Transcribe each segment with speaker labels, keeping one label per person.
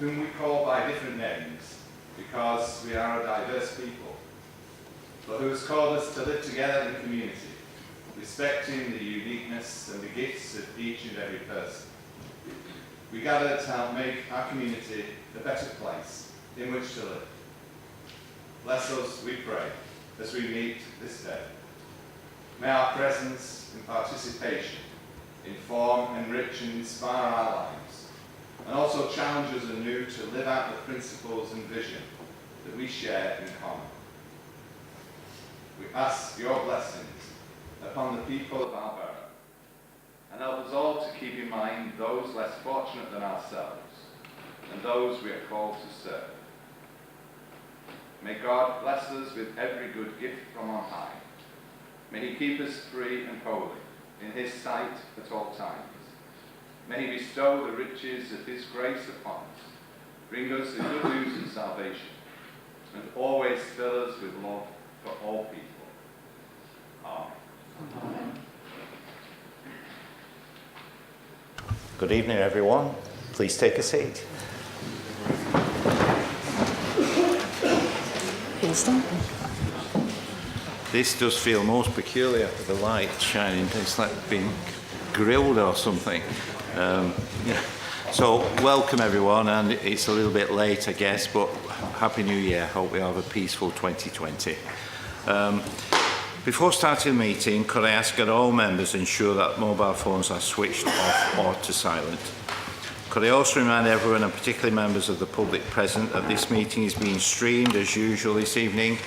Speaker 1: whom we call by different names because we are a diverse people, but who has called us to live together in community, respecting the uniqueness and the gifts of each and every person. We gather to help make our community a better place in which to live. Bless us, we pray, as we meet this day. May our presence and participation inform, enrich and inspire our lives, and also challenge us anew to live out the principles and vision that we share in common. We ask your blessings upon the people of our borough, and help us all to keep in mind those less fortunate than ourselves, and those we are called to serve. May God bless us with every good gift from on high. May he keep us free and holy in his sight at all times. May he bestow the riches of his grace upon us, bring us the good news and salvation, and always fill us with love for all people. Amen.
Speaker 2: Amen.
Speaker 3: Good evening, everyone. Please take a seat. This does feel most peculiar with the light shining. It's like being grilled or something. So welcome everyone, and it's a little bit late I guess, but Happy New Year. Hope we have a peaceful 2020. Before starting the meeting, could I ask that all members ensure that mobile phones are switched off or to silent? Could I also remind everyone, and particularly members of the public present, that this meeting is being streamed as usual this evening.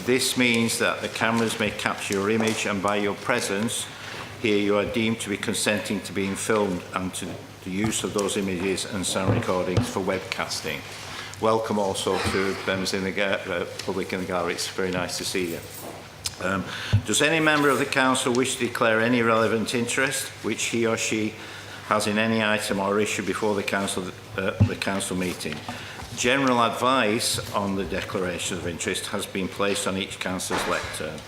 Speaker 3: This means that the cameras may capture your image, and by your presence here you are deemed to be consenting to being filmed and to the use of those images and sound recordings for webcasting. Welcome also to members in the public in the gallery. It's very nice to see you. Does any member of the council wish to declare any relevant interest which he or she has in any item or issue before the council meeting? General advice on the declaration of interest has been placed on each councillor's lectern.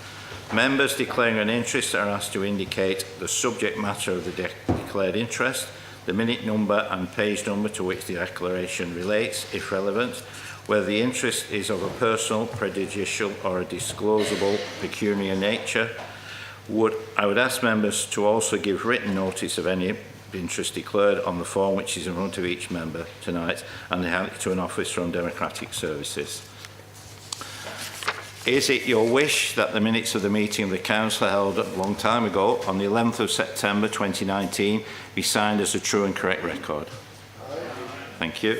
Speaker 3: Members declaring an interest are asked to indicate the subject matter of the declared interest, the minute number and page number to which the declaration relates, if relevant, whether the interest is of a personal, prejudicial or a disclosable pecuniary nature. I would ask members to also give written notice of any interest declared on the form which is in front of each member tonight, and they hand it to an office from Democratic Services. Is it your wish that the minutes of the meeting of the council held a long time ago on the 11th of September 2019 be signed as a true and correct record? Thank you.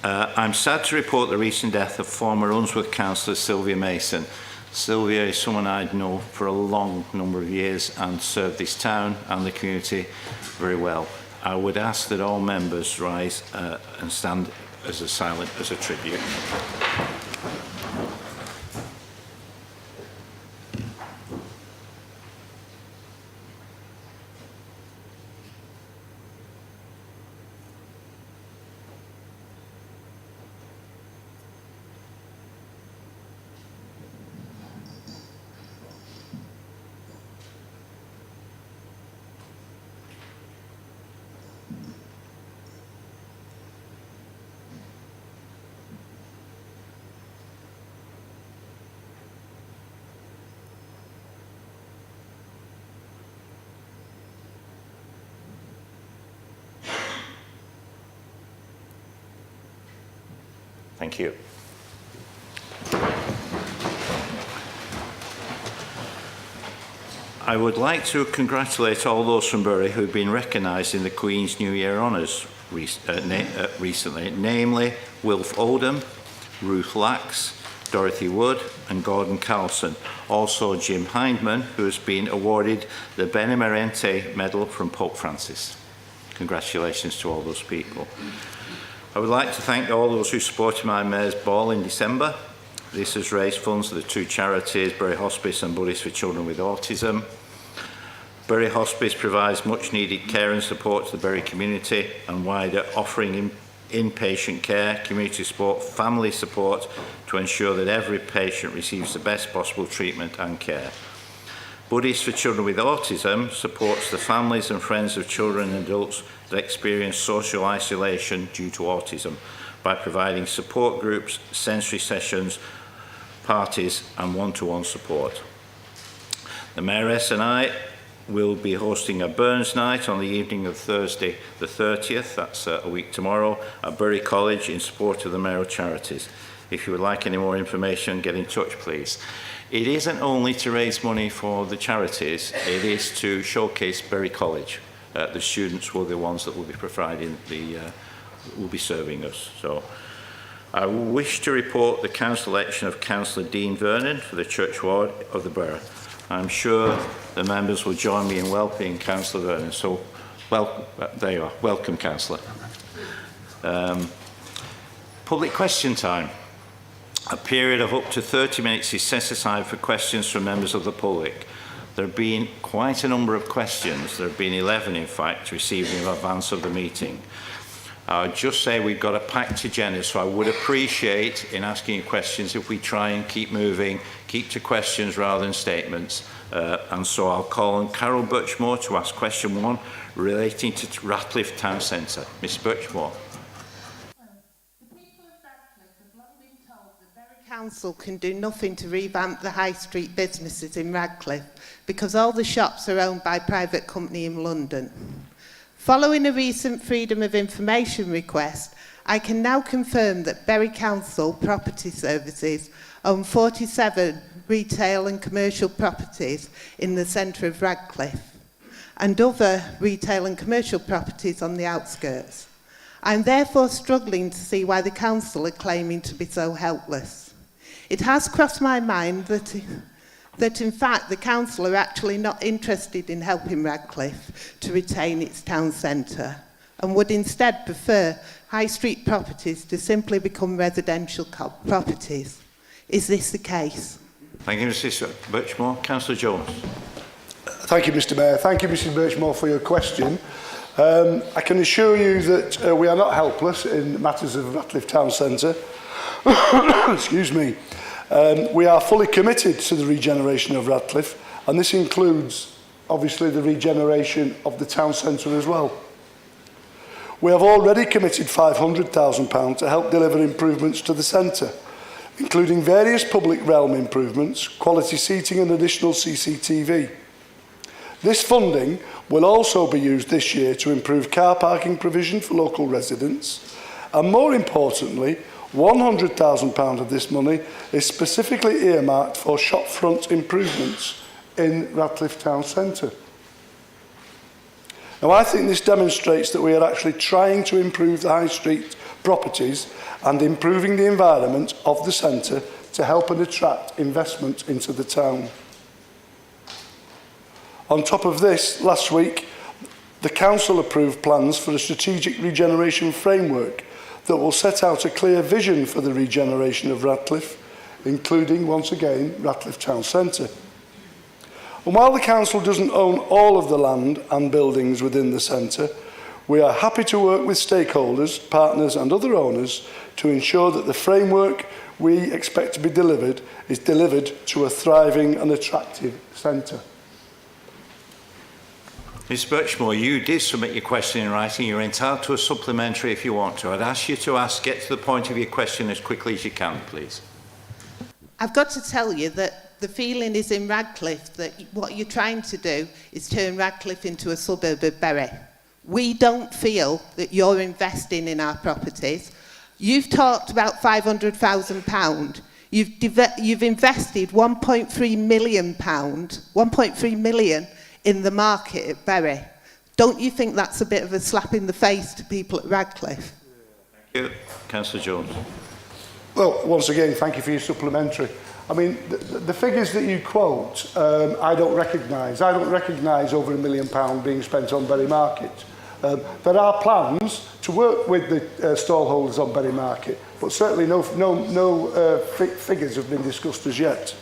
Speaker 3: I'm sad to report the recent death of former Unsworth councillor Sylvia Mason. Sylvia is someone I'd known for a long number of years and served this town and the community very well. I would ask that all members rise and stand as a tribute. Thank you. I would like to congratulate all those from Bury who have been recognised in the Queen's New Year Honours recently, namely Wilf Oldham, Ruth Lax, Dorothy Wood and Gordon Carlson. Also Jim Hindman, who has been awarded the Benemerente Medal from Pope Francis. Congratulations to all those people. I would like to thank all those who supported my Mayor's Ball in December. This has raised funds for the two charities, Bury Hospice and Buddies for Children with Autism. Bury Hospice provides much needed care and support to the Bury community and wider, offering inpatient care, community support, family support to ensure that every patient receives the best possible treatment and care. Buddies for Children with Autism supports the families and friends of children and adults that experience social isolation due to autism by providing support groups, sensory sessions, parties and one-to-one support. The Mayoress and I will be hosting a Burns night on the evening of Thursday the 30th, that's a week tomorrow, at Bury College in support of the mayoral charities. If you would like any more information, get in touch please. It isn't only to raise money for the charities, it is to showcase Bury College. The students will be the ones that will be providing will be serving us. So I wish to report the council election of Councillor Dean Vernon for the Church Ward of the Borough. I'm sure the members will join me in welcoming Councillor Vernon. So, there you are. Welcome, Councillor. Public question time. A period of up to 30 minutes is set aside for questions from members of the public. There have been quite a number of questions. There have been 11, in fact, received in advance of the meeting. I would just say we've got a packed agenda, so I would appreciate in asking you questions if we try and keep moving, keep to questions rather than statements. And so I'll call on Carol Birchmore to ask question 1 relating to Ratcliffe Town Centre. Ms Birchmore.
Speaker 2: The people of Radcliffe have long been told that Bury Council can do nothing to revamp the high street businesses in Radcliffe because all the shops are owned by a private company in London. Following a recent Freedom of Information request, I can now confirm that Bury Council Property Services own 47 retail and commercial properties in the centre of Radcliffe and other retail and commercial properties on the outskirts. I'm therefore struggling to see why the council are claiming to be so helpless. It has crossed my mind that in fact the council are actually not interested in helping Radcliffe to retain its town centre and would instead prefer high street properties to simply become residential properties. Is this the case?
Speaker 3: Thank you, Mrs Birchmore. Councillor Jones.
Speaker 4: Thank you, Mr Mayor. Thank you, Mrs Birchmore, for your question. I can assure you that we are not helpless in matters of Ratcliffe Town Centre. Excuse me. We are fully committed to the regeneration of Radcliffe, and this includes, obviously, the regeneration of the town centre as well. We have already committed £500,000 to help deliver improvements to the centre, including various public realm improvements, quality seating and additional CCTV. This funding will also be used this year to improve car parking provision for local residents, and more importantly, £100,000 of this money is specifically earmarked for shopfront improvements in Radcliffe Town Centre. Now, I think this demonstrates that we are actually trying to improve the high street properties and improving the environment of the centre to help and attract investment into the town. On top of this, last week, the council approved plans for a strategic regeneration framework that will set out a clear vision for the regeneration of Radcliffe, including, once again, Radcliffe Town Centre. And while the council doesn't own all of the land and buildings within the centre, we are happy to work with stakeholders, partners and other owners to ensure that the framework we expect to be delivered is delivered to a thriving and attractive centre.
Speaker 3: Ms Birchmore, you did submit your question in writing. You're entitled to a supplementary if you want to. I'd ask you to get to the point of your question as quickly as you can, please.
Speaker 2: I've got to tell you that the feeling is in Radcliffe that what you're trying to do is turn Radcliffe into a suburb of Bury. We don't feel that you're investing in our properties. You've talked about £500,000. You've invested £1.3 million, 1.3 million in the market at Bury. Don't you think that's a bit of a slap in the face to people at Radcliffe?
Speaker 3: Thank you. Councillor Jones.
Speaker 4: Well, once again, thank you for your supplementary. I mean, the figures that you quote, I don't recognise. I don't recognise over £1 million being spent on Bury Market. There are plans to work with the stallholders on Bury Market, but certainly no figures have been discussed as yet.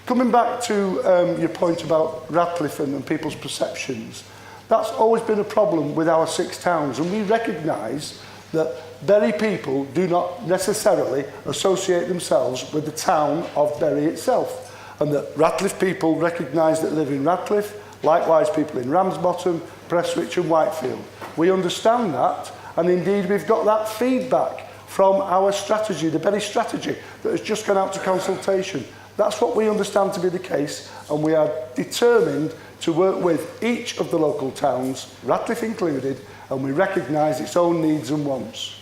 Speaker 4: Coming back to your point about Radcliffe and people's perceptions, that's always been a problem with our 6 towns, and we recognise that Bury people do not necessarily associate themselves with the town of Bury itself, and that Radcliffe people recognise that live in Radcliffe, likewise people in Ramsbottom, Prestwich and Whitefield. We understand that, and indeed we've got that feedback from our strategy, the Bury strategy, that has just gone out to consultation. That's what we understand to be the case, and we are determined to work with each of the local towns, Radcliffe included, and we recognise its own needs and wants.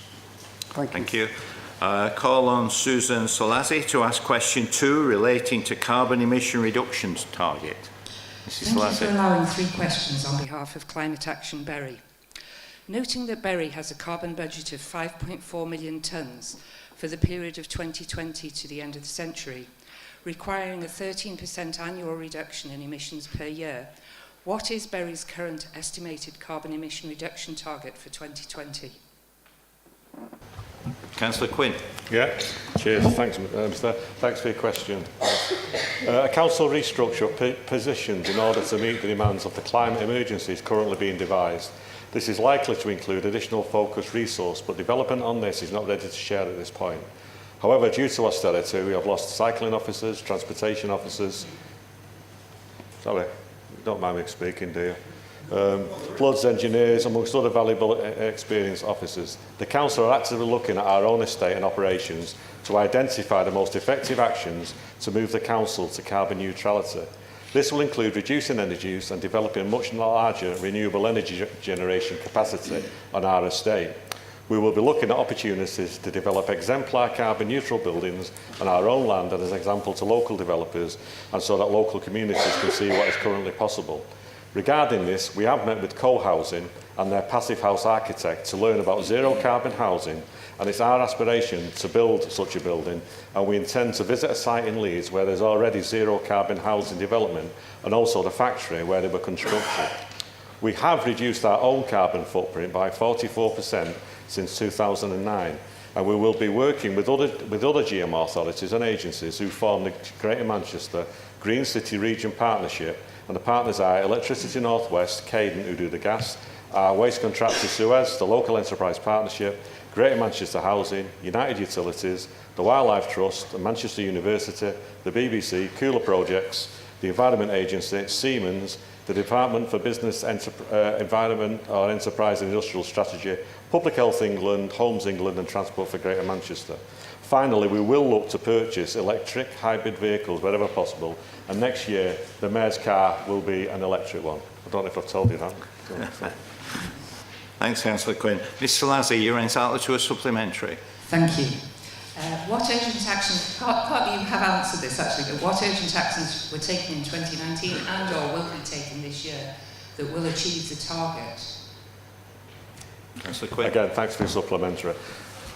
Speaker 4: Thank you.
Speaker 3: Thank you. Call on Susan Solazzi to ask question 2 relating to carbon emission reductions target. Mrs.
Speaker 5: Thank you
Speaker 3: Solazzi.
Speaker 5: for allowing 3 questions on behalf of Climate Action Bury. Noting that Bury has a carbon budget of 5.4 million tonnes for the period of 2020 to the end of the century, requiring a 13% annual reduction in emissions per year, what is Bury's current estimated carbon emission reduction target for 2020?
Speaker 3: Councillor Quinn.
Speaker 6: Yeah, cheers. Thanks, Mr. Thanks for your question. A council restructure of positions in order to meet the demands of the climate emergency is currently being devised. This is likely to include additional focused resource, but development on this is not ready to share at this point. However, due to austerity, we have lost cycling officers, transportation officers. Sorry, don't mind me speaking, do you? Floods engineers, amongst other valuable experienced officers. The council are actively looking at our own estate and operations to identify the most effective actions to move the council to carbon neutrality. This will include reducing energy use and developing a much larger renewable energy generation capacity on our estate. We will be looking at opportunities to develop exemplar carbon neutral buildings on our own land and as an example to local developers, and so that local communities can see what is currently possible. Regarding this, we have met with Co-Housing and their passive house architect to learn about zero carbon housing, and it's our aspiration to build such a building, and we intend to visit a site in Leeds where there's already zero carbon housing development, and also the factory where they were constructed. We have reduced our own carbon footprint by 44% since 2009, and we will be working with other GM authorities and agencies who form the Greater Manchester Green City Region Partnership, and the partners are Electricity North West, Cadent, who do the gas, our waste contractor Suez, the Local Enterprise Partnership, Greater Manchester Housing, United Utilities, the Wildlife Trust, the Manchester University, the BBC, Cooler Projects, the Environment Agency, Siemens, the Department for Business, Environment or Enterprise and Industrial Strategy, Public Health England, Homes England and Transport for Greater Manchester. Finally, we will look to purchase electric hybrid vehicles wherever possible, and next year the Mayor's car will be an electric one. I don't know if I've told you that.
Speaker 3: Thanks, Councillor Quinn. Ms Solazzi, you're entitled to a supplementary.
Speaker 5: Thank you. What urgent actions, partly you have answered this actually, but what urgent actions were taken in 2019 and or will be taken this year that will achieve the target?
Speaker 3: Councillor Quinn.
Speaker 6: Again, thanks for your supplementary.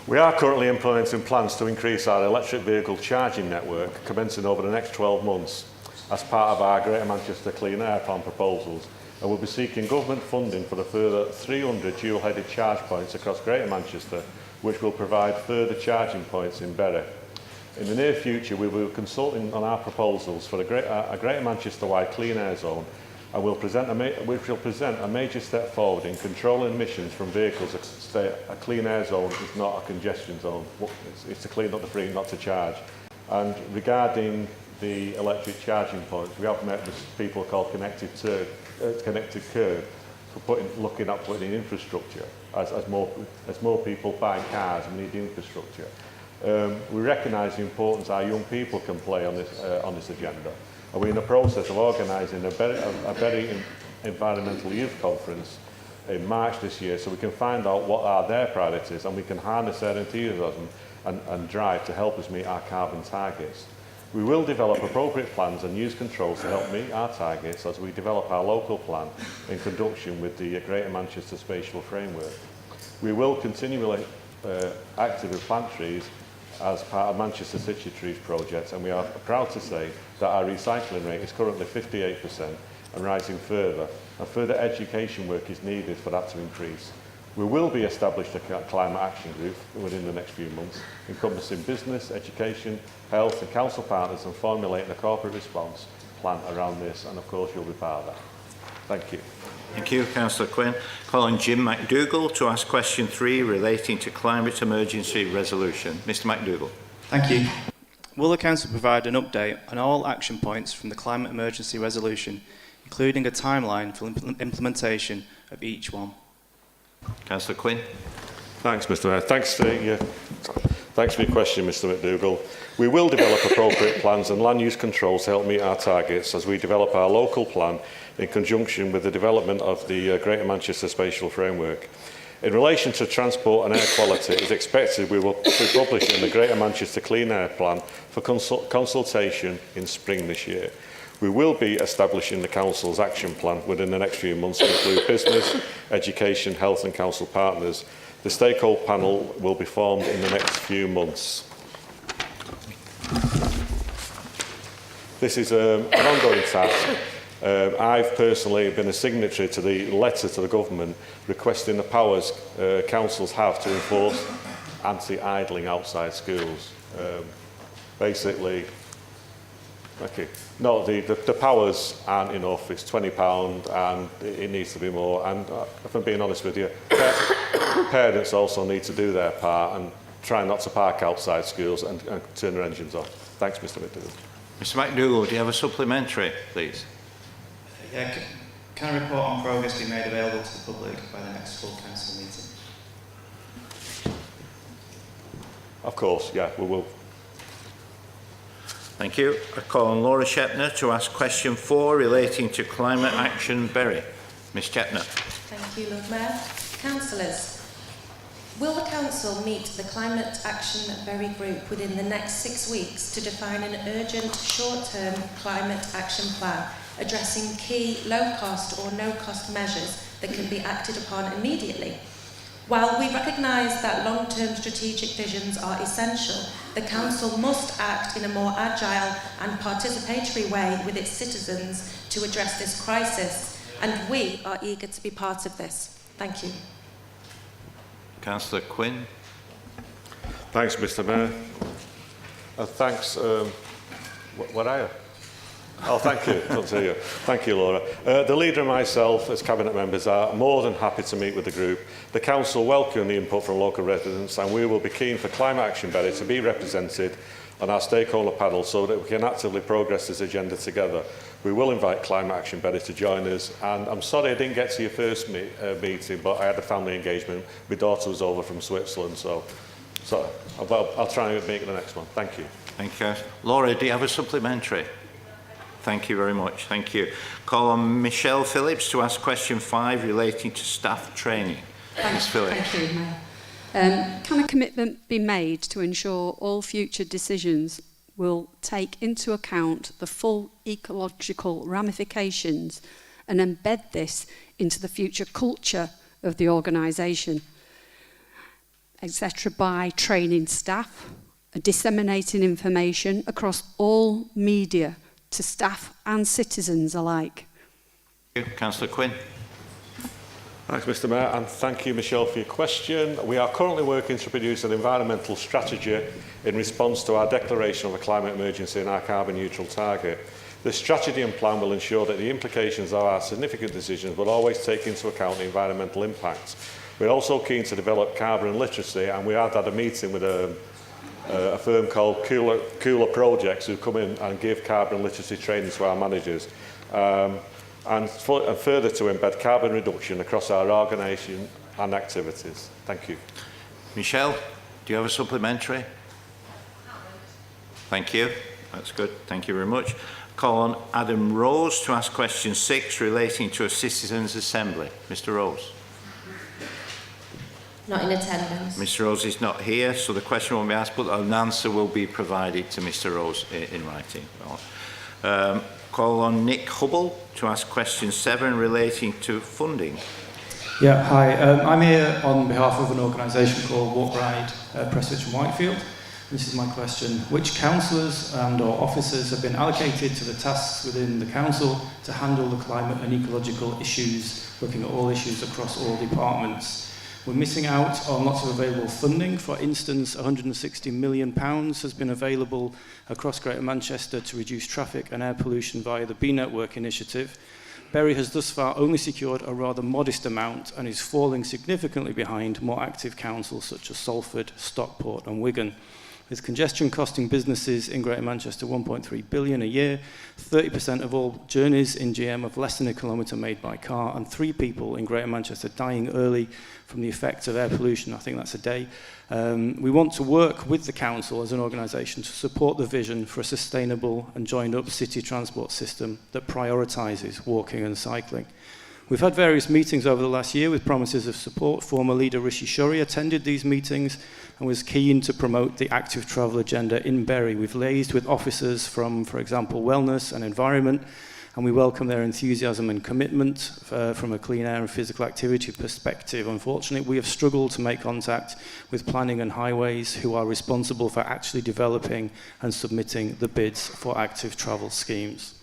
Speaker 6: We are currently implementing plans to increase our electric vehicle charging network, commencing over the next 12 months as part of our Greater Manchester Clean Air Plan proposals, and we'll be seeking government funding for a further 300 dual-headed charge points across Greater Manchester, which will provide further charging points in Bury. In the near future, we will be consulting on our proposals for a Greater Manchester-wide clean air zone, and which will present a major step forward in controlling emissions from vehicles. A clean air zone is not a congestion zone. It's to clean up the free, not to charge. And regarding the electric charging points, we have met with people called Connected Curb for looking at putting in infrastructure. As more people buy cars, we need the infrastructure. We recognise the importance our young people can play on this agenda. And we're in the process of organising a very environmental youth conference in March this year, so we can find out what are their priorities and we can harness their enthusiasm and drive to help us meet our carbon targets. We will develop appropriate plans and use controls to help meet our targets as we develop our local plan in conjunction with the Greater Manchester Spatial Framework. We will continually actively plant trees as part of Manchester City Trees project, and we are proud to say that our recycling rate is currently 58% and rising further, and further education work is needed for that to increase. We will be establishing a climate action group within the next few months, encompassing business, education, health and council partners, and formulating a corporate response plan around this, and of course you'll be part of that. Thank you.
Speaker 3: Thank you, Councillor Quinn. Call on Jim McDougall to ask question 3 relating to climate emergency resolution. Mr McDougall.
Speaker 7: Thank you. Will the Council provide an update on all action points from the climate emergency resolution, including a timeline for implementation of each one?
Speaker 3: Councillor Quinn.
Speaker 6: Thanks, Mr Mayor. Thanks for your question, Mr McDougall. We will develop appropriate plans and land use controls to help meet our targets as we develop our local plan in conjunction with the development of the Greater Manchester Spatial Framework. In relation to transport and air quality, it is expected we will be publishing the Greater Manchester Clean Air Plan for consultation in spring this year. We will be establishing the Council's action plan within the next few months to include business, education, health and council partners. The stakeholder panel will be formed in the next few months. This is an ongoing task. I've personally been a signatory to the letter to the government requesting the powers councils have to enforce anti-idling outside schools. Basically, okay, no, the powers aren't enough. It's £20 and it needs to be more. And if I'm being honest with you, parents also need to do their part and try not to park outside schools and turn their engines off. Thanks, Mr McDougall.
Speaker 3: Mr McDougall, do you have a supplementary, please?
Speaker 7: Yeah, can a report on progress be made available to the public by the next full council meeting?
Speaker 6: Of course, yeah, we will.
Speaker 3: Thank you. I call on Laura Shepner to ask question 4 relating to climate action Bury. Ms Shepner.
Speaker 8: Thank you, Lord Mayor. Councillors, will the Council meet the Climate Action Bury Group within the next 6 weeks to define an urgent short-term climate action plan addressing key low-cost or no-cost measures that can be acted upon immediately? While we recognise that long-term strategic visions are essential, the Council must act in a more agile and participatory way with its citizens to address this crisis, and we are eager to be part of this. Thank you.
Speaker 3: Councillor Quinn.
Speaker 6: Thanks, Mr Mayor. Thanks, what are you? Oh, thank you. Good to hear you. Thank you, Laura. The leader and myself, as Cabinet members, are more than happy to meet with the group. The Council welcome the input from local residents, and we will be keen for Climate Action Bury to be represented on our stakeholder panel so that we can actively progress this agenda together. We will invite Climate Action Bury to join us, and I'm sorry I didn't get to your first meeting, but I had a family engagement. My daughter was over from Switzerland, so I'll try and make it the next one. Thank you.
Speaker 3: Thank you. Laura, do you have a supplementary? Thank you very much. Thank you. Call on Michelle Phillips to ask question 5 relating to staff training. Ms Phillips.
Speaker 9: Thank you, Mayor. Can a commitment be made to ensure all future decisions will take into account the full ecological ramifications and embed this into the future culture of the organisation, etc., by training staff, disseminating information across all media to staff and citizens alike?
Speaker 3: Thank you. Councillor Quinn.
Speaker 6: Thanks, Mr Mayor, and thank you, Michelle, for your question. We are currently working to produce an environmental strategy in response to our declaration of a climate emergency and our carbon neutral target. The strategy and plan will ensure that the implications of our significant decisions will always take into account the environmental impacts. We're also keen to develop carbon literacy, and we had a meeting with a firm called Cooler Projects, who come in and give carbon literacy training to our managers, and further to embed carbon reduction across our organisation and activities. Thank you.
Speaker 3: Michelle, do you have a supplementary? Thank you. That's good. Thank you very much. Call on Adam Rose to ask question 6 relating to a citizens' assembly. Mr Rose.
Speaker 8: Not in attendance.
Speaker 3: Mr Rose is not here, so the question won't be asked, but an answer will be provided to Mr Rose in writing. Call on Nick Hubble to ask question 7 relating to funding.
Speaker 10: Yeah, hi. I'm here on behalf of an organisation called Walk Ride Prestwich and Whitefield. This is my question. Which councillors and or officers have been allocated to the tasks within the council to handle the climate and ecological issues, looking at all issues across all departments? We're missing out on lots of available funding. For instance, £160 million has been available across Greater Manchester to reduce traffic and air pollution via the B Network initiative. Bury has thus far only secured a rather modest amount and is falling significantly behind more active councils such as Salford, Stockport and Wigan. With congestion costing businesses in Greater Manchester £1.3 billion a year, 30% of all journeys in GM of less than a kilometre made by car, and 3 people in Greater Manchester dying early from the effects of air pollution. I think that's a day. We want to work with the council as an organisation to support the vision for a sustainable and joined-up city transport system that prioritises walking and cycling. We've had various meetings over the last year with promises of support. Former leader Rishi Shuri attended these meetings and was keen to promote the active travel agenda in Bury. We've liaised with officers from, for example, wellness and environment, and we welcome their enthusiasm and commitment from a clean air and physical activity perspective. Unfortunately, we have struggled to make contact with planning and highways, who are responsible for actually developing and submitting the bids for active travel schemes.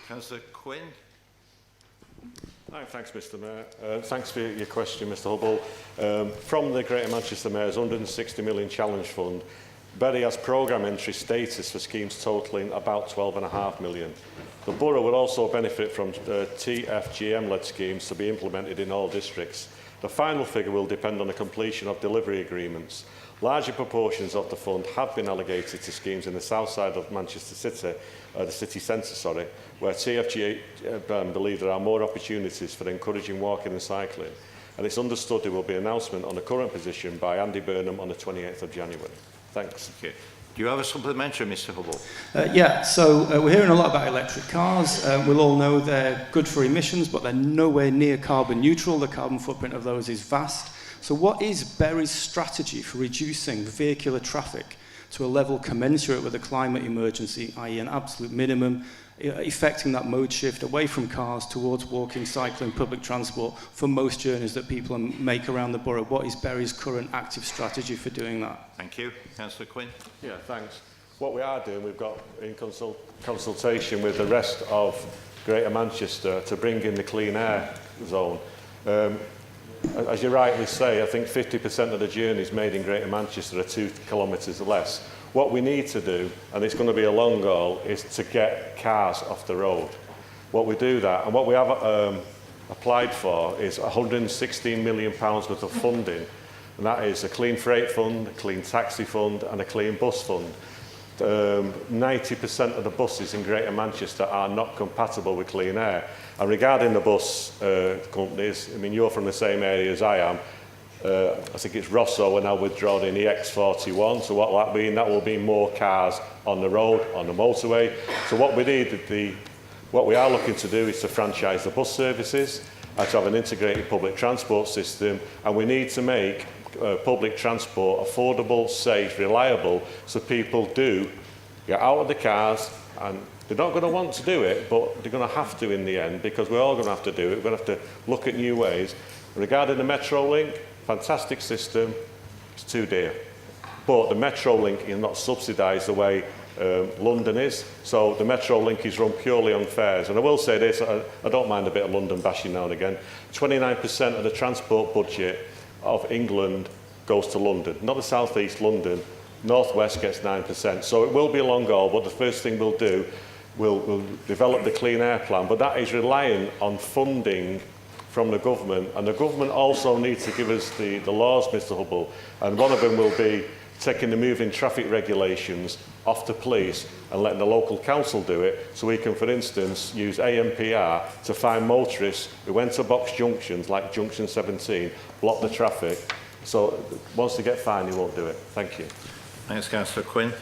Speaker 3: Councillor Quinn.
Speaker 6: Thanks, Mr Mayor. Thanks for your question, Mr Hubble. From the Greater Manchester Mayor's £160 million challenge fund, Bury has programme entry status for schemes totalling about £12.5 million. The borough will also benefit from TFGM-led schemes to be implemented in all districts. The final figure will depend on the completion of delivery agreements. Larger proportions of the fund have been allocated to schemes in the south side of Manchester City, the city centre, where TFG believe there are more opportunities for encouraging walking and cycling. And it's understood there will be an announcement on the current position by Andy Burnham on the 28th of January. Thanks.
Speaker 3: Okay. Do you have a supplementary, Mr Hubble?
Speaker 10: We're hearing a lot about electric cars. We'll all know they're good for emissions, but they're nowhere near carbon neutral. The carbon footprint of those is vast. So what is Bury's strategy for reducing vehicular traffic to a level commensurate with the climate emergency, i.e. an absolute minimum, effecting that mode shift away from cars towards walking, cycling, public transport for most journeys that people make around the borough? What is Bury's current active strategy for doing that?
Speaker 3: Thank you. Councillor Quinn.
Speaker 6: Yeah, thanks. What we are doing, we've got in consultation with the rest of Greater Manchester to bring in the clean air zone. As you rightly say, I think 50% of the journeys made in Greater Manchester are 2 kilometres or less. What we need to do, and it's going to be a long goal, is to get cars off the road. What we do that, and what we have applied for is £116 million worth of funding, and that is a clean freight fund, a clean taxi fund and a clean bus fund. 90% of the buses in Greater Manchester are not compatible with clean air. And regarding the bus companies, I mean, you're from the same area as I am. I think it's Rosso are now withdrawn in the X41. So what will that mean? That will be more cars on the road, on the motorway. So what we are looking to do is to franchise the bus services and to have an integrated public transport system. And we need to make public transport affordable, safe, reliable, so people do get out of the cars, and they're not going to want to do it, but they're going to have to in the end, because we're all going to have to do it. We're going to have to look at new ways. Regarding the Metrolink, fantastic system, it's too dear. But the Metrolink is not subsidised the way London is, so the Metrolink is run purely on fares. And I will say this, I don't mind a bit of London bashing now and again, 29% of the transport budget of England goes to London, not the South East London. North West gets 9%. So it will be a long goal, but the first thing we'll do, we'll develop the clean air plan, but that is relying on funding from the government, and the government also needs to give us the laws, Mr Hubble, and one of them will be taking the moving traffic regulations off the police and letting the local council do it, so we can, for instance, use AMPR to find motorists who enter box junctions like junction 17, block the traffic, so once they get fined, they won't do it. Thank you.
Speaker 3: Thanks, Councillor Quinn.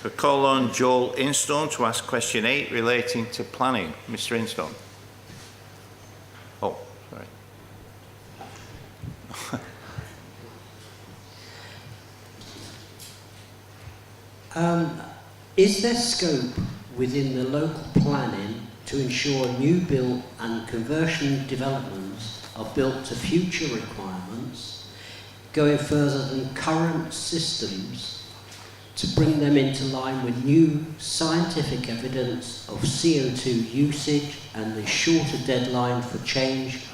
Speaker 3: We call on Joel Instone to ask question 8 relating to planning. Mr Instone. Oh, sorry.
Speaker 11: Is there scope within the local planning to ensure new build and conversion developments are built to future requirements, going further than current systems, to bring them into line with new scientific evidence of CO2 usage and the shorter deadline for change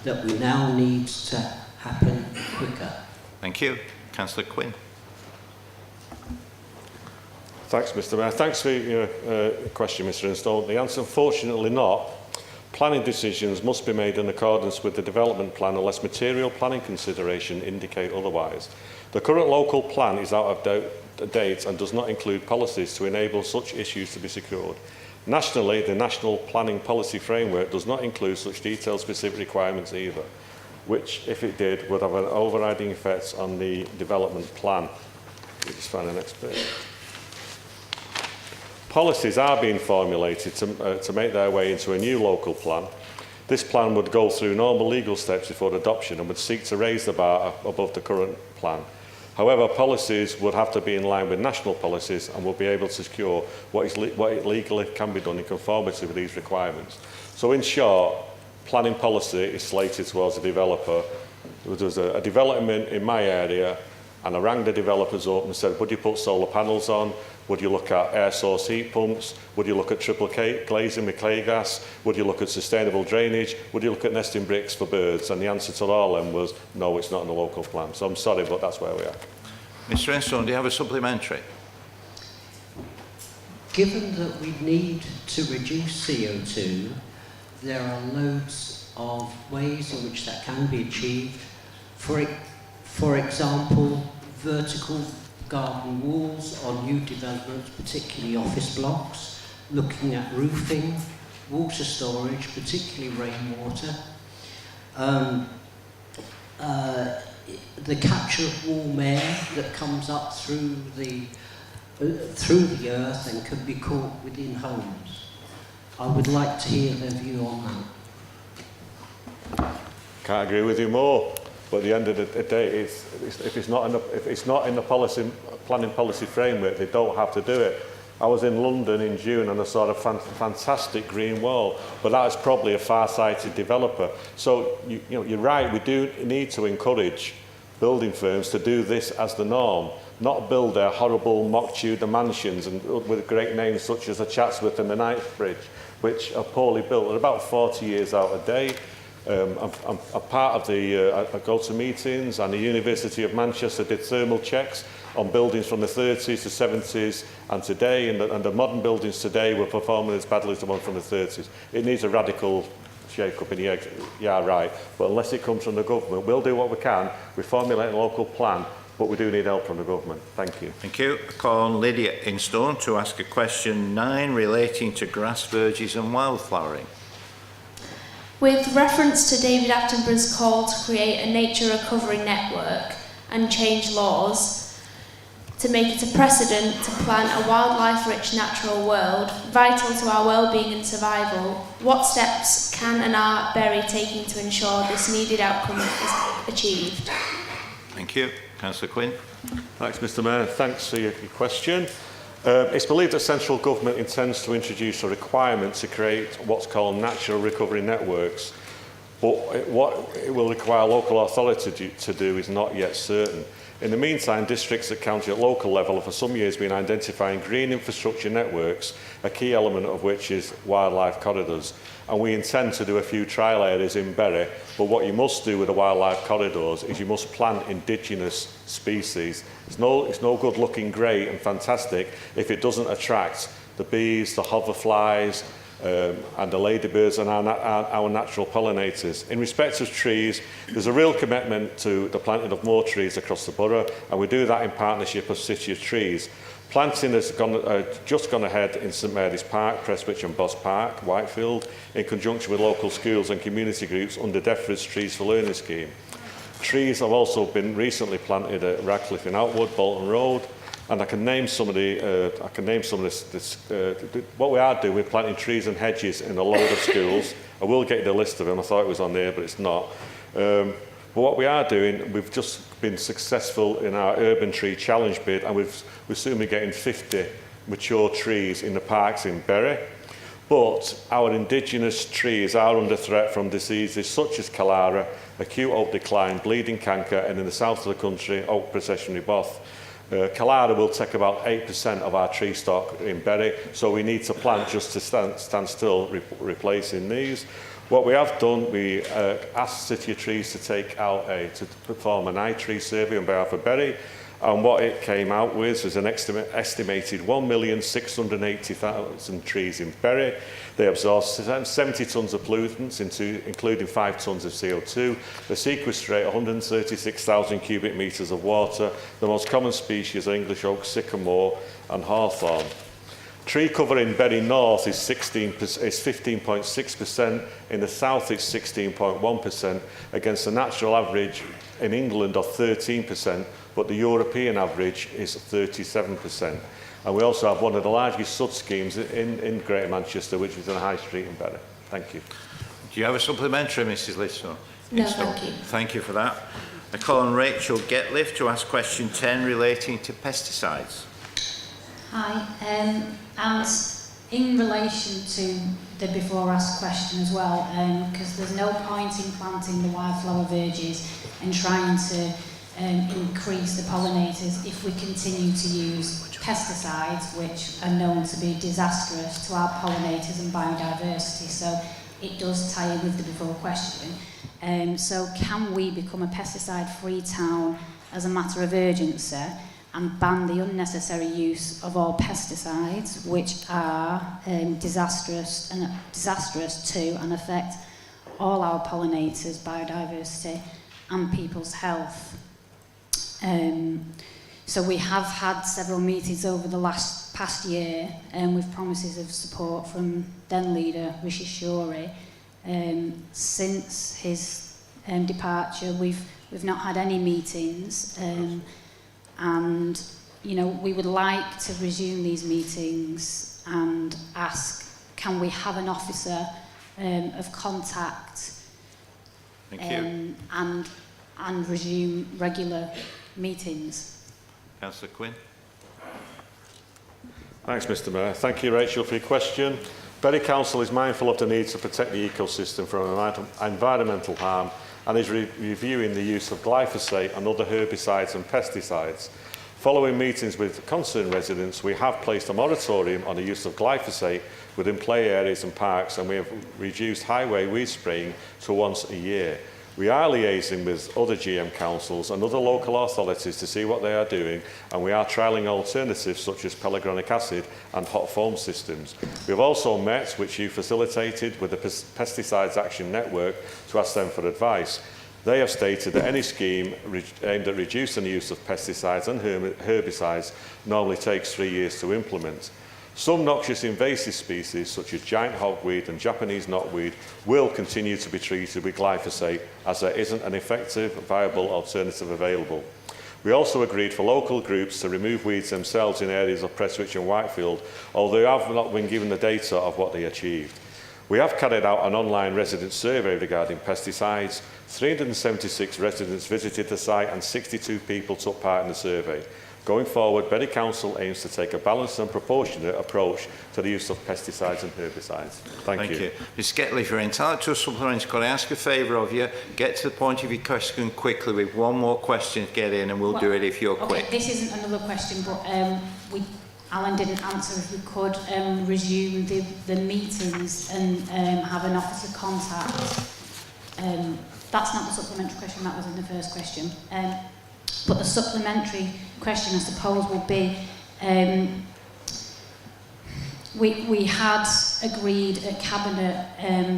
Speaker 11: that we now need to happen quicker.
Speaker 3: Thank you. Councillor Quinn.
Speaker 6: Thanks, Mr. Mayor. Thanks for your question, Mr. Instone. The answer, unfortunately not. Planning decisions must be made in accordance with the development plan unless material planning consideration indicate otherwise. The current local plan is out of date and does not include policies to enable such issues to be secured. Nationally, the National Planning Policy Framework does not include such detailed specific requirements either, which, if it did, would have an overriding effect on the development plan. We'll just find the next bit. Policies are being formulated to make their way into a new local plan. This plan would go through normal legal steps before adoption and would seek to raise the bar above the current plan. However, policies would have to be in line with national policies and will be able to secure what legally can be done in conformity with these requirements. So in short, planning policy is slated towards a developer. There was a development in my area and I rang the developers up and said, would you put solar panels on? Would you look at air source heat pumps? Would you look at triple glazing with clay gas? Would you look at sustainable drainage? Would you look at nesting bricks for birds? And the answer to all of them was, no, it's not in the local plan. So I'm sorry, but that's where we are.
Speaker 3: Mr. Enstone, do you have a supplementary?
Speaker 11: Given that we need to reduce CO2, there are loads of ways in which that can be achieved. For example, vertical garden walls on new developments, particularly office blocks, looking at roofing, water storage, particularly rainwater, the capture of warm air that comes up through the earth and can be caught within homes. I would like to hear their view on that.
Speaker 6: Can't agree with you more. But at the end of the day, if it's not in the planning policy framework, they don't have to do it. I was in London in June and I saw a fantastic green wall, but that is probably a far-sighted developer. So you're right, we do need to encourage building firms to do this as the norm, not build their horrible mock Tudor mansions and with great names such as the Chatsworth and the Knightsbridge, which are poorly built. They're about 40 years out of date. I'm part of I go to meetings, and the University of Manchester did thermal checks on buildings from the 30s to 70s and today, and the modern buildings today were performing as badly as the one from the 30s. It needs a radical shake-up in the egg. Yeah, right. But unless it comes from the government, we'll do what we can. We formulate a local plan, but we do need help from the government. Thank you.
Speaker 3: Thank you. I call on Lydia Instone to ask a question 9 relating to grass verges and wildflowering.
Speaker 12: With reference to David Attenborough's call to create a nature recovery network and change laws to make it a precedent to plant a wildlife-rich natural world vital to our well-being and survival, what steps can and are Bury taking to ensure this needed outcome is achieved?
Speaker 3: Thank you. Councillor Quinn.
Speaker 6: Thanks, Mr. Mayor. Thanks for your question. It's believed that central government intends to introduce a requirement to create what's called natural recovery networks, but what it will require local authority to do is not yet certain. In the meantime, districts at county at local level have for some years been identifying green infrastructure networks, a key element of which is wildlife corridors. And we intend to do a few trial areas in Bury, but what you must do with the wildlife corridors is you must plant indigenous species. It's no good looking great and fantastic if it doesn't attract the bees, the hoverflies, and the ladybirds and our natural pollinators. In respect of trees, there's a real commitment to the planting of more trees across the borough, and we do that in partnership with City of Trees. Planting has just gone ahead in St Mary's Park, Prestwich and Boss Park, Whitefield, in conjunction with local schools and community groups under Defra's Trees for Learning scheme. Trees have also been recently planted at Radcliffe in Outwood, Bolton Road, and I can name some of what we are doing. We're planting trees and hedges in a load of schools. I will get you the list of them. I thought it was on there, but it's not. But what we are doing, we've just been successful in our urban tree challenge bid, and we're soon be getting 50 mature trees in the parks in Bury. But our indigenous trees are under threat from diseases such as cholera, acute oak decline, bleeding canker, and in the south of the country, oak processionary moth. Cholera will take about 8% of our tree stock in Bury, so we need to plant just to stand still, replacing these. What we have done, we asked City of Trees to to perform an eye tree survey on behalf of Bury, and what it came out with was an estimated 1,680,000 trees in Bury. They absorb 70 tonnes of pollutants, including 5 tonnes of CO2. They sequestrate 136,000 cubic metres of water. The most common species are English oak, sycamore and hawthorn. Tree cover in Bury North is 15.6%, in the south it's 16.1%, against the natural average in England of 13%, but the European average is 37%. And we also have one of the largest sud schemes in Greater Manchester, which is on High Street in Bury. Thank you.
Speaker 3: Do you have a supplementary, Mrs. Lidstone?
Speaker 12: No, thank you.
Speaker 3: Thank you for that. I call on Rachel Getliff to ask question 10 relating to pesticides.
Speaker 13: Hi, and in relation to the before asked question as well, because there's no point in planting the wildflower verges and trying to increase the pollinators if we continue to use pesticides, which are known to be disastrous to our pollinators and biodiversity. So it does tie in with the before question. So can we become a pesticide-free town as a matter of urgency and ban the unnecessary use of all pesticides, which are disastrous to and affect all our pollinators, biodiversity and people's health? So we have had several meetings over the past year with promises of support from then leader Rishi Shori. Since his departure, we've not had any meetings, and you know, we would like to resume these meetings and ask, can we have an officer of contact and resume regular meetings?
Speaker 3: Councillor Quinn.
Speaker 6: Thanks, Mr. Mayor. Thank you, Rachel, for your question. Bury Council is mindful of the need to protect the ecosystem from environmental harm and is reviewing the use of glyphosate and other herbicides and pesticides. Following meetings with concerned residents, we have placed a moratorium on the use of glyphosate within play areas and parks, and we have reduced highway weed spraying to once a year. We are liaising with other GM councils and other local authorities to see what they are doing, and we are trialling alternatives such as pellegrinic acid and hot foam systems. We have also met, which you facilitated, with the Pesticides Action Network to ask them for advice. They have stated that any scheme aimed at reducing the use of pesticides and herbicides normally takes 3 years to implement. Some noxious invasive species, such as giant hogweed and Japanese knotweed, will continue to be treated with glyphosate as there isn't an effective, viable alternative available. We also agreed for local groups to remove weeds themselves in areas of Prestwich and Whitefield, although they have not been given the data of what they achieved. We have carried out an online resident survey regarding pesticides. 376 residents visited the site and 62 people took part in the survey. Going forward, Bury Council aims to take a balanced and proportionate approach to the use of pesticides and herbicides. Thank you.
Speaker 3: Ms. Getliff, if you're entitled to a supplementary, could I ask a favour of you? Get to the point of your question quickly with one more question to get in, and we'll do it if you're quick.
Speaker 13: This isn't another question, but Alan didn't answer if we could resume the meetings and have an officer contact. That's not the supplementary question, that was in the first question. But the supplementary question, I suppose, would be, we had agreed at Cabinet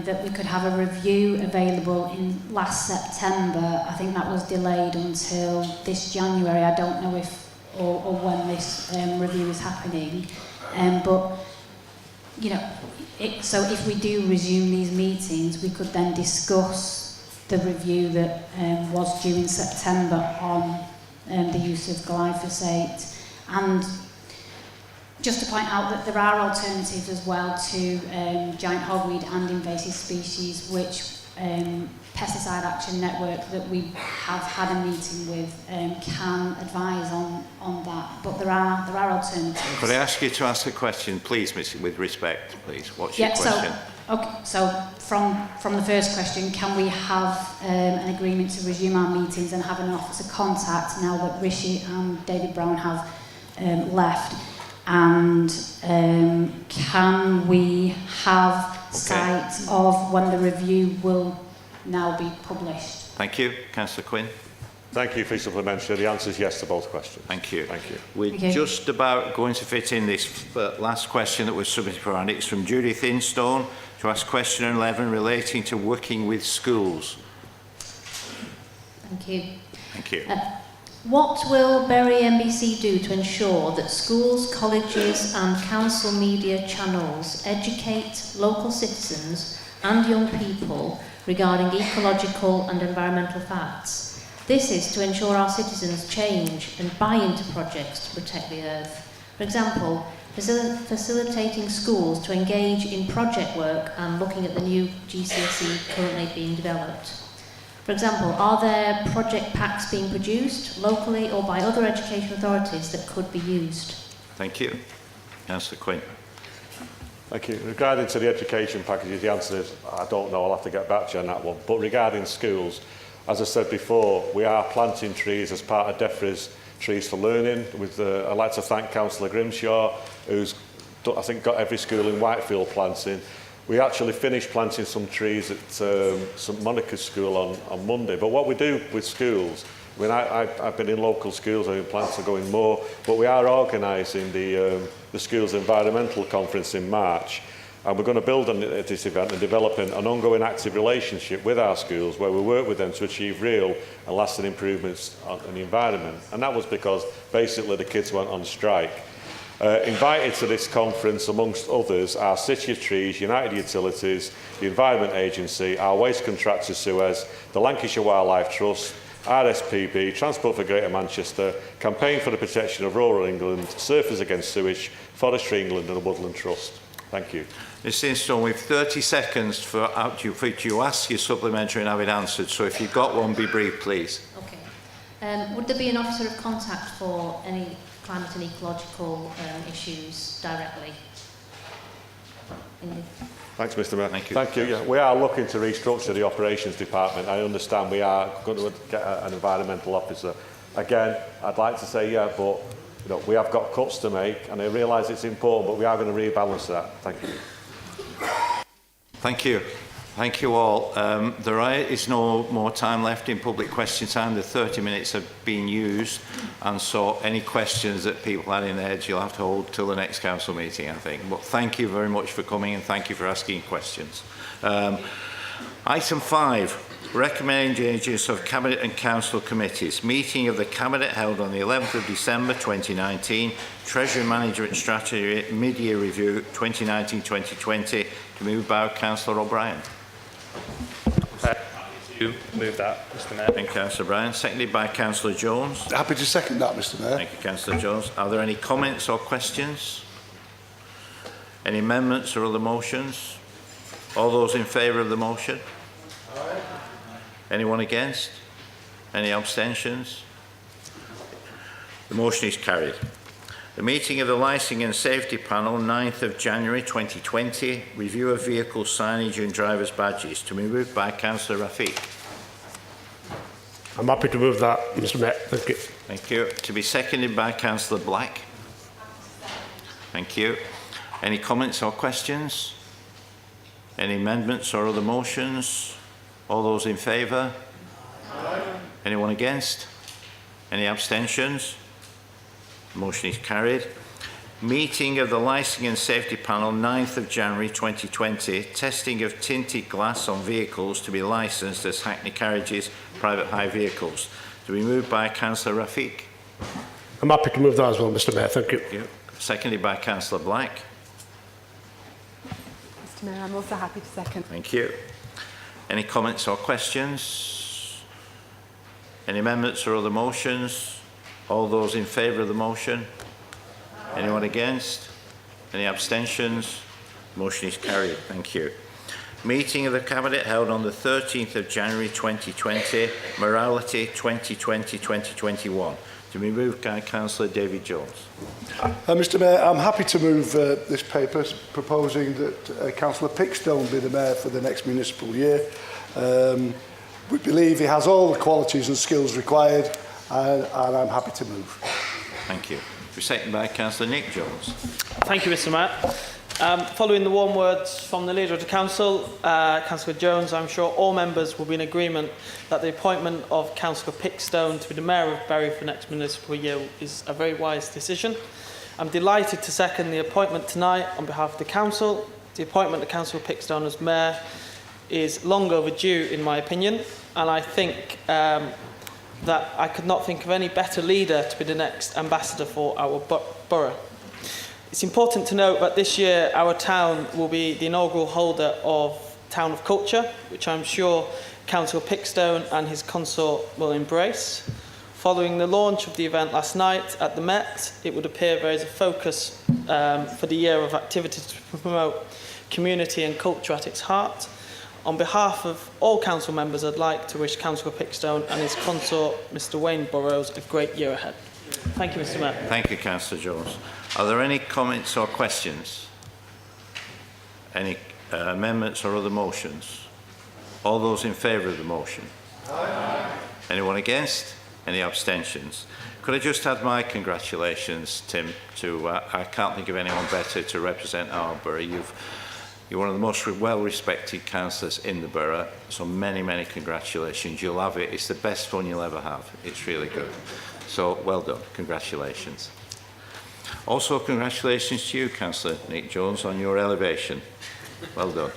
Speaker 13: that we could have a review available in last September. I think that was delayed until this January. I don't know if or when this review is happening. But, you know, so if we do resume these meetings, we could then discuss the review that was due in September on the use of glyphosate. And just to point out that there are alternatives as well to giant hogweed and invasive species, which Pesticide Action Network that we have had a meeting with can advise on that. But there are alternatives.
Speaker 3: Could I ask you to ask the question, please, Miss, with respect, please? What's your question?
Speaker 13: So from the first question, can we have an agreement to resume our meetings and have an officer contact now that Rishi and David Brown have left? And can we have sight of when the review will now be published.
Speaker 3: Thank you. Councillor Quinn.
Speaker 6: Thank you for your supplementary. The answer is yes to both questions.
Speaker 3: Thank you.
Speaker 6: Thank you.
Speaker 3: We're just about going to fit in this last question that was submitted for Andy. It's from Judith Instone to ask question 11 relating to working with schools.
Speaker 12: Thank you.
Speaker 3: Thank you.
Speaker 12: What will Bury MBC do to ensure that schools, colleges and council media channels educate local citizens and young people regarding ecological and environmental facts? This is to ensure our citizens change and buy into projects to protect the earth. For example, facilitating schools to engage in project work and looking at the new GCSE currently being developed. For example, are there project packs being produced locally or by other education authorities that could be used?
Speaker 3: Thank you. Councillor Quinn.
Speaker 6: Thank you. Regarding to the education packages, the answer is I don't know. I'll have to get back to you on that one. But regarding schools, as I said before, we are planting trees as part of DEFRA's Trees for Learning. I'd like to thank Councillor Grimshaw, who's, I think, got every school in Whitefield planting. We actually finished planting some trees at St Monica's School on Monday. But what we do with schools, I mean, I've been in local schools, I've been planting going more, but we are organising the Schools Environmental Conference in March. And we're going to build on this event and develop an ongoing active relationship with our schools where we work with them to achieve real and lasting improvements in the environment. And that was because basically the kids went on strike. Invited to this conference, amongst others, are City of Trees, United Utilities, the Environment Agency, our waste contractor Suez, the Lancashire Wildlife Trust, RSPB, Transport for Greater Manchester, Campaign for the Protection of Rural England, Surfers Against Sewage, Forestry England and the Woodland Trust. Thank you.
Speaker 3: Ms Instone, we have 30 seconds for you to ask your supplementary and have it answered. So if you've got one, be brief, please.
Speaker 12: Okay. Would there be an officer of contact for any climate and ecological issues directly?
Speaker 6: Thanks, Mr Mayor.
Speaker 3: Thank you.
Speaker 6: Thank you. Yeah, we are looking to restructure the operations department. I understand we are going to get an environmental officer. Again, I'd like to say yeah, but you know, we have got cuts to make, and I realise it's important, but we are going to rebalance that. Thank you.
Speaker 3: Thank you. Thank you all. There is no more time left in public question time. The 30 minutes have been used, and so any questions that people had in their heads, you'll have to hold till the next council meeting, I think. But thank you very much for coming, and thank you for asking questions. Item 5. Recommendations of Cabinet and Council Committees. Meeting of the Cabinet held on the 11th of December 2019. Treasury Management Strategy Mid-Year Review 2019-2020. To move by Councillor O'Brien.
Speaker 14: To move that, Mr Mayor.
Speaker 3: Thank you, Councillor O'Brien. Seconded by Councillor Jones.
Speaker 4: Happy to second that, Mr Mayor.
Speaker 3: Thank you, Councillor Jones. Are there any comments or questions? Any amendments or other motions? All those in favour of the motion? Aye. Anyone against? Any abstentions? The motion is carried. The meeting of the Licensing and Safety Panel, 9th of January 2020. Review of vehicle signage and drivers' badges. To be moved by Councillor Rafiq.
Speaker 14: I'm happy to move that, Mr Mayor. Thank you.
Speaker 3: Thank you. To be seconded by Councillor Black. Thank you. Any comments or questions? Any amendments or other motions? All those in favour? Aye. Anyone against? Any abstentions? The motion is carried. Meeting of the Licensing and Safety Panel, 9th of January 2020. Testing of tinted glass on vehicles to be licensed as Hackney carriages, private hire vehicles. To be moved by Councillor Rafiq.
Speaker 14: I'm happy to move that as well, Mr Mayor. Thank you.
Speaker 3: Thank you. Seconded by Councillor Black.
Speaker 15: Mr Mayor, I'm also happy to second.
Speaker 3: Thank you. Any comments or questions? Any amendments or other motions? All those in favour of the motion? Anyone against? Any abstentions? Motion is carried. Thank you. Meeting of the Cabinet held on the 13th of January 2020. Morality 2020-2021. To be moved by Councillor David Jones.
Speaker 4: Mr Mayor, I'm happy to move this paper proposing that Councillor Pickstone be the Mayor for the next municipal year. We believe he has all the qualities and skills required, and I'm happy to move.
Speaker 3: Thank you. To be seconded by Councillor Nick Jones.
Speaker 14: Thank you, Mr Mayor.
Speaker 16: Following the warm words from the Leader of the Council, Councillor Jones, I'm sure all members will be in agreement that the appointment of Councillor Pickstone to be the Mayor of Bury for next municipal year is a very wise decision. I'm delighted to second the appointment tonight on behalf of the Council. The appointment of Councillor Pickstone as Mayor is long overdue, in my opinion, and I think that I could not think of any better leader to be the next ambassador for our borough. It's important to note that this year our town will be the inaugural holder of Town of Culture, which I'm sure Councillor Pickstone and his consort will embrace. Following the launch of the event last night at the Met, it would appear there is a focus for the year of activities to promote community and culture at its heart. On behalf of all council members, I'd like to wish Councillor Pickstone and his consort, Mr Wayne Burrows, a great year ahead. Thank you, Mr Mayor.
Speaker 3: Thank you, Councillor Jones. Are there any comments or questions? Any amendments or other motions? All those in favour of the motion? Aye. Anyone against? Any abstentions? Could I just add my congratulations, Tim, to, I can't think of anyone better to represent our borough. You're one of the most well-respected councillors in the borough, so many, many congratulations. You'll have it. It's the best fun you'll ever have. It's really good. So, well done. Congratulations. Also, congratulations to you, Councillor Nick Jones, on your elevation. Well done.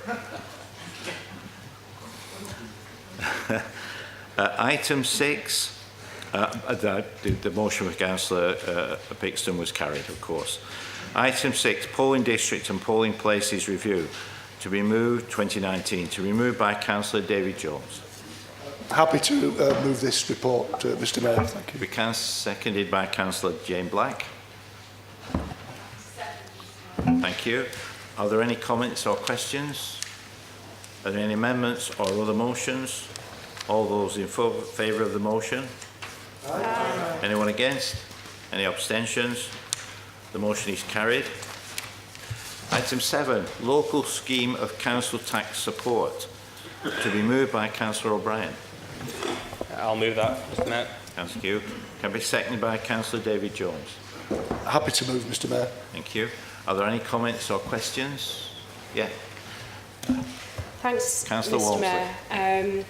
Speaker 3: Item 6, the motion with Councillor Pickstone was carried, of course. Item 6, polling district and polling places review, to be moved 2019, to be moved by Councillor David Jones.
Speaker 4: Happy to move this report, Mr Mayor. Thank you.
Speaker 3: Seconded by Councillor Jane Black. Thank you. Are there any comments or questions? Are there any amendments or other motions? All those in favour of the motion? Aye. Anyone against? Any abstentions? The motion is carried. Item 7, local scheme of council tax support, to be moved by Councillor O'Brien.
Speaker 14: I'll move that, Mr Mayor.
Speaker 3: Thank you. Can be seconded by Councillor David Jones.
Speaker 4: Happy to move, Mr Mayor.
Speaker 3: Thank you. Are there any comments or questions? Yeah.
Speaker 17: Thanks,
Speaker 3: Councillor
Speaker 17: Mr
Speaker 3: Walmsley.
Speaker 17: Mayor.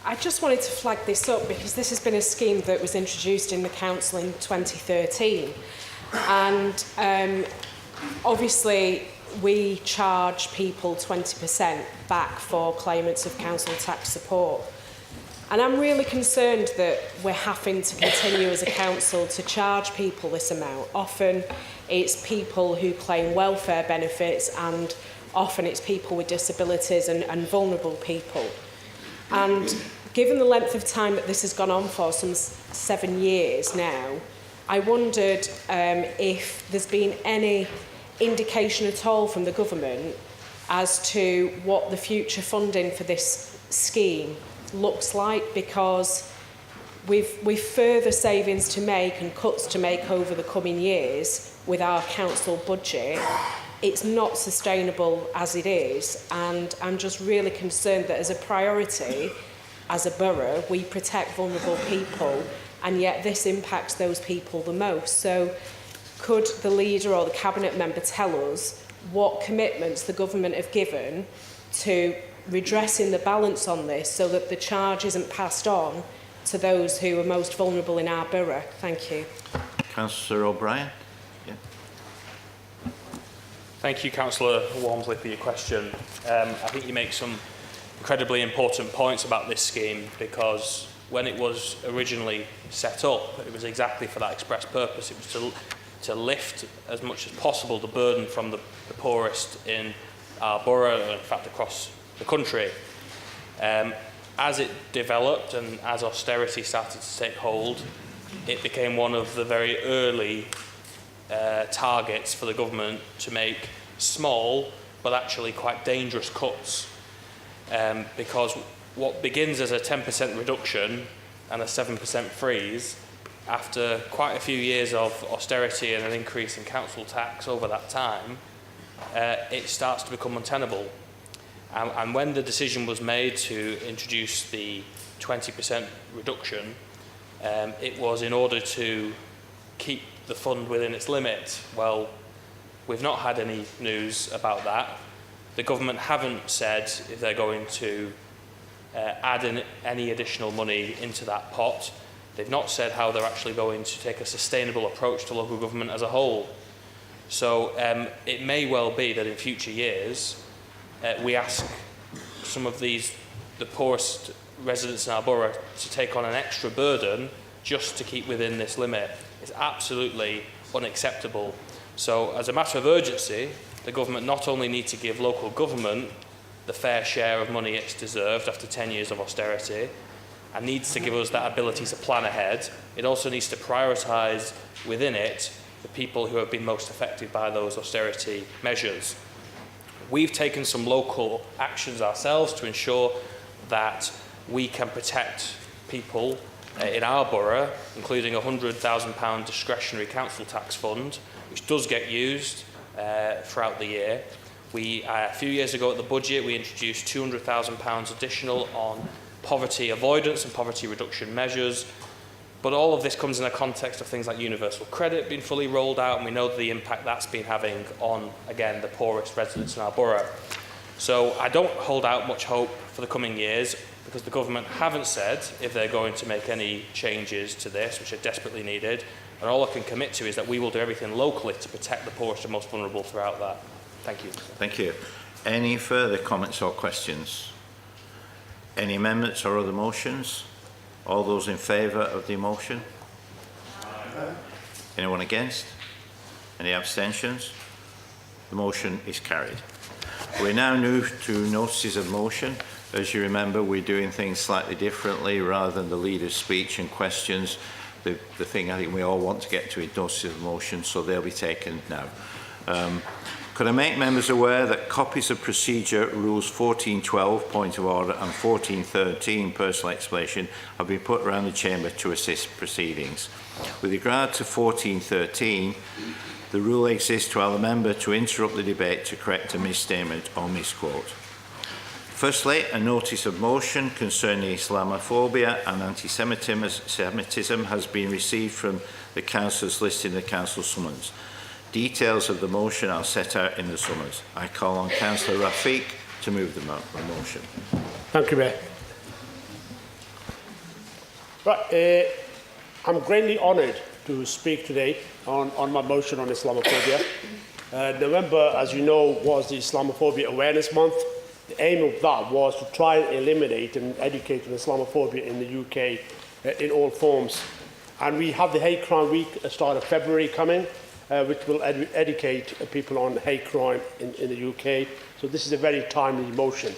Speaker 17: I just wanted to flag this up because this has been a scheme that was introduced in the council in 2013, and obviously we charge people 20% back for claimants of council tax support. And I'm really concerned that we're having to continue as a council to charge people this amount. Often it's people who claim welfare benefits, and often it's people with disabilities and vulnerable people. And given the length of time that this has gone on for, some 7 years now, I wondered if there's been any indication at all from the government as to what the future funding for this scheme looks like, because we've further savings to make and cuts to make over the coming years with our council budget. It's not sustainable as it is, and I'm just really concerned that as a priority, as a borough, we protect vulnerable people, and yet this impacts those people the most. So could the leader or the cabinet member tell us what commitments the government have given to redressing the balance on this so that the charge isn't passed on to those who are most vulnerable in our borough? Thank you.
Speaker 3: Councillor O'Brien. Yeah.
Speaker 14: Thank you, Councillor Walmsley, for your question. I think you make some incredibly important points about this scheme, because when it was originally set up, it was exactly for that express purpose. It was to lift as much as possible the burden from the poorest in our borough, and in fact across the country. As it developed and as austerity started to take hold, it became one of the very early targets for the government to make small but actually quite dangerous cuts, because what begins as a 10% reduction and a 7% freeze, after quite a few years of austerity and an increase in council tax over that time, it starts to become untenable. And when the decision was made to introduce the 20% reduction, it was in order to keep the fund within its limit. Well, We've not had any news about that. The government haven't said if they're going to add in any additional money into that pot. They've not said how they're actually going to take a sustainable approach to local government as a whole. So it may well be that in future years we ask some of the poorest residents in our borough to take on an extra burden just to keep within this limit. It's absolutely unacceptable. So as a matter of urgency, the government not only need to give local government the fair share of money it's deserved after 10 years of austerity, and needs to give us that ability to plan ahead, it also needs to prioritise within it the people who have been most affected by those austerity measures. We've taken some local actions ourselves to ensure that we can protect people in our borough, including a £100,000 discretionary council tax fund, which does get used throughout the year. A few years ago at the budget, we introduced £200,000 additional on poverty avoidance and poverty reduction measures. But all of this comes in a context of things like universal credit being fully rolled out, and we know the impact that's been having on, again, the poorest residents in our borough. So I don't hold out much hope for the coming years, because the government haven't said if they're going to make any changes to this, which are desperately needed. And all I can commit to is that we will do everything locally to protect the poorest and most vulnerable throughout that. Thank you.
Speaker 3: Thank you. Any further comments or questions? Any amendments or other motions? All those in favour of the motion? Anyone against? Any abstentions? The motion is carried. We now move to notices of motion. As you remember, we're doing things slightly differently. Rather than the leader's speech and questions, the thing I think we all want to get to is notices of motion, so they'll be taken now. Could I make members aware that copies of procedure rules 14.12, point of order, and 14.13, personal explanation, have been put around the chamber to assist proceedings. With regard to 14.13, the rule exists to allow a member to interrupt the debate to correct a misstatement or misquote. Firstly, a notice of motion concerning Islamophobia and anti-Semitism has been received from the councillors listed in the council summons. Details of the motion are set out in the summons. I call on Councillor Rafiq to move the motion.
Speaker 18: Thank you, Mayor. Right, I'm greatly honoured to speak today on my motion on Islamophobia. November, as you know, was the Islamophobia Awareness Month. The aim of that was to try and eliminate and educate on Islamophobia in the UK in all forms. And we have the Hate Crime Week at the start of February coming, which will educate people on hate crime in the UK. So this is a very timely motion.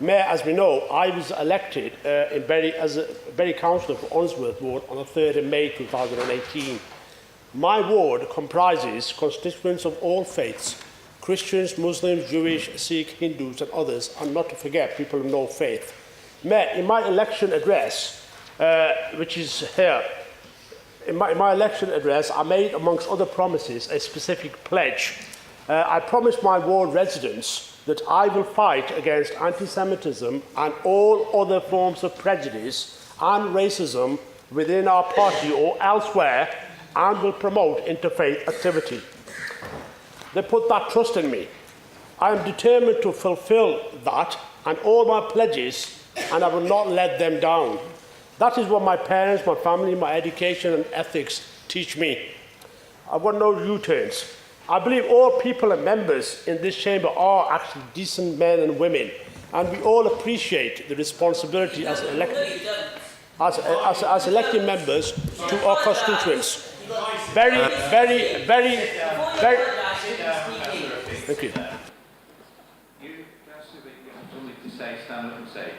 Speaker 18: Mayor, as we know, I was elected as a Bury Councillor for Unsworth Ward on the 3rd of May 2018. My ward comprises constituents of all faiths, Christians, Muslims, Jewish, Sikh, Hindus and others, and not to forget people of no faith. Mayor, in my election address, which is here, in my election address, I made, amongst other promises, a specific pledge. I promised my ward residents that I will fight against anti-Semitism and all other forms of prejudice and racism within our party or elsewhere, and will promote interfaith activity. They put that trust in me. I am determined to fulfil that and all my pledges, and I will not let them down. That is what my parents, my family, my education and ethics teach me. I've got no U-turns. I believe all people and members in this chamber are actually decent men and women, and we all appreciate the responsibility as elected members to our constituents. Very. Thank you.
Speaker 3: You only to say, stand up and say.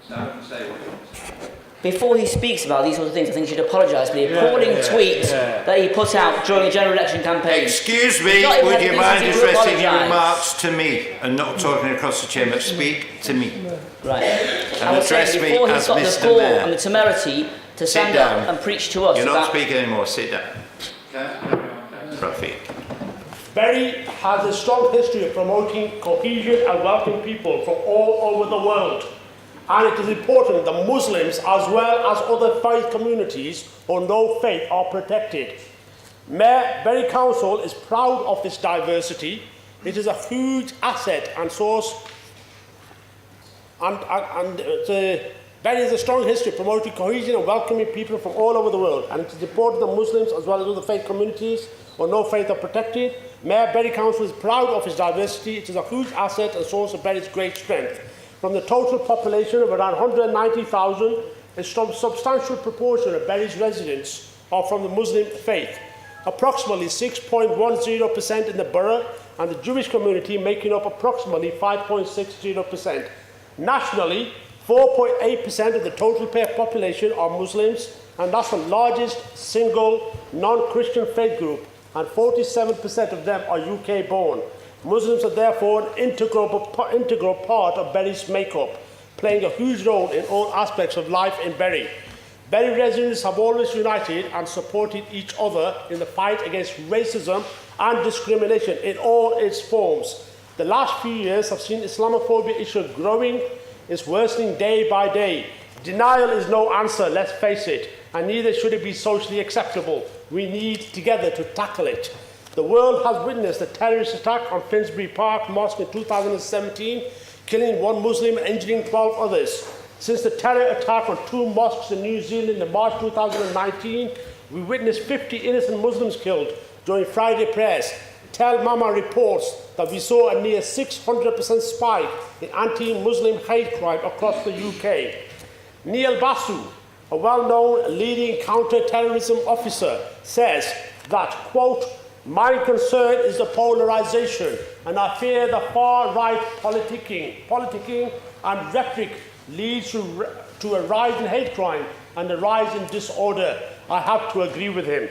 Speaker 3: Stand up and say what you want to say.
Speaker 19: Before he speaks about these sorts of things, I think he should apologise for the appalling tweet that he put out during the general election campaign.
Speaker 3: Excuse me, would you mind addressing your remarks to me and not talking across the chamber? Speak to me.
Speaker 19: Right.
Speaker 3: And address me as
Speaker 19: Mr. Mayor. Before he's got the gall and the temerity to stand up and preach to us.
Speaker 3: You're not speaking anymore, sit down. Rafiq.
Speaker 18: Bury has a strong history of promoting cohesion and welcoming people from all over the world. And it is important that Muslims, as well as other faith communities or no faith, are protected. Mayor, Bury Council is proud of this diversity. It is a huge asset and source, Bury has a strong history of promoting cohesion and welcoming people from all over the world, and it is important that Muslims as well as other faith communities or no faith are protected. Mayor, Bury Council is proud of its diversity. It is a huge asset and source of Bury's great strength. From the total population of around 190,000, a substantial proportion of Bury's residents are from the Muslim faith, approximately 6.10% in the borough, and the Jewish community making up approximately 5.60%. Nationally, 4.8% of the total population are Muslims, and that's the largest single non-Christian faith group, and 47% of them are UK born. Muslims are therefore an integral part of Bury's makeup, playing a huge role in all aspects of life in Bury. Bury residents have always united and supported each other in the fight against racism and discrimination in all its forms. The last few years have seen Islamophobia issue growing. It's worsening day by day. Denial is no answer, let's face it, and neither should it be socially acceptable. We need together to tackle it. The world has witnessed a terrorist attack on Finsbury Park Mosque in 2017, killing one Muslim and injuring 12 others. Since the terror attack on 2 mosques in New Zealand in March 2019, we witnessed 50 innocent Muslims killed during Friday prayers. Tel Mama reports that we saw a near 600% spike in anti-Muslim hate crime across the UK. Neil Basu, a well-known leading counter-terrorism officer, says that, quote, "My concern is the polarization, and I fear the far-right politicking and rhetoric leads to a rise in hate crime and a rise in disorder." I have to agree with him.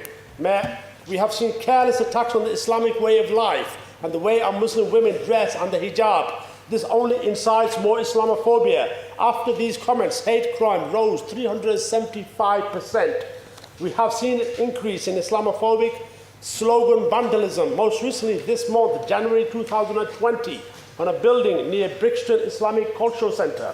Speaker 18: We have seen careless attacks on the Islamic way of life and the way our Muslim women dress and the hijab. This only incites more Islamophobia. After these comments, hate crime rose 375%. We have seen an increase in Islamophobic slogan vandalism, most recently this month, January 2020, on a building near Brixton Islamic Cultural Centre.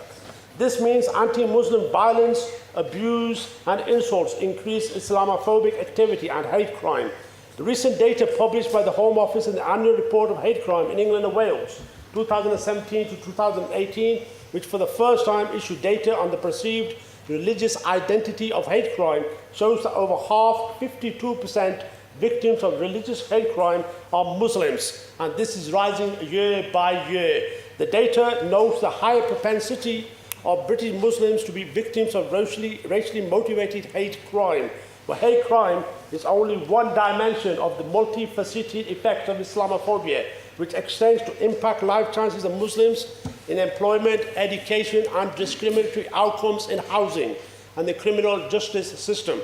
Speaker 18: This means anti-Muslim violence, abuse and insults increase Islamophobic activity and hate crime. The recent data published by the Home Office in the annual report of hate crime in England and Wales, 2017 to 2018, which for the first time issued data on the perceived religious identity of hate crime, shows that over half, 52%, victims of religious hate crime are Muslims, and this is rising year by year. The data notes the higher propensity of British Muslims to be victims of racially motivated hate crime. But hate crime is only one dimension of the multifaceted effect of Islamophobia, which extends to impact life chances of Muslims in employment, education, and discriminatory outcomes in housing and the criminal justice system.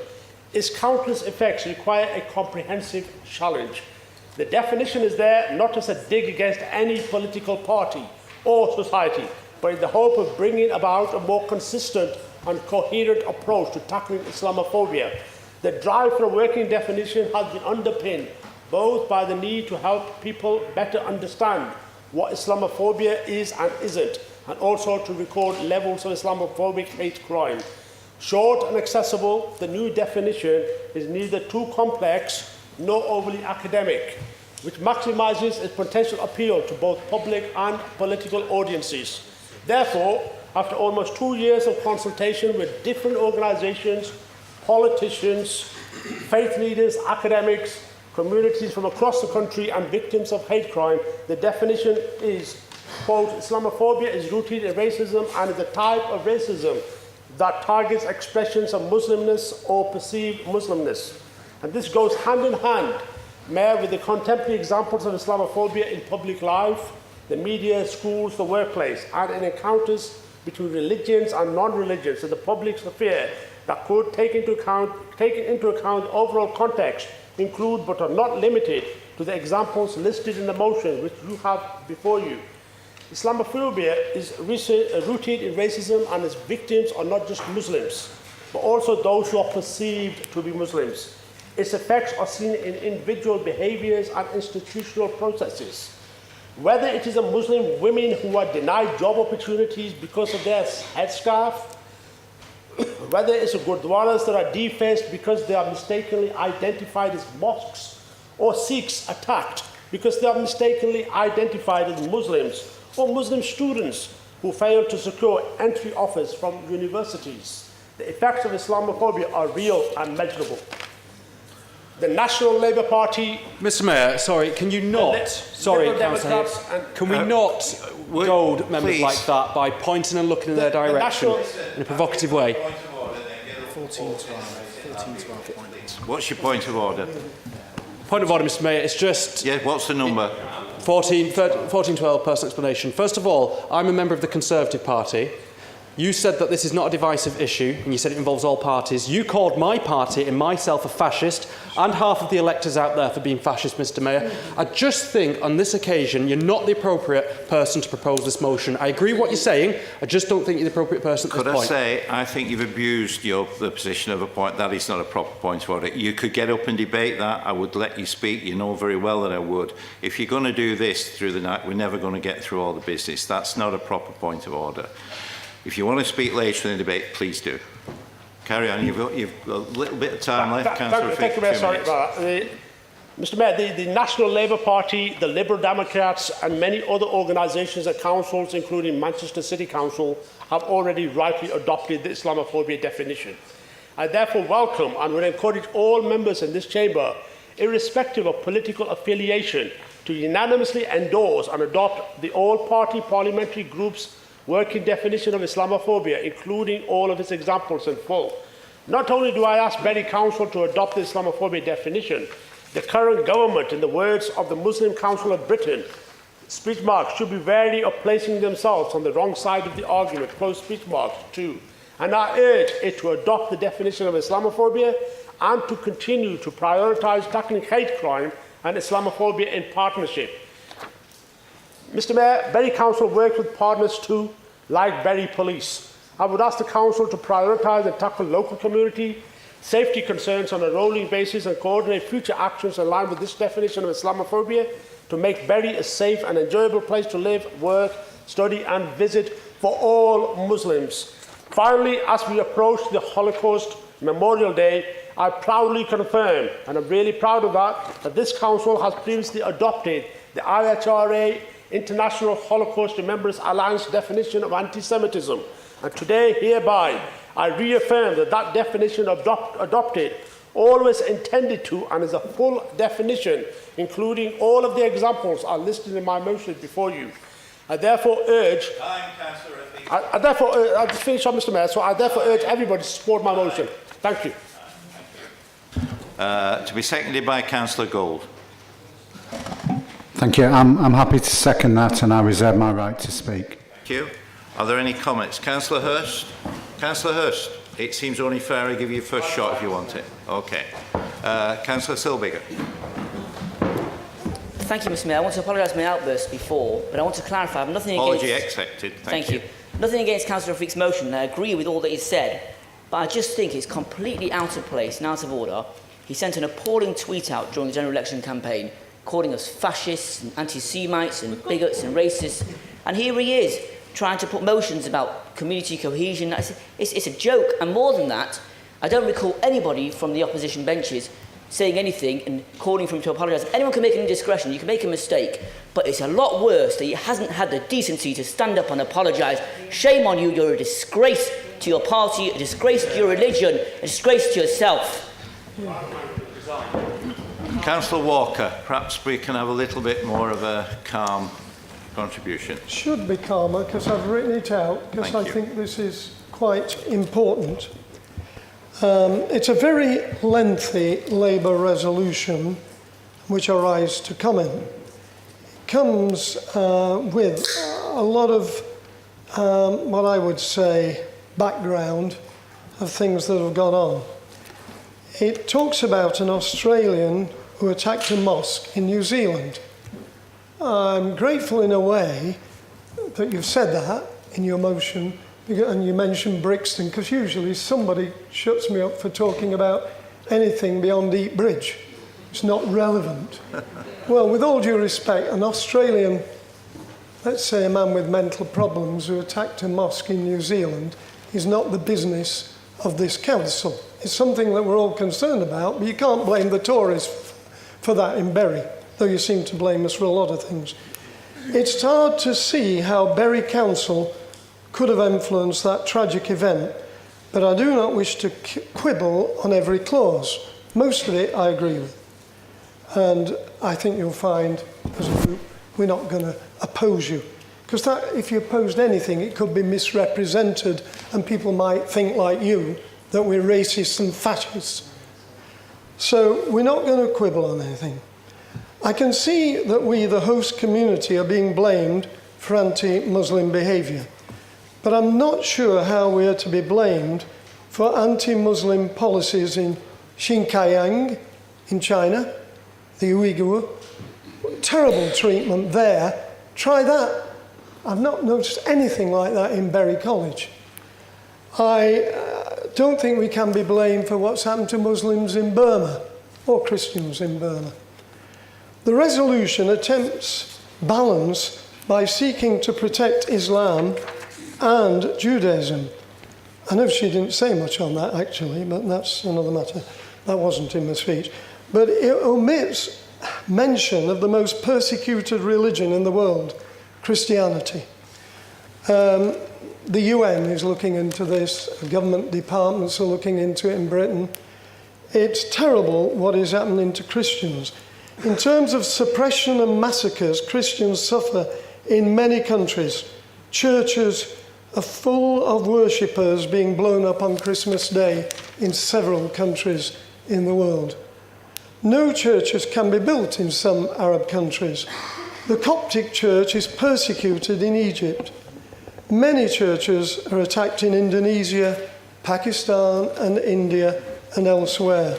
Speaker 18: Its countless effects require a comprehensive challenge. The definition is there not as a dig against any political party or society, but in the hope of bringing about a more consistent and coherent approach to tackling Islamophobia. The drive for a working definition has been underpinned both by the need to help people better understand what Islamophobia is and isn't, and also to record levels of Islamophobic hate crime. Short and accessible, the new definition is neither too complex nor overly academic, which maximizes its potential appeal to both public and political audiences. Therefore, after almost 2 years of consultation with different organizations, politicians, faith leaders, academics, communities from across the country and victims of hate crime, the definition is, quote, Islamophobia is rooted in racism and is a type of racism that targets expressions of Muslimness or perceived Muslimness. And this goes hand in hand, Mayor, with the contemporary examples of Islamophobia in public life, the media, schools, the workplace, and in encounters between religions and non-religions in the public sphere that could take into account overall context, include but are not limited to the examples listed in the motion which you have before you. Islamophobia is rooted in racism, and its victims are not just Muslims, but also those who are perceived to be Muslims. Its effects are seen in individual behaviors and institutional processes. Whether it is a Muslim women who are denied job opportunities because of their headscarf, whether it's gurdwaras that are defaced because they are mistakenly identified as mosques, or Sikhs attacked because they are mistakenly identified as Muslims, or Muslim students who fail to secure entry offers from universities. The effects of Islamophobia are real and measurable. The National Labour Party...
Speaker 20: Mr Mayor, sorry, can you not... Sorry, Councillor, can we not goad members like that by pointing and looking in their direction in a provocative way?
Speaker 3: 1412. What's your point of order?
Speaker 20: Point of order, Mr Mayor, it's just...
Speaker 3: Yeah, what's the number?
Speaker 20: 1412, personal explanation. First of all, I'm a member of the Conservative Party. You said that this is not a divisive issue, and you said it involves all parties. You called my party and myself a fascist, and half of the electors out there for being fascist, Mr Mayor. I just think, on this occasion, you're not the appropriate person to propose this motion. I agree with what you're saying, I just don't think you're the appropriate person at this point.
Speaker 3: Could I say, I think you've abused the position of a point. That is not a proper point of order. You could get up and debate that. I would let you speak. You know very well that I would. If you're going to do this through the night, we're never going to get through all the business. That's not a proper point of order. If you want to speak later in the debate, please do. Carry on. You've got a little bit of time left, Councillor.
Speaker 18: Thank you, Mayor. Sorry about that. Mr Mayor, the National Labour Party, the Liberal Democrats and many other organisations and councils, including Manchester City Council, have already rightly adopted the Islamophobia definition. I therefore welcome and will encourage all members in this chamber, irrespective of political affiliation, to unanimously endorse and adopt the all-party parliamentary group's working definition of Islamophobia, including all of its examples in full. Not only do I ask Bury Council to adopt the Islamophobia definition, the current government, in the words of the Muslim Council of Britain, speech marks should be wary of placing themselves on the wrong side of the argument, close speech marks too. And I urge it to adopt the definition of Islamophobia and to continue to prioritise tackling hate crime and Islamophobia in partnership. Mr Mayor, Bury Council works with partners too, like Bury Police. I would ask the Council to prioritise and tackle local community safety concerns on a rolling basis and coordinate future actions in line with this definition of Islamophobia to make Bury a safe and enjoyable place to live, work, study and visit for all Muslims. Finally, as we approach the Holocaust Memorial Day, I proudly confirm, and I'm really proud of that this Council has previously adopted the IHRA International Holocaust Remembrance Alliance definition of anti-Semitism. And today, hereby, I reaffirm that that definition adopted always intended to and is a full definition, including all of the examples are listed in my motion before you. I therefore urge... I'll just finish on, Mr Mayor, so I therefore urge everybody to support my motion. Thank you.
Speaker 3: To be seconded by Councillor Gold.
Speaker 21: Thank you. I'm happy to second that and I reserve my right to speak.
Speaker 3: Thank you. Are there any comments? Councillor Hurst? Councillor Hurst, it seems only fair I give you first shot if you want it. OK. Councillor Silbiger.
Speaker 19: Thank you, Mr Mayor. I want to apologise for my outburst before, but I want to clarify. I have nothing
Speaker 3: Apology
Speaker 19: against...
Speaker 3: accepted.
Speaker 19: Thank you. Nothing against Councillor Rafiq's motion, and I agree with all that he said, but I just think it's completely out of place and out of order. He sent an appalling tweet out during the general election campaign, calling us fascists and anti-Semites and bigots and racists, and here he is, trying to put motions about community cohesion. It's a joke, and more than that, I don't recall anybody from the opposition benches saying anything and calling for him to apologise. Anyone can make an indiscretion, you can make a mistake, but it's a lot worse that he hasn't had the decency to stand up and apologise. Shame on you, you're a disgrace to your party, a disgrace to your religion, a disgrace to yourself.
Speaker 3: Councillor Walker, perhaps we can have a little bit more of a calm contribution.
Speaker 22: Should be calmer because I've written it out because I think this is quite important. It's a very lengthy Labour resolution which I rise to comment. It comes with a lot of what I would say background of things that have gone on. It talks about an Australian who attacked a mosque in New Zealand. I'm grateful in a way that you've said that in your motion, and you mentioned Brixton, because usually somebody shuts me up for talking about anything beyond Deep Bridge. It's not relevant. Well, with all due respect, an Australian, let's say a man with mental problems who attacked a mosque in New Zealand, is not the business of this council. It's something that we're all concerned about, but you can't blame the Tories for that in Bury, though you seem to blame us for a lot of things. It's hard to see how Bury Council could have influenced that tragic event, but I do not wish to quibble on every clause. Most of it I agree with. And I think you'll find, as a group, we're not going to oppose you. Because if you opposed anything, it could be misrepresented and people might think like you, that we're racists and fascists. So we're not going to quibble on anything. I can see that we, the host community, are being blamed for anti-Muslim behaviour. But I'm not sure how we are to be blamed for anti-Muslim policies in Xinjiang, in China, the Uyghur. Terrible treatment there. Try that. I've not noticed anything like that in Bury College. I don't think we can be blamed for what's happened to Muslims in Burma or Christians in Burma. The resolution attempts balance by seeking to protect Islam and Judaism. I know she didn't say much on that actually, but that's another matter. That wasn't in my speech. But it omits mention of the most persecuted religion in the world, Christianity. The UN is looking into this, government departments are looking into it in Britain. It's terrible what is happening to Christians. In terms of suppression and massacres, Christians suffer in many countries. Churches are full of worshippers being blown up on Christmas Day in several countries in the world. No churches can be built in some Arab countries. The Coptic Church is persecuted in Egypt. Many churches are attacked in Indonesia, Pakistan and India and elsewhere.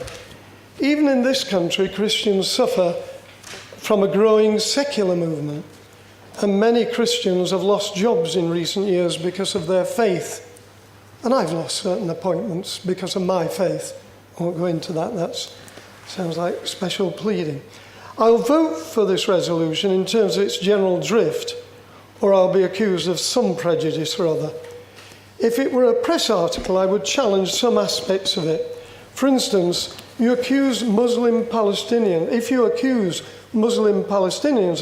Speaker 22: Even in this country, Christians suffer from a growing secular movement, and many Christians have lost jobs in recent years because of their faith. And I've lost certain appointments because of my faith. I won't go into that, that sounds like special pleading. I'll vote for this resolution in terms of its general drift, or I'll be accused of some prejudice or other. If it were a press article, I would challenge some aspects of it. For instance, if you accuse Muslim Palestinians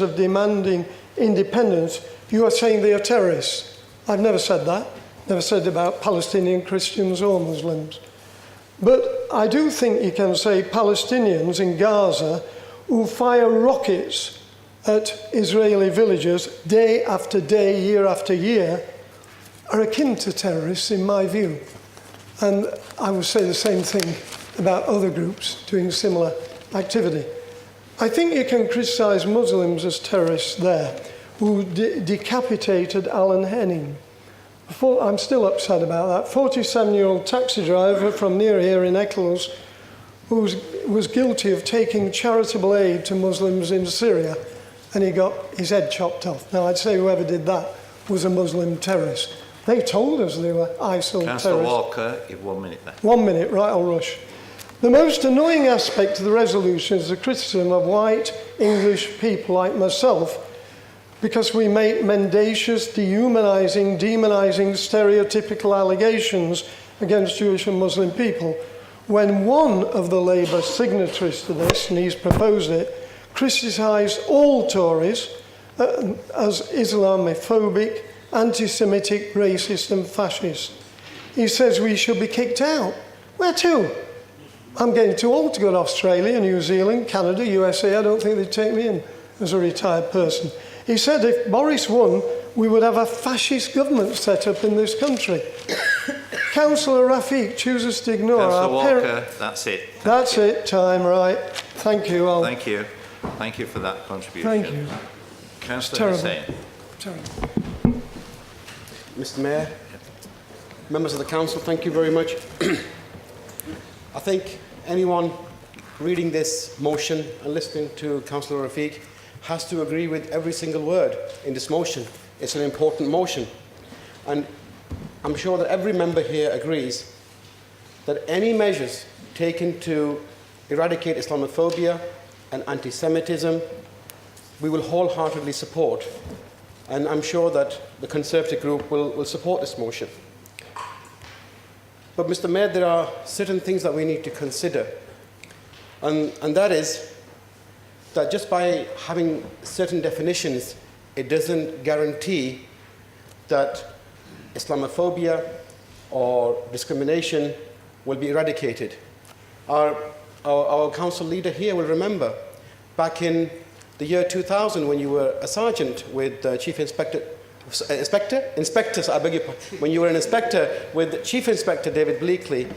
Speaker 22: of demanding independence, you are saying they are terrorists. I've never said that. Never said about Palestinian Christians or Muslims. But I do think you can say Palestinians in Gaza who fire rockets at Israeli villages day after day, year after year, are akin to terrorists in my view. And I would say the same thing about other groups doing similar activity. I think you can criticise Muslims as terrorists there, who decapitated Alan Henning. I'm still upset about that. 47-year-old taxi driver from near here in Eccles, who was guilty of taking charitable aid to Muslims in Syria, and he got his head chopped off. Now, I'd say whoever did that was a Muslim terrorist. They told us they were ISIL
Speaker 3: Councillor
Speaker 22: terrorists.
Speaker 3: Walker, you have 1 minute there.
Speaker 22: 1 minute, right, I'll rush. The most annoying aspect of the resolution is the criticism of white English people like myself, because we make mendacious, dehumanising, demonising, stereotypical allegations against Jewish and Muslim people, when one of the Labour signatories to this, and he's proposed it, criticised all Tories as Islamophobic, anti-Semitic, racist and fascist. He says we should be kicked out. Where to? I'm getting too old to go to Australia, New Zealand, Canada, USA. I don't think they'd take me in as a retired person. He said if Boris won, we would have a fascist government set up in this country. Councillor Rafiq chooses to ignore our
Speaker 3: Walker, that's it.
Speaker 22: That's it, time, right. Thank you.
Speaker 3: Thank you. Thank you for that contribution.
Speaker 22: Thank you.
Speaker 3: Councillor Hussain.
Speaker 22: Terrible.
Speaker 20: Mr. Mayor, members of the council, thank you very much. I think anyone reading this motion and listening to Councillor Rafiq has to agree with every single word in this motion. It's an important motion. And I'm sure that every member here agrees that any measures taken to eradicate Islamophobia and anti-Semitism, we will wholeheartedly support. And I'm sure that the Conservative group will support this motion.
Speaker 1: But, Mr. Mayor, there are certain things that we need to consider. And that is that just by having certain definitions, it doesn't guarantee that Islamophobia or discrimination will be eradicated. Our council leader here will remember back in the year 2000 when you were a sergeant with Chief Inspector, I beg your pardon, when you were an inspector with Chief Inspector David Bleakley,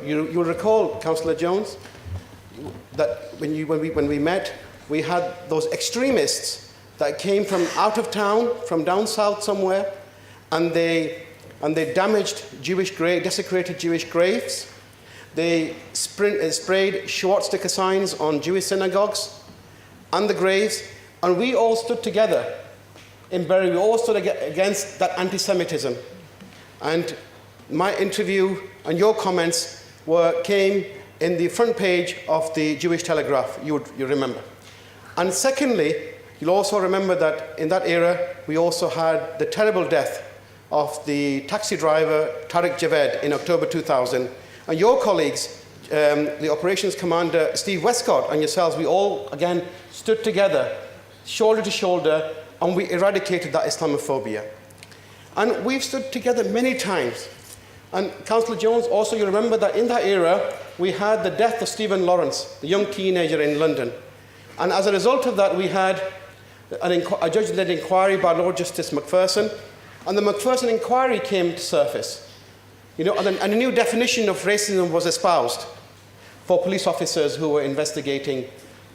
Speaker 1: you'll recall, Councillor Jones, that when we met, we had those extremists that came from out of town, from down south somewhere, and they damaged desecrated Jewish graves. They sprayed swastika signs on Jewish synagogues and the graves, and we all stood together in Bury. We all stood against that anti-Semitism. And my interview and your comments came in the front page of the Jewish Telegraph, you remember. And secondly, you'll also remember that in that era, we also had the terrible death of the taxi driver Tariq Javed in October 2000. And your colleagues, the operations commander Steve Westcott and yourselves, we all again stood together, shoulder to shoulder, and we eradicated that Islamophobia. And we've stood together many times. And Councillor Jones, also you remember that in that era, we had the death of Stephen Lawrence, the young teenager in London. And as a result of that, we had a judge-led inquiry by Lord Justice Macpherson, and the Macpherson inquiry came to surface. You know, and a new definition of racism was espoused for police officers who were investigating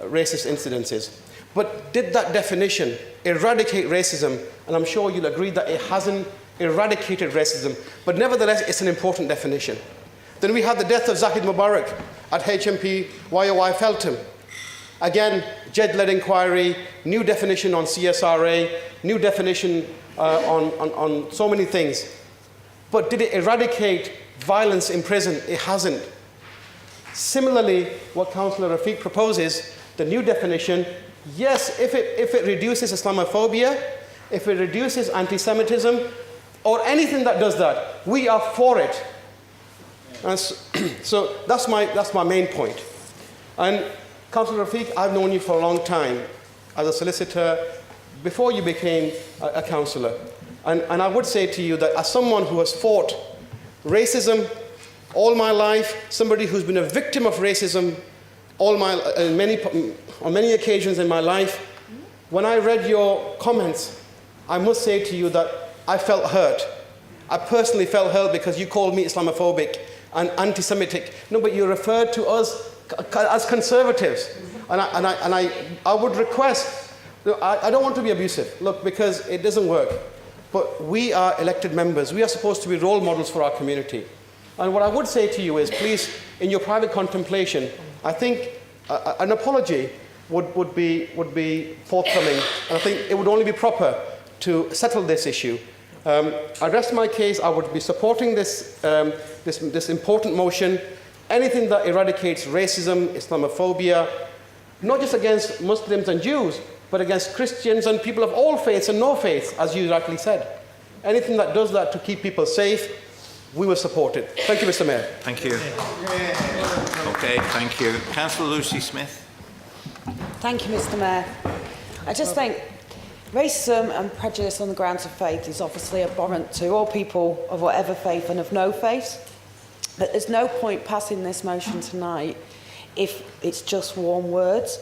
Speaker 1: racist incidences. But did that definition eradicate racism? And I'm sure you'll agree that it hasn't eradicated racism, but nevertheless, it's an important definition. Then we had the death of Zahid Mubarak at HMP YOI Feltham. Again, judge-led inquiry, new definition on CSRA, new definition on so many things. But did it eradicate violence in prison? It hasn't. Similarly, what Councillor Rafiq proposes, the new definition, yes, if it reduces Islamophobia, if it reduces anti-Semitism, or anything that does that, we are for it. And so that's my main point. And Councillor Rafiq, I've known you for a long time as a solicitor before you became a councillor. And I would say to you that as someone who has fought racism all my life, somebody who's been a victim of racism on many occasions in my life, when I read your comments, I must say to you that I felt hurt. I personally felt hurt because you called me Islamophobic and anti-Semitic. No, but you referred to us as conservatives. And I would request, I don't want to be abusive, look, because it doesn't work. But we are elected members. We are supposed to be role models for our community. And what I would say to you is, please, in your private contemplation, I think an apology would be forthcoming. And I think it would only be proper to settle this issue. I rest my case. I would be supporting this important motion. Anything that eradicates racism, Islamophobia, not just against Muslims and Jews, but against Christians and people of all faiths and no faiths, as you rightly said. Anything that does that to keep people safe, we will support it. Thank you, Mr. Mayor.
Speaker 3: Thank you. Okay, thank you. Councillor Lucy Smith.
Speaker 2: Thank you, Mr. Mayor. I just think racism and prejudice on the grounds of faith is obviously abhorrent to all people of whatever faith and of no faith. But there's no point passing this motion tonight if it's just warm words.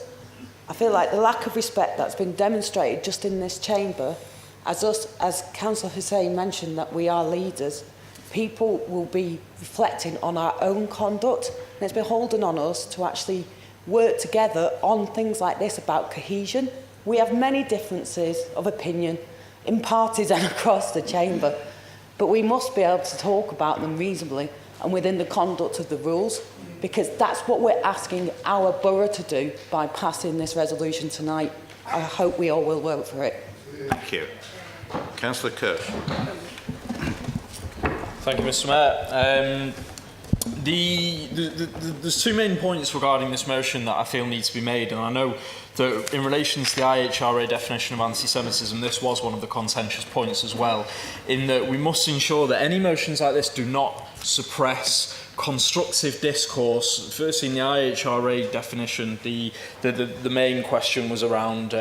Speaker 2: I feel like the lack of respect that's been demonstrated just in this chamber, as Councillor Hussain mentioned, that we are leaders, people will be reflecting on our own conduct, and it's beholden on us to actually work together on things like this about cohesion. We have many differences of opinion in parties and across the chamber, but we must be able to talk about them reasonably and within the conduct of the rules, because that's what we're asking our borough to do by passing this resolution tonight. I hope we all will vote for it.
Speaker 3: Thank you. Councillor Kirsch.
Speaker 14: Thank you, Mr. Mayor.
Speaker 5: There's two main points regarding this motion that I feel need to be made, and I know that in relation to the IHRA definition of anti-Semitism, this was one of the contentious points as well, in that we must ensure that any motions like this do not suppress constructive discourse. Firstly, in the IHRA definition, the main question was around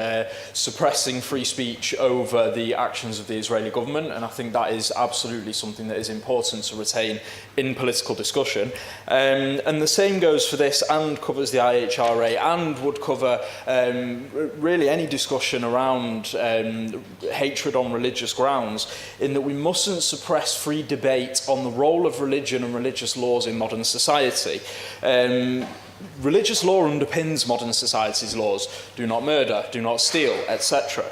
Speaker 5: suppressing free speech over the actions of the Israeli government, and I think that is absolutely something that is important to retain in political discussion. And the same goes for this and covers the IHRA and would cover really any discussion around hatred on religious grounds, in that we mustn't suppress free debate on the role of religion and religious laws in modern society. Religious law underpins modern society's laws. Do not murder, do not steal, etc.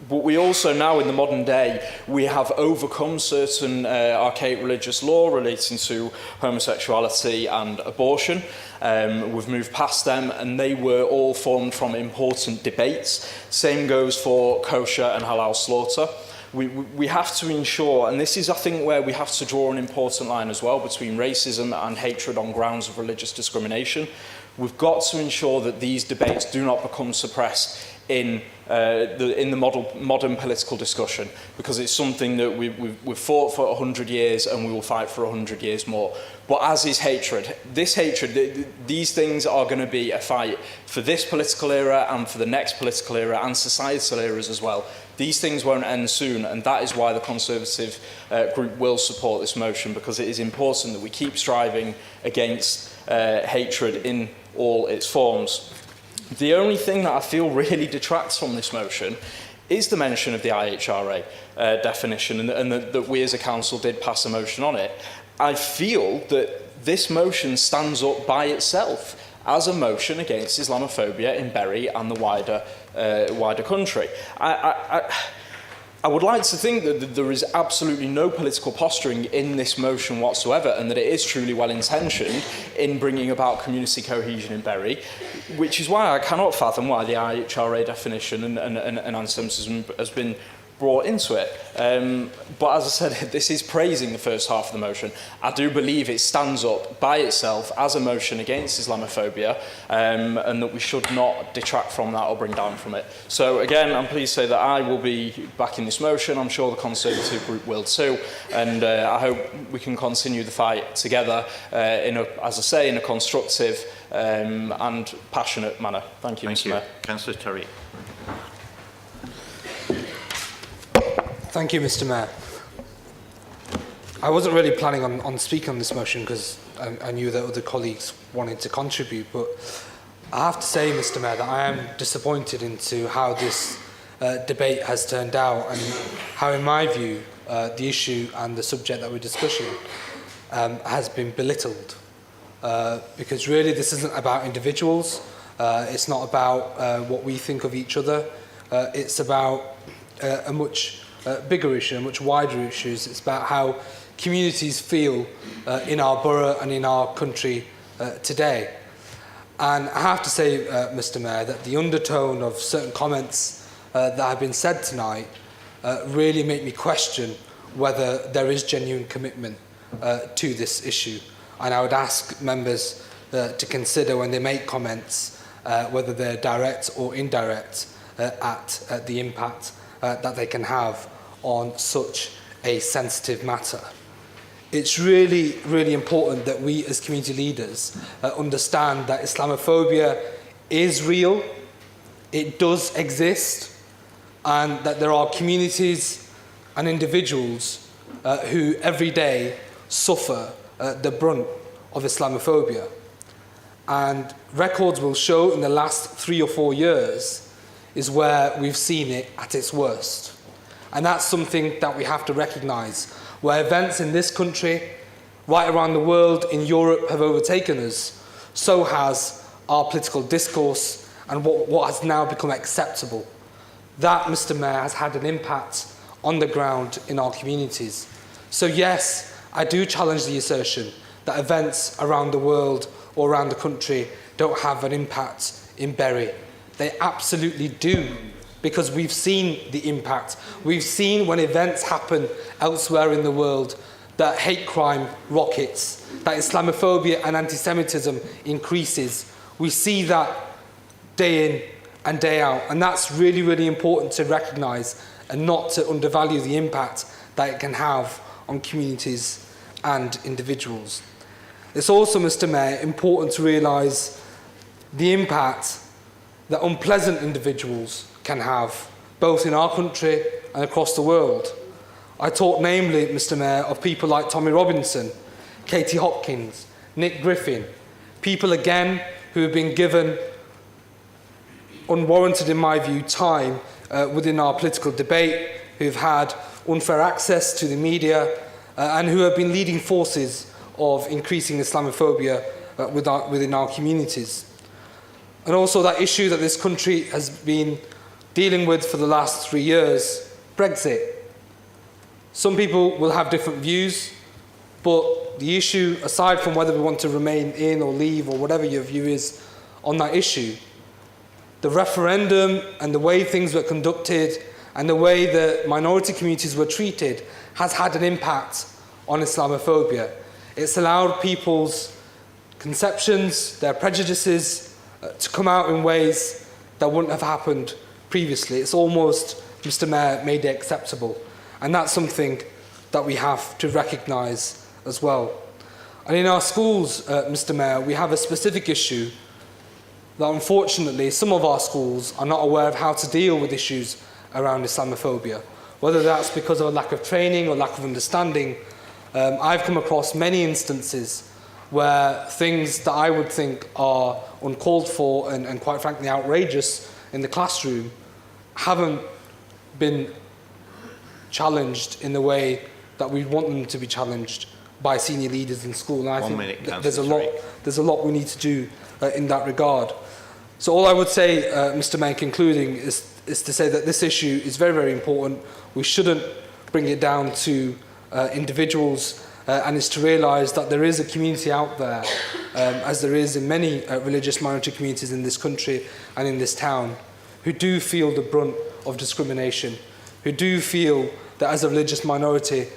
Speaker 5: But we also now, in the modern day, we have overcome certain archaic religious law relating to homosexuality and abortion. We've moved past them, and they were all formed from important debates. Same goes for kosher and halal slaughter. We have to ensure, and this is, I think, where we have to draw an important line as well between racism and hatred on grounds of religious discrimination. We've got to ensure that these debates do not become suppressed in the modern political discussion, because it's something that we've fought for 100 years and we will fight for 100 years more. But as is hatred, these things are going to be a fight for this political era and for the next political era and societal eras as well. These things won't end soon, and that is why the Conservative group will support this motion, because it is important that we keep striving against hatred in all its forms. The only thing that I feel really detracts from this motion is the mention of the IHRA definition, and that we as a council did pass a motion on it. I feel that this motion stands up by itself as a motion against Islamophobia in Bury and the wider country. I would like to think that there is absolutely no political posturing in this motion whatsoever, and that it is truly well-intentioned in bringing about community cohesion in Bury, which is why I cannot fathom why the IHRA definition and anti-Semitism has been brought into it. But as I said, this is praising the first half of the motion. I do believe it stands up by itself as a motion against Islamophobia, and that we should not detract from that or bring down from it. So again, I'm pleased to say that I will be backing this motion. I'm sure the Conservative group will too, and I hope we can continue the fight together as I say, in a constructive and passionate manner. Thank you, Mr. Mayor.
Speaker 3: Councillor Terry.
Speaker 7: Thank you, Mr. Mayor. I wasn't really planning on speaking on this motion because I knew that other colleagues wanted to contribute, but I have to say, Mr. Mayor, that I am disappointed into how this debate has turned out, and how, in my view, the issue and the subject that we're discussing has been belittled. Because really this isn't about individuals, it's not about what we think of each other, it's about a much bigger issue, a much wider issue. It's about how communities feel in our borough and in our country today. And I have to say, Mr. Mayor, that the undertone of certain comments that have been said tonight really make me question whether there is genuine commitment to this issue. And I would ask members to consider when they make comments whether they're direct or indirect at the impact that they can have on such a sensitive matter. It's really, really important that we as community leaders understand that Islamophobia is real, it does exist, and that there are communities and individuals who every day suffer the brunt of Islamophobia. And records will show in the last 3 or 4 years is where we've seen it at its worst. And that's something that we have to recognise, where events in this country, right around the world, in Europe, have overtaken us, so has our political discourse and what has now become acceptable. That, Mr. Mayor, has had an impact on the ground in our communities. So yes, I do challenge the assertion that events around the world or around the country don't have an impact in Bury. They absolutely do, because we've seen the impact. We've seen when events happen elsewhere in the world that hate crime rockets, that Islamophobia and anti-Semitism increases. We see that day in and day out, and that's really, really important to recognise and not to undervalue the impact that it can have on communities and individuals. It's also, Mr. Mayor, important to realise the impact that unpleasant individuals can have, both in our country and across the world. I talk namely, Mr. Mayor, of people like Tommy Robinson, Katie Hopkins, Nick Griffin, people again who have been given unwarranted, in my view, time within our political debate, who've had unfair access to the media, and who have been leading forces of increasing Islamophobia within our communities. And also that issue that this country has been dealing with for the last 3 years, Brexit. Some people will have different views, but the issue, aside from whether we want to remain in or leave or whatever your view is on that issue, the referendum and the way things were conducted and the way that minority communities were treated has had an impact on Islamophobia. It's allowed people's conceptions, their prejudices, to come out in ways that wouldn't have happened previously. It's almost, Mr. Mayor, made it acceptable. And that's something that we have to recognise as well. And in our schools, Mr. Mayor, we have a specific issue that unfortunately some of our schools are not aware of how to deal with issues around Islamophobia. Whether that's because of a lack of training or lack of understanding, I've come across many instances where things that I would think are uncalled for and quite frankly outrageous in the classroom haven't been challenged in the way that we want them to be challenged by senior leaders in school. And I think there's a lot we need to do in that regard. So all I would say, Mr. Mayor, concluding, is to say that this issue is very, very important. We shouldn't bring it down to individuals, and is to realise that there is a community out there, as there is in many religious minority communities in this country and in this town, who do feel the brunt of discrimination, who do feel that as a religious minority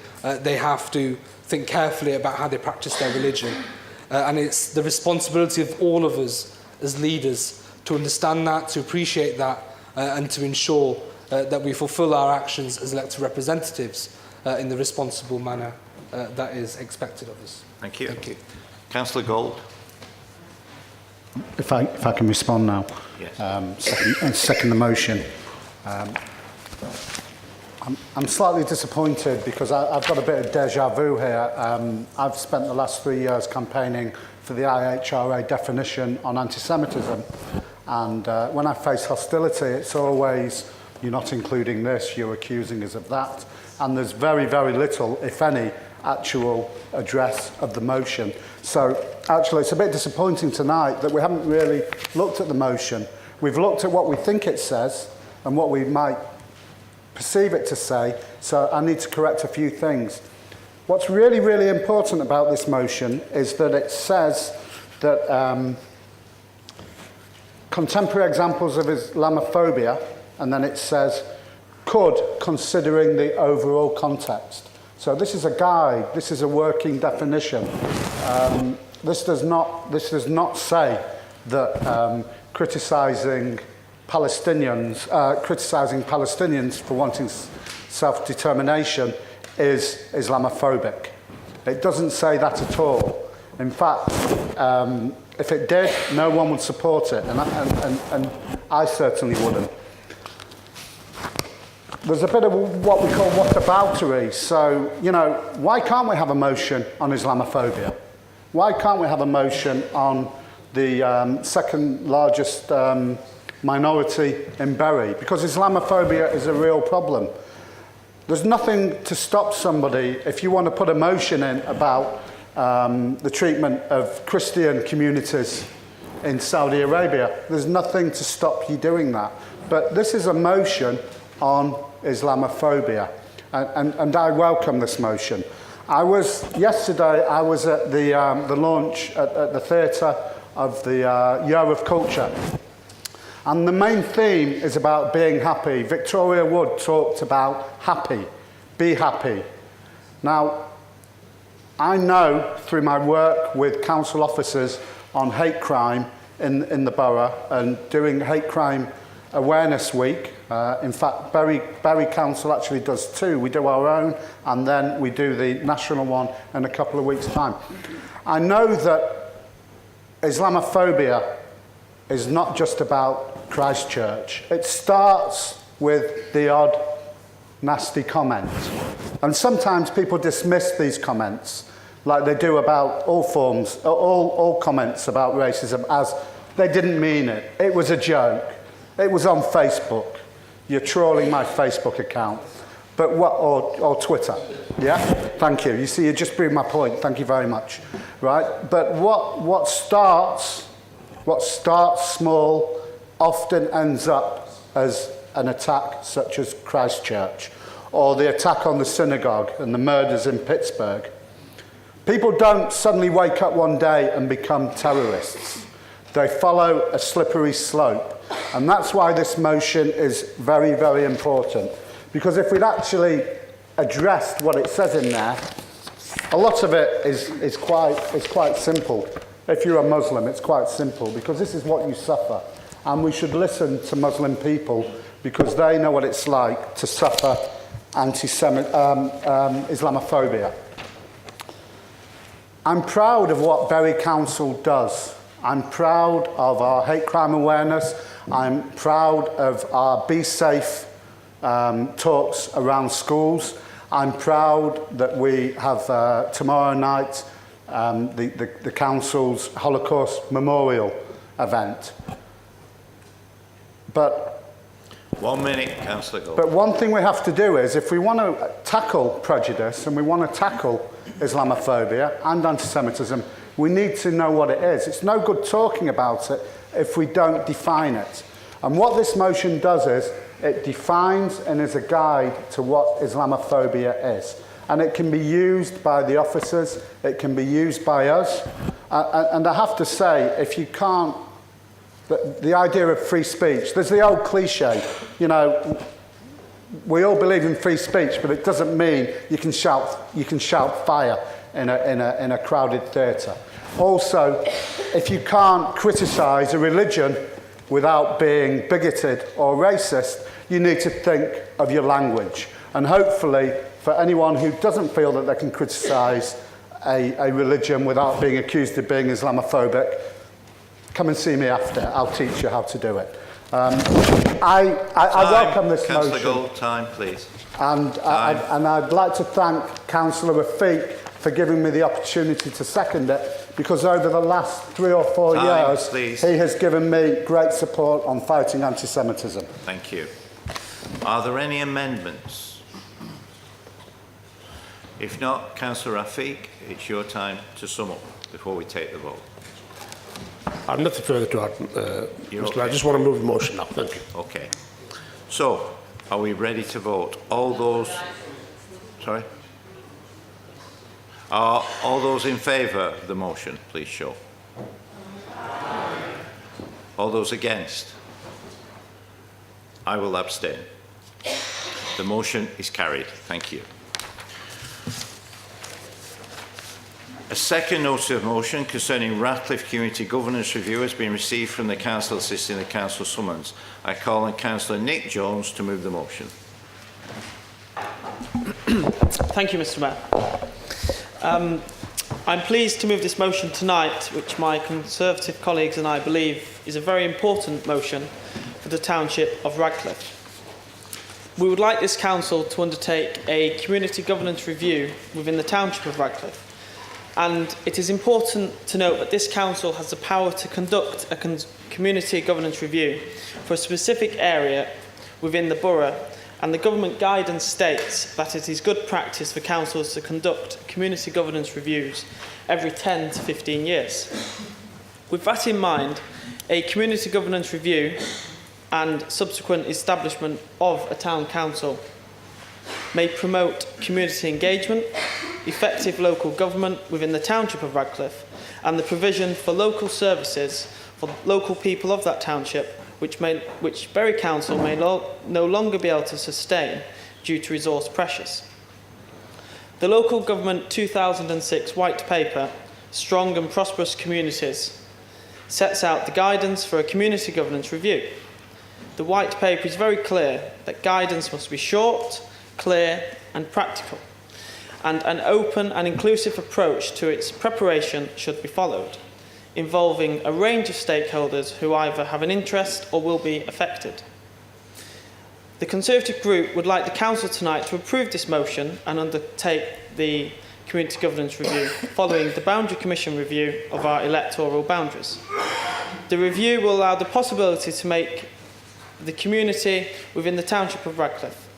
Speaker 7: they have to think carefully about how they practice their religion. And it's the responsibility of all of us as leaders to understand that, to appreciate that, and to ensure that we fulfil our actions as elected representatives in the responsible manner that is expected of us.
Speaker 3: Thank you.
Speaker 7: Thank you.
Speaker 3: Councillor Gold.
Speaker 21: If I can respond now.
Speaker 3: Yes.
Speaker 21: Second the motion. I'm slightly disappointed because I've got a bit of deja vu here. I've spent the last 3 years campaigning for the IHRA definition on anti-Semitism, and when I face hostility, it's always, you're not including this, you're accusing us of that, and there's very, very little, if any, actual address of the motion. So actually it's a bit disappointing tonight that we haven't really looked at the motion. We've looked at what we think it says and what we might perceive it to say, so I need to correct a few things. What's really, really important about this motion is that it says that contemporary examples of Islamophobia, and then it says, could, considering the overall context. So this is a guide, this is a working definition. This does not say that criticising Palestinians for wanting self-determination is Islamophobic. It doesn't say that at all. In fact, if it did, no one would support it, and I certainly wouldn't. There's a bit of what we call whataboutery. So, you know, why can't we have a motion on Islamophobia? Why can't we have a motion on the second largest minority in Bury? Because Islamophobia is a real problem. There's nothing to stop somebody, if you want to put a motion in about the treatment of Christian communities in Saudi Arabia, there's nothing to stop you doing that. But this is a motion on Islamophobia, and I welcome this motion. Yesterday I was at the launch at the theatre of the Year of Culture, and the main theme is about being happy. Victoria Wood talked about happy, be happy. Now, I know through my work with council officers on hate crime in the borough and doing Hate Crime Awareness Week. In fact, Bury Council actually does two. We do our own and then we do the national one in a couple of weeks' time. I know that Islamophobia is not just about Christchurch. It starts with the odd nasty comment. And sometimes people dismiss these comments like they do about all comments about racism as they didn't mean it. It was a joke. It was on Facebook. You're trolling my Facebook account. But what, or Twitter. Yeah? Thank you. You see, you just proved my point. Thank you very much. Right? But what starts small often ends up as an attack such as Christchurch or the attack on the synagogue and the murders in Pittsburgh. People don't suddenly wake up one day and become terrorists. They follow a slippery slope. And that's why this motion is very, very important. Because if we'd actually addressed what it says in there, a lot of it is quite simple. If you're a Muslim, it's quite simple, because this is what you suffer. And we should listen to Muslim people because they know what it's like to suffer Islamophobia. I'm proud of what Bury Council does. I'm proud of our hate crime awareness. I'm proud of our Be Safe talks around schools. I'm proud that we have tomorrow night the council's Holocaust Memorial event. But
Speaker 3: 1 minute, Councillor Gold.
Speaker 21: But one thing we have to do is, if we want to tackle prejudice and we want to tackle Islamophobia and anti-Semitism, we need to know what it is. It's no good talking about it if we don't define it. And what this motion does is, it defines and is a guide to what Islamophobia is. And it can be used by the officers, it can be used by us. And I have to say, if you can't, the idea of free speech, there's the old cliche, you know, we all believe in free speech, but it doesn't mean you can shout fire in a crowded theatre. Also, if you can't criticise a religion without being bigoted or racist, you need to think of your language. And hopefully, for anyone who doesn't feel that they can criticise a religion without being accused of being Islamophobic, come and see me after. I'll teach you how to do it. I welcome this motion.
Speaker 3: Councillor Gold, time, please.
Speaker 21: And I'd like to thank Councillor Rafiq for giving me the opportunity to second it, because over the last 3 or 4 years,
Speaker 3: please.
Speaker 21: he has given me great support on fighting anti-Semitism.
Speaker 3: Thank you. Are there any amendments? If not, Councillor Rafiq, it's your time to sum up before we take the vote.
Speaker 18: I have nothing further to add, Mr. Mayor. I just want to move the motion now. Thank you.
Speaker 3: Okay. So, are we ready to vote? All those... Sorry? Are all those in favour of the motion, please show. All those against? I will abstain. The motion is carried. Thank you. A second notice of motion concerning Ratcliffe Community Governance Review has been received from the Council assisting the Council summons. I call on Councillor Nick Jones to move the motion.
Speaker 16: Thank you, Mr. Mayor. I'm pleased to move this motion tonight, which my Conservative colleagues and I believe is a very important motion for the township of Radcliffe. We would like this council to undertake a community governance review within the township of Radcliffe. And it is important to note that this council has the power to conduct a community governance review for a specific area within the borough, and the government guidance states that it is good practice for councils to conduct community governance reviews every 10 to 15 years. With that in mind, a community governance review and subsequent establishment of a town council may promote community engagement, effective local government within the township of Radcliffe, and the provision for local services for local people of that township, which Bury Council may no longer be able to sustain due to resource pressures. The Local Government 2006 White Paper, Strong and Prosperous Communities, sets out the guidance for a community governance review. The White Paper is very clear that guidance must be short, clear and practical, and an open and inclusive approach to its preparation should be followed, involving a range of stakeholders who either have an interest or will be affected. The Conservative Group would like the Council tonight to approve this motion and undertake the Community Governance Review following the Boundary Commission review of our electoral boundaries. The review will allow the possibility to make the community within the township of Radcliffe.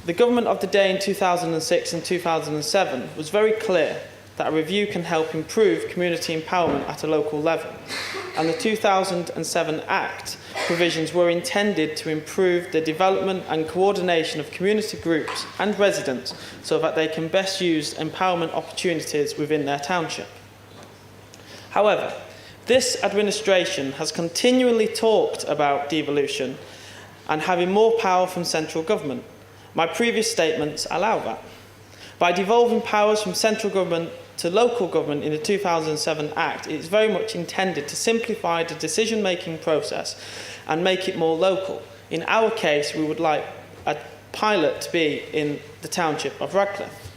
Speaker 16: The government of the day in 2006 and 2007 was very clear that a review can help improve community empowerment at a local level, and the 2007 Act provisions were intended to improve the development and coordination of community groups and residents so that they can best use empowerment opportunities within their township. However, this administration has continually talked about devolution and having more power from central government. My previous statements allow that. By devolving powers from central government to local government in the 2007 Act, it is very much intended to simplify the decision-making process and make it more local. In our case, we would like a pilot to be in the township of Radcliffe.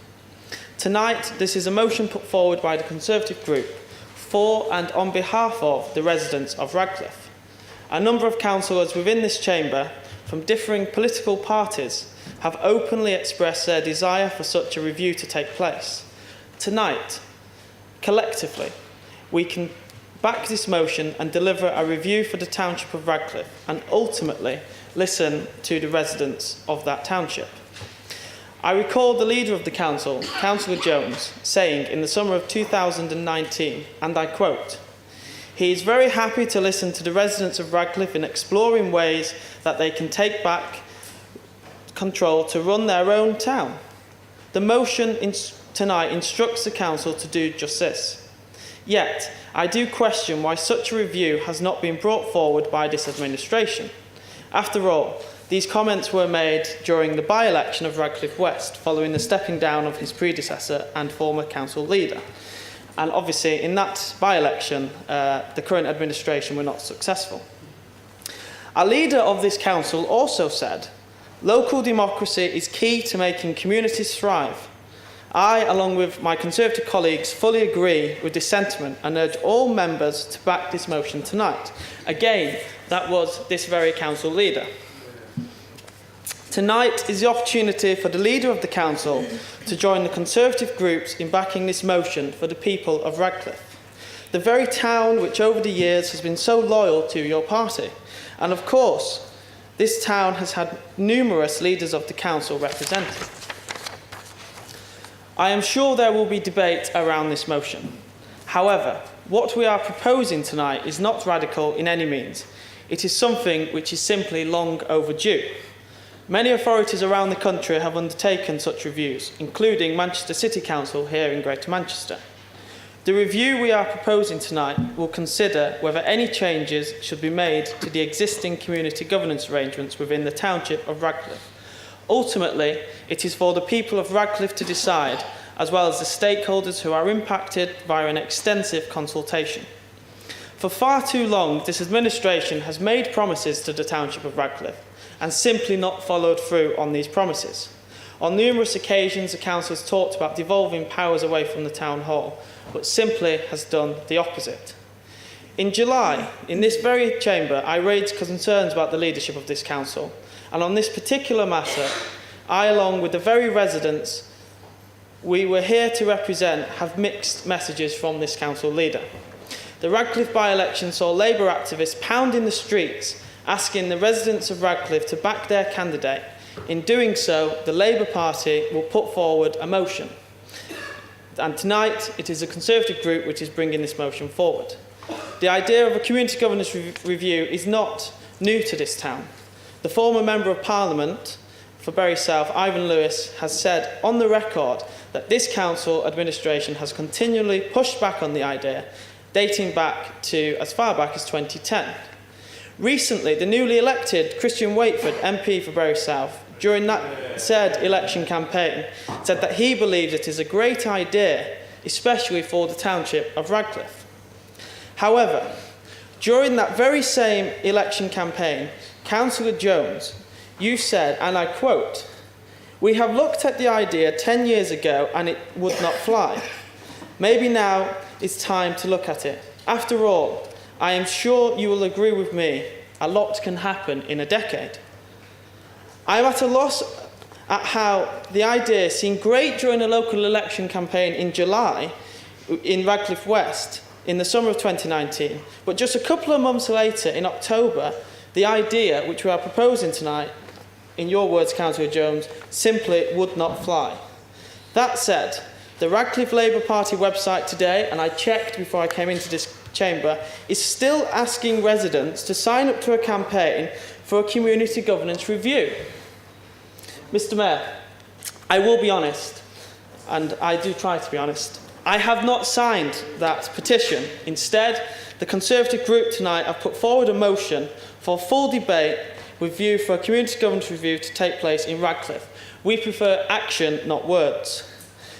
Speaker 16: Tonight, this is a motion put forward by the Conservative Group for and on behalf of the residents of Radcliffe. A number of councillors within this chamber from differing political parties have openly expressed their desire for such a review to take place. Tonight, collectively, we can back this motion and deliver a review for the township of Radcliffe and ultimately listen to the residents of that township. I recall the leader of the council, Councillor Jones, saying in the summer of 2019, and I quote, "He is very happy to listen to the residents of Radcliffe in exploring ways that they can take back control to run their own town." The motion tonight instructs the council to do just this. Yet, I do question why such a review has not been brought forward by this administration. After all, these comments were made during the by-election of Radcliffe West, following the stepping down of his predecessor and former council leader. And obviously, in that by-election, the current administration were not successful. A leader of this council also said, "Local democracy is key to making communities thrive." I, along with my Conservative colleagues, fully agree with this sentiment and urge all members to back this motion tonight. Again, that was this very council leader. Tonight is the opportunity for the leader of the council to join the Conservative groups in backing this motion for the people of Radcliffe, the very town which over the years has been so loyal to your party. And of course, this town has had numerous leaders of the council represented. I am sure there will be debate around this motion. However, what we are proposing tonight is not radical in any means. It is something which is simply long overdue. Many authorities around the country have undertaken such reviews, including Manchester City Council here in Greater Manchester. The review we are proposing tonight will consider whether any changes should be made to the existing community governance arrangements within the township of Radcliffe. Ultimately, it is for the people of Radcliffe to decide, as well as the stakeholders who are impacted via an extensive consultation. For far too long, this administration has made promises to the township of Radcliffe and simply not followed through on these promises. On numerous occasions, the council has talked about devolving powers away from the town hall, but simply has done the opposite. In July, in this very chamber, I raised concerns about the leadership of this council, and on this particular matter, I, along with the very residents we were here to represent, have mixed messages from this council leader. The Radcliffe by-election saw Labour activists pounding the streets, asking the residents of Radcliffe to back their candidate. In doing so, the Labour Party will put forward a motion. And tonight, it is the Conservative group which is bringing this motion forward. The idea of a community governance review is not new to this town. The former Member of Parliament for Bury South, Ivan Lewis, has said on the record that this council administration has continually pushed back on the idea, dating back to as far back as 2010. Recently, the newly elected Christian Waitford, MP for Bury South, during that said election campaign, said that he believes it is a great idea, especially for the township of Radcliffe. However, during that very same election campaign, Councillor Jones, you said, and I quote, "We have looked at the idea 10 years ago and it would not fly. Maybe now it's time to look at it. After all, I am sure you will agree with me, a lot can happen in a decade." I am at a loss at how the idea seemed great during a local election campaign in July in Radcliffe West in the summer of 2019, but just a couple of months later in October, the idea which we are proposing tonight, in your words, Councillor Jones, simply would not fly. That said, the Radcliffe Labour Party website today, and I checked before I came into this chamber, is still asking residents to sign up to a campaign for a community governance review. Mr. Mayor, I will be honest, and I do try to be honest. I have not signed that petition. Instead, the Conservative group tonight have put forward a motion for full debate with view for a community governance review to take place in Radcliffe. We prefer action, not words.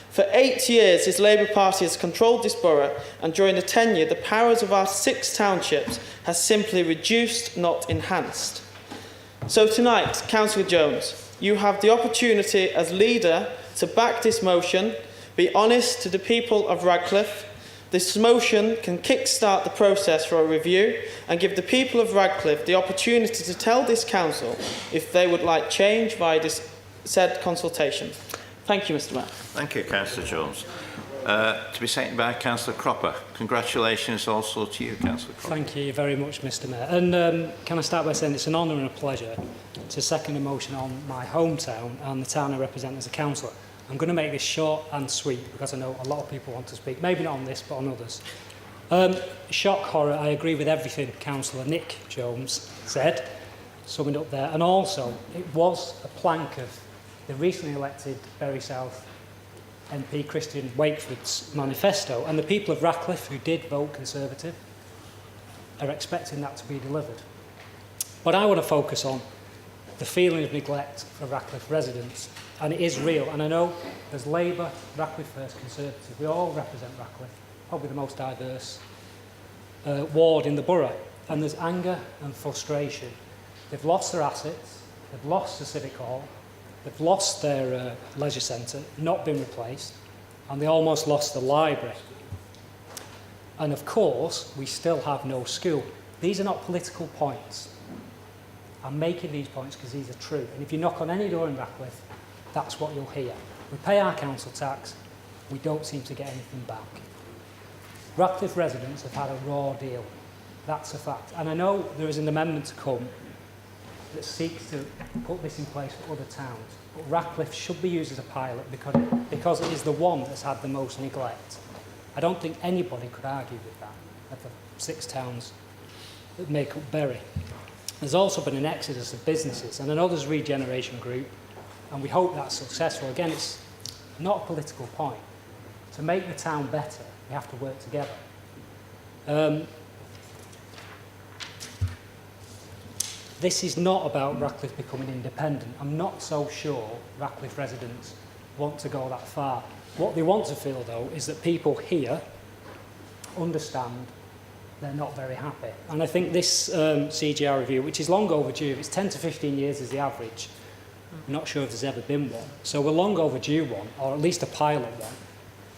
Speaker 16: For 8 years, this Labour Party has controlled this borough, and during the tenure, the powers of our 6 townships has simply reduced, not enhanced. So tonight, Councillor Jones, you have the opportunity as leader to back this motion, be honest to the people of Radcliffe. This motion can kickstart the process for a review and give the people of Radcliffe the opportunity to tell this council if they would like change via this said consultation. Thank you, Mr. Mayor.
Speaker 3: Thank you, Councillor Jones. To be seconded by Councillor Cropper. Congratulations also to you, Councillor Cropper.
Speaker 8: Thank you very much, Mr. Mayor. And can I start by saying it's an honour and a pleasure to second a motion on my hometown and the town I represent as a councillor. I'm going to make this short and sweet because I know a lot of people want to speak, maybe not on this, but on others. Shock, horror, I agree with everything Councillor Nick Jones said, summing up there. And also, it was a plank of the recently elected Bury South MP Christian Wakeford's manifesto, and the people of Radcliffe who did vote Conservative are expecting that to be delivered. But I want to focus on the feeling of neglect for Radcliffe residents, and it is real. And I know there's Labour, Radcliffe First, Conservative. We all represent Radcliffe, probably the most diverse ward in the borough, and there's anger and frustration. They've lost their assets, they've lost the Civic Hall, they've lost their leisure centre, not been replaced, and they almost lost the library. And of course, we still have no school. These are not political points. I'm making these points because these are true. And if you knock on any door in Radcliffe, that's what you'll hear. We pay our council tax, we don't seem to get anything back. Radcliffe residents have had a raw deal. That's a fact. And I know there is an amendment to come that seeks to put this in place for other towns. But Radcliffe should be used as a pilot because it is the one that's had the most neglect. I don't think anybody could argue with that of the 6 towns that make up Bury. There's also been an exodus of businesses, and I know there's Regeneration Group, and we hope that's successful. Again, it's not a political point. To make the town better, we have to work together. This is not about Radcliffe becoming independent. I'm not so sure Radcliffe residents want to go that far. What they want to feel, though, is that people here understand they're not very happy. And I think this CGR review, which is long overdue, it's 10 to 15 years is the average. I'm not sure if there's ever been one. So we're long overdue one, or at least a pilot one.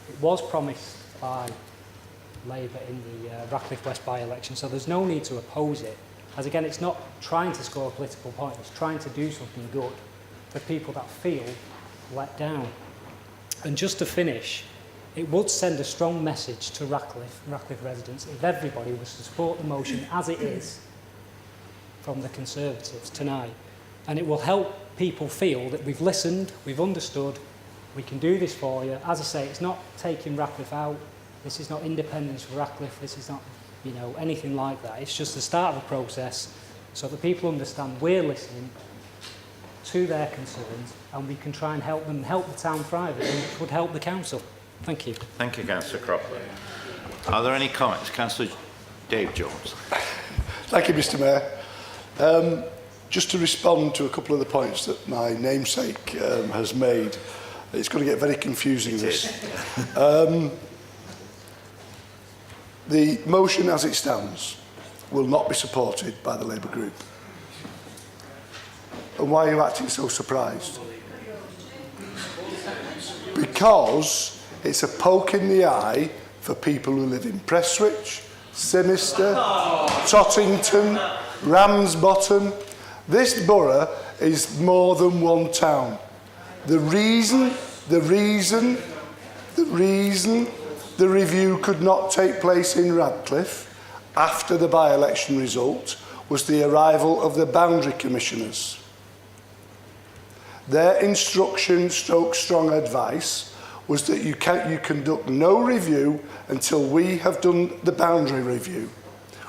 Speaker 8: It was promised by Labour in the Radcliffe West by-election, so there's no need to oppose it. As again, it's not trying to score a political point, it's trying to do something good for people that feel let down. And just to finish, it would send a strong message to Radcliffe residents if everybody was to support the motion as it is from the Conservatives tonight. And it will help people feel that we've listened, we've understood, we can do this for you. As I say, it's not taking Radcliffe out, this is not independence for Radcliffe, this is not, you know, anything like that. It's just the start of the process so that people understand we're listening to their concerns and we can try and help them help the town thrive, which would help the council. Thank you.
Speaker 3: Thank you, Councillor Cropper. Are there any comments? Councillor Dave Jones.
Speaker 4: Thank you, Mr. Mayor. just to respond to a couple of the points that my namesake has made. It's going to get very confusing, this. The motion as it stands will not be supported by the Labour group. And why are you acting so surprised? Because it's a poke in the eye for people who live in Prestwich, Sinister, Tottington, Ramsbottom. This borough is more than one town. The reason the review could not take place in Radcliffe after the by-election result was the arrival of the boundary commissioners. Their instruction / strong advice was that you conduct no review until we have done the boundary review,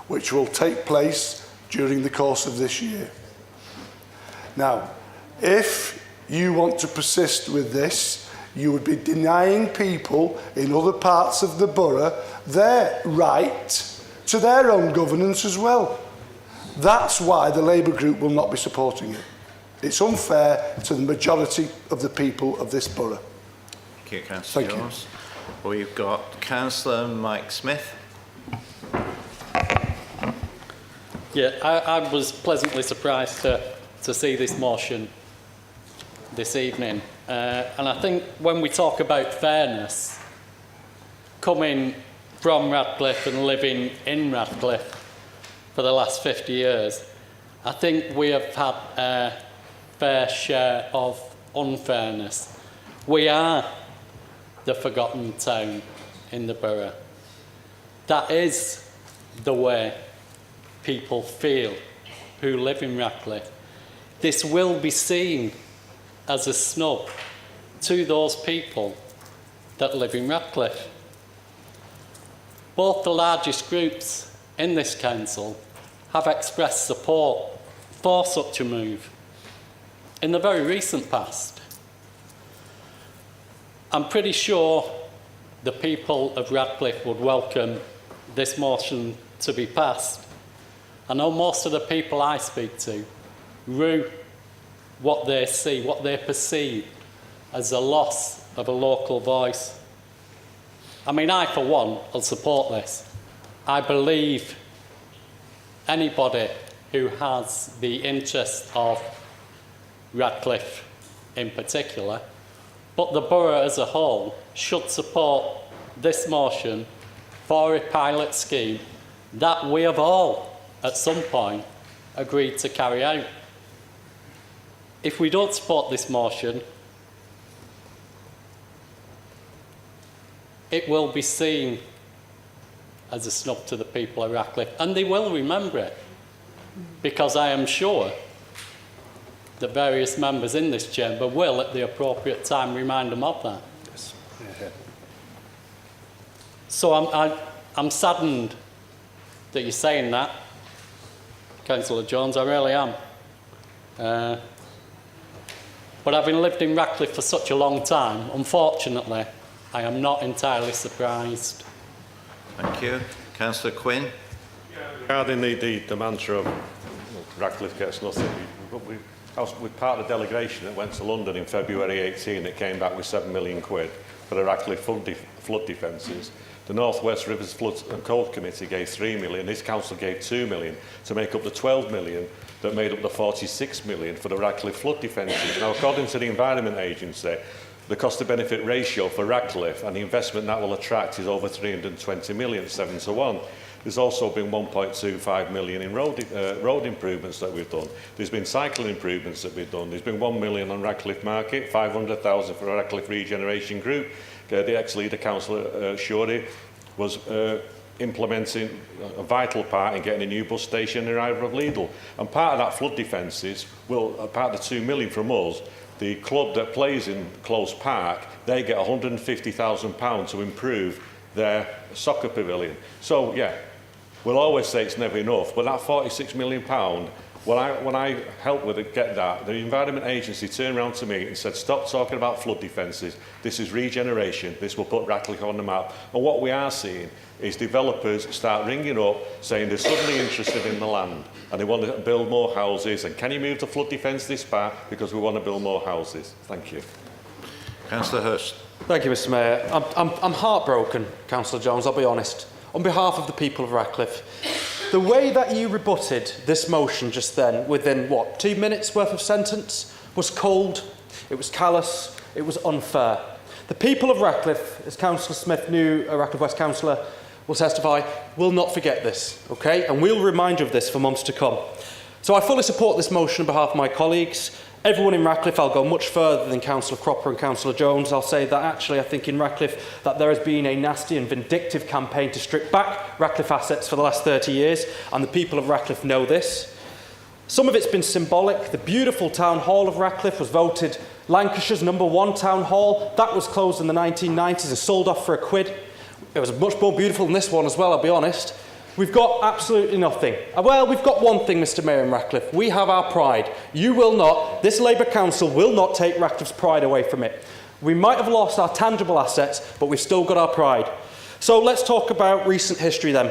Speaker 4: which will take place during the course of this year. Now, if you want to persist with this, you would be denying people in other parts of the borough their right to their own governance as well. That's why the Labour group will not be supporting it. It's unfair to the majority of the people of this borough.
Speaker 3: Thank you, Councillor Jones. We've got Councillor Mike Smith.
Speaker 9: Yeah, I was pleasantly surprised to see this motion this evening. And I think when we talk about fairness, coming from Radcliffe and living in Radcliffe for the last 50 years, I think we have had a fair share of unfairness. We are the forgotten town in the borough. That is the way people feel who live in Radcliffe. This will be seen as a snub to those people that live in Radcliffe. Both the largest groups in this council have expressed support for such a move in the very recent past. I'm pretty sure the people of Radcliffe would welcome this motion to be passed. I know most of the people I speak to rue what they see, what they perceive as a loss of a local voice. I mean, I, for one, will support this. I believe anybody who has the interest of Radcliffe in particular, but the borough as a whole, should support this motion for a pilot scheme that we have all, at some point, agreed to carry out. If we don't support this motion, it will be seen as a snub to the people of Radcliffe, and they will remember it, because I am sure that various members in this chamber will, at the appropriate time, remind them of that.
Speaker 4: Yes.
Speaker 9: So I'm saddened that you're saying that, Councillor Jones, I really am. But having lived in Radcliffe for such a long time, unfortunately, I am not entirely surprised.
Speaker 3: Thank you. Councillor Quinn.
Speaker 6: Regarding the mantra of Radcliffe gets nothing, I was with part of the delegation that went to London in February 18 that came back with £7 million for the Radcliffe flood defences. The North West Rivers Flood and Cold Committee gave £3 million. This council gave £2 million to make up the £12 million that made up the £46 million for the Radcliffe flood defences. Now, according to the Environment Agency, the cost-to-benefit ratio for Radcliffe and the investment that will attract is over 320 million, 7 to 1. There's also been 1.25 million in road improvements that we've done. There's been cycling improvements that we've done. There's been 1 million on Radcliffe Market, 500,000 for Radcliffe Regeneration Group. The ex-leader, Councillor Shorey, was implementing a vital part in getting a new bus station in the River of Lidl. And part of that flood defences, part of the 2 million from us, the club that plays in Close Park, they get £150,000 to improve their soccer pavilion. So, yeah, we'll always say it's never enough, but that £46 million When I helped with it, get that, the Environment Agency turned around to me and said, stop talking about flood defences. This is regeneration. This will put Ratcliffe on the map. And what we are seeing is developers start ringing up saying they're suddenly interested in the land and they want to build more houses. And can you move the flood defence this far? Because we want to build more houses. Thank you.
Speaker 3: Councillor Hurst.
Speaker 20: Thank you, Mr Mayor. I'm heartbroken, Councillor Jones, I'll be honest. On behalf of the people of Ratcliffe, the way that you rebutted this motion just then, within, what, 2 minutes worth of sentence, was cold, it was callous, it was unfair. The people of Ratcliffe, as Councillor Smith, new Ratcliffe West councillor, will testify, will not forget this, okay? And we'll remind you of this for months to come. So I fully support this motion on behalf of my colleagues. Everyone in Ratcliffe, I'll go much further than Councillor Cropper and Councillor Jones. I'll say that actually I think in Ratcliffe that there has been a nasty and vindictive campaign to strip back Ratcliffe assets for the last 30 years, and the people of Ratcliffe know this. Some of it's been symbolic. The beautiful town hall of Ratcliffe was voted Lancashire's #1 town hall. That was closed in the 1990s and sold off for £1. It was much more beautiful than this one as well, I'll be honest. We've got absolutely nothing. Well, we've got one thing, Mr Mayor, in Ratcliffe. We have our pride. You will not, this Labour Council will not take Ratcliffe's pride away from it. We might have lost our tangible assets, but we've still got our pride. So let's talk about recent history then.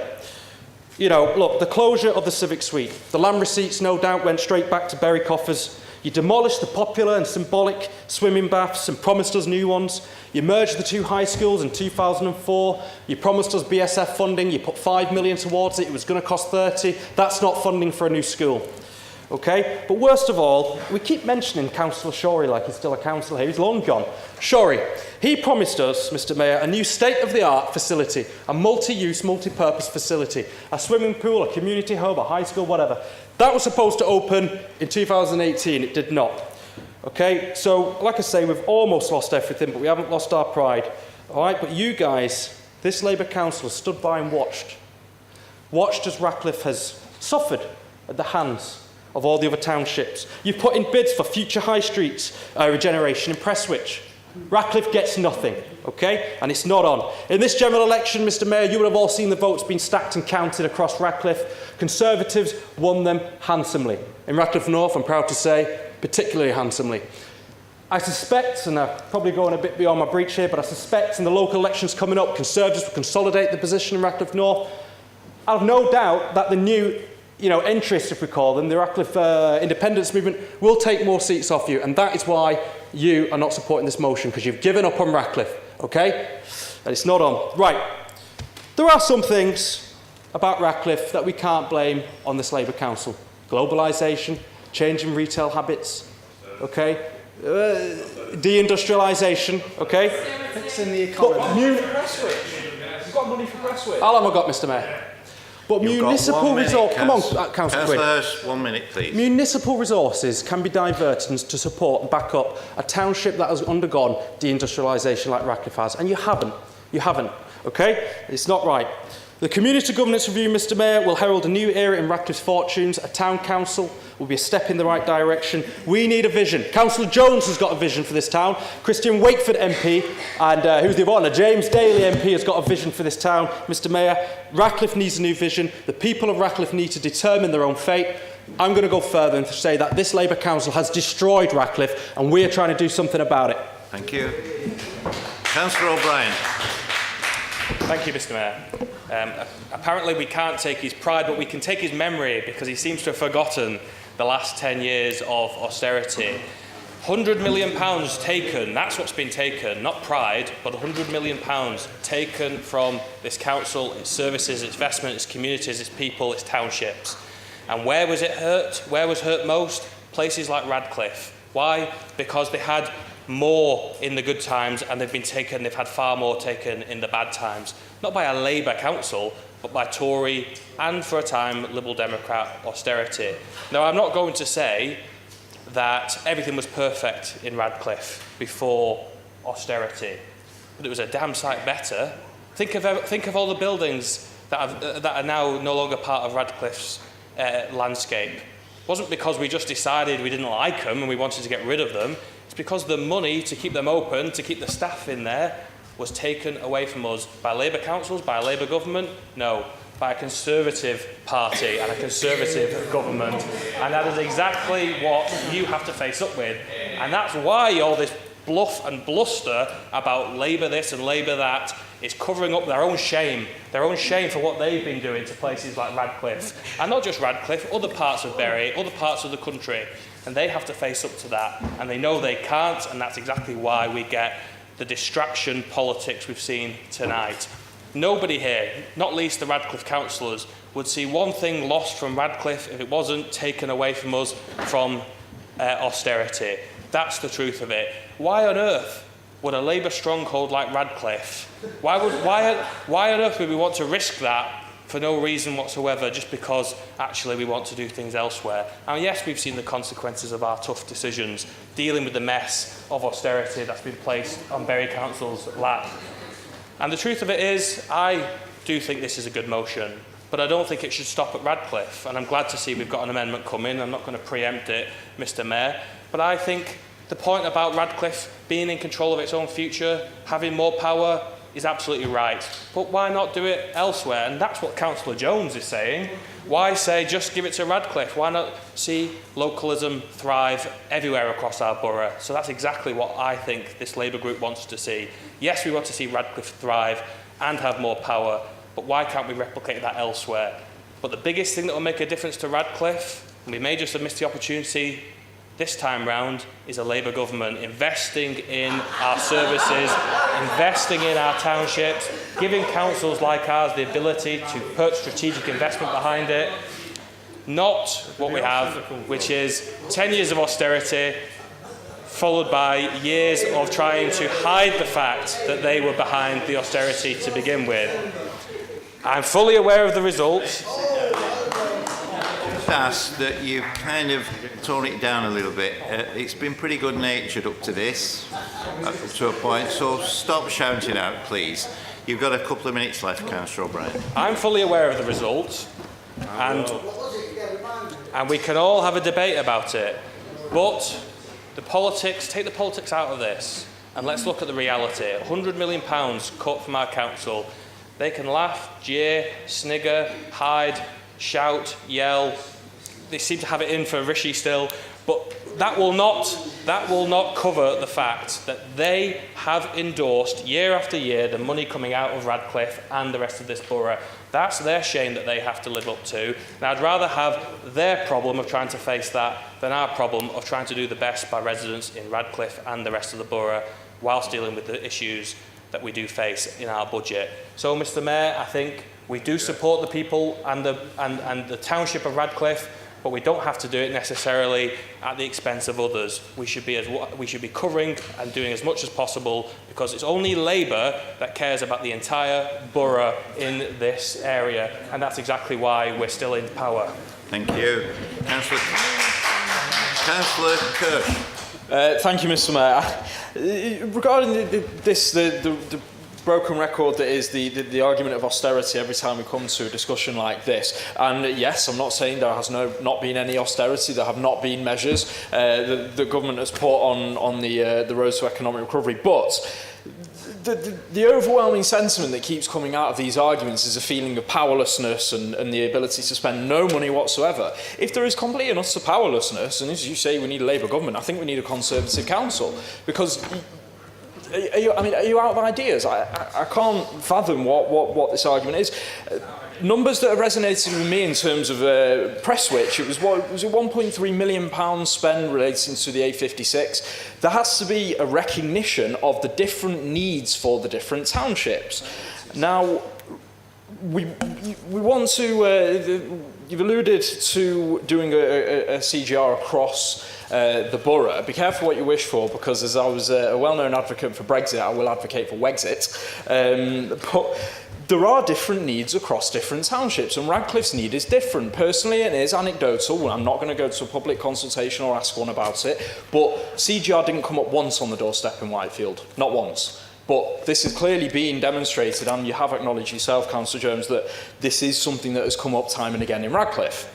Speaker 20: You know, look, the closure of the Civic Suite. The land receipts, no doubt, went straight back to Berry coffers. You demolished the popular and symbolic swimming baths and promised us new ones. You merged the 2 high schools in 2004. You promised us BSF funding. You put £5 million towards it. It was going to cost 30. That's not funding for a new school. Okay? But worst of all, we keep mentioning Councillor Shorey like he's still a councillor here. He's long gone. Shorey, he promised us, Mr Mayor, a new state-of-the-art facility, a multi-use, multi-purpose facility, a swimming pool, a community home, a high school, whatever. That was supposed to open in 2018. It did not. Okay, so like I say, we've almost lost everything, but we haven't lost our pride. All right, but you guys, this Labour Council, stood by and watched as Ratcliffe has suffered at the hands of all the other townships. You've put in bids for future high streets regeneration in Prestwich. Ratcliffe gets nothing, okay? And it's not on. In this general election, Mr Mayor, you would have all seen the votes being stacked and counted across Ratcliffe. Conservatives won them handsomely. In Ratcliffe North, I'm proud to say, particularly handsomely. I suspect, and I'm probably going a bit beyond my breach here, but I suspect in the local elections coming up, Conservatives will consolidate the position in Ratcliffe North. I have no doubt that the new interests, if we call them, the Ratcliffe independence movement, will take more seats off you, and that is why you are not supporting this motion, because you've given up on Ratcliffe, okay? And it's not on. Right. There are some things about Ratcliffe that we can't blame on this Labour Council. Globalisation, changing retail habits, okay? Deindustrialisation, okay?
Speaker 21: Fixing the economy.
Speaker 20: You've got money for Prestwich. How long have I got, Mr Mayor? But municipal resources, come on, Councillor Quinn.
Speaker 3: Councillor, 1 minute, please.
Speaker 20: Municipal resources can be diverted to support and back up a township that has undergone deindustrialisation like Ratcliffe has, and you haven't. You haven't, okay? It's not right. The Community Governance Review, Mr Mayor, will herald a new era in Ratcliffe's fortunes. A town council will be a step in the right direction. We need a vision. Councillor Jones has got a vision for this town. Christian Wakeford MP, and who's the other one? James Daly MP has got a vision for this town. Mr Mayor, Ratcliffe needs a new vision. The people of Ratcliffe need to determine their own fate. I'm going to go further and say that this Labour Council has destroyed Ratcliffe, and we're trying to do something about it.
Speaker 3: Thank you. Councillor O'Brien.
Speaker 14: Thank you, Mr Mayor. Apparently we can't take his pride, but we can take his memory, because he seems to have forgotten the last 10 years of austerity. £100 million taken, that's what's been taken, not pride, but £100 million taken from this council, its services, its investment, its communities, its people, its townships. And where was it hurt? Where was hurt most? Places like Ratcliffe. Why? Because they had more in the good times, and they've had far more taken in the bad times. Not by a Labour council, but by Tory and, for a time, Liberal Democrat austerity. Now, I'm not going to say that everything was perfect in Ratcliffe before austerity, but it was a damn sight better. Think of all the buildings that are now no longer part of Ratcliffe's landscape. It wasn't because we just decided we didn't like them and we wanted to get rid of them. It's because the money to keep them open, to keep the staff in there, was taken away from us by Labour councils, by a Labour government. No, by a Conservative party and a Conservative government, and that is exactly what you have to face up with. And that's why all this bluff and bluster about Labour this and Labour that is covering up their own shame for what they've been doing to places like Radcliffe. And not just Radcliffe, other parts of Bury, other parts of the country. And they have to face up to that. And they know they can't, and that's exactly why we get the distraction politics we've seen tonight. Nobody here, not least the Radcliffe councillors, would see one thing lost from Radcliffe if it wasn't taken away from us from austerity. That's the truth of it. Why on earth would a Labour stronghold like Radcliffe, why on earth would we want to risk that for no reason whatsoever, just because actually we want to do things elsewhere? And yes, we've seen the consequences of our tough decisions, dealing with the mess of austerity that's been placed on Bury Council's lap. And the truth of it is, I do think this is a good motion, but I don't think it should stop at Radcliffe. And I'm glad to see we've got an amendment coming. I'm not going to preempt it, Mr. Mayor, but I think the point about Radcliffe being in control of its own future, having more power, is absolutely right. But why not do it elsewhere? And that's what Councillor Jones is saying. Why say just give it to Radcliffe? Why not see localism thrive everywhere across our borough? So that's exactly what I think this Labour group wants to see. Yes, we want to see Radcliffe thrive and have more power, but why can't we replicate that elsewhere? But the biggest thing that will make a difference to Radcliffe, and we may just have missed the opportunity this time round, is a Labour government investing in our services, investing in our townships, giving councils like ours the ability to put strategic investment behind it. Not what we have, which is 10 years of austerity, followed by years of trying to hide the fact that they were behind the austerity to begin with. I'm fully aware of the results.
Speaker 3: Ask that you've kind of torn it down a little bit. It's been pretty good-natured up to this, up to a point, so stop shouting out, please. You've got a couple of minutes left, Councillor O'Brien.
Speaker 14: I'm fully aware of the results, and we can all have a debate about it, but the politics, take the politics out of this, and let's look at the reality. £100 million cut from our council. They can laugh, jeer, snigger, hide, shout, yell. They seem to have it in for Rishi still, but that will not cover the fact that they have endorsed year after year the money coming out of Radcliffe and the rest of this borough. That's their shame that they have to live up to. Now, I'd rather have their problem of trying to face that than our problem of trying to do the best by residents in Radcliffe and the rest of the borough whilst dealing with the issues that we do face in our budget. So, Mr. Mayor, I think we do support the people and the township of Radcliffe, but we don't have to do it necessarily at the expense of others. We should be covering and doing as much as possible, because it's only Labour that cares about the entire borough in this area, and that's exactly why we're still in power.
Speaker 3: Thank you. Councillor Kirsch.
Speaker 5: Thank you, Mr. Mayor. Regarding the broken record that is the argument of austerity every time we come to a discussion like this. And yes, I'm not saying there has not been any austerity, there have not been measures the government has put on the road to economic recovery, but the overwhelming sentiment that keeps coming out of these arguments is a feeling of powerlessness and the ability to spend no money whatsoever. If there is complete and utter powerlessness, and as you say, we need a Labour government, I think we need a Conservative council, because are you out of ideas? I can't fathom what this argument is. Numbers that have resonated with me in terms of Prestwich, it was 1.3 million spent relating to the A56. There has to be a recognition of the different needs for the different townships. Now, we want to. You've alluded to doing a CGR across the borough. Be careful what you wish for, because as I was a well-known advocate for Brexit, I will advocate for Wexit. But there are different needs across different townships, and Radcliffe's need is different. Personally, it is anecdotal. I'm not going to go to a public consultation or ask one about it, but CGR didn't come up once on the doorstep in Whitefield. Not once. But this is clearly being demonstrated, and you have acknowledged yourself, Councillor Jones, that this is something that has come up time and again in Radcliffe.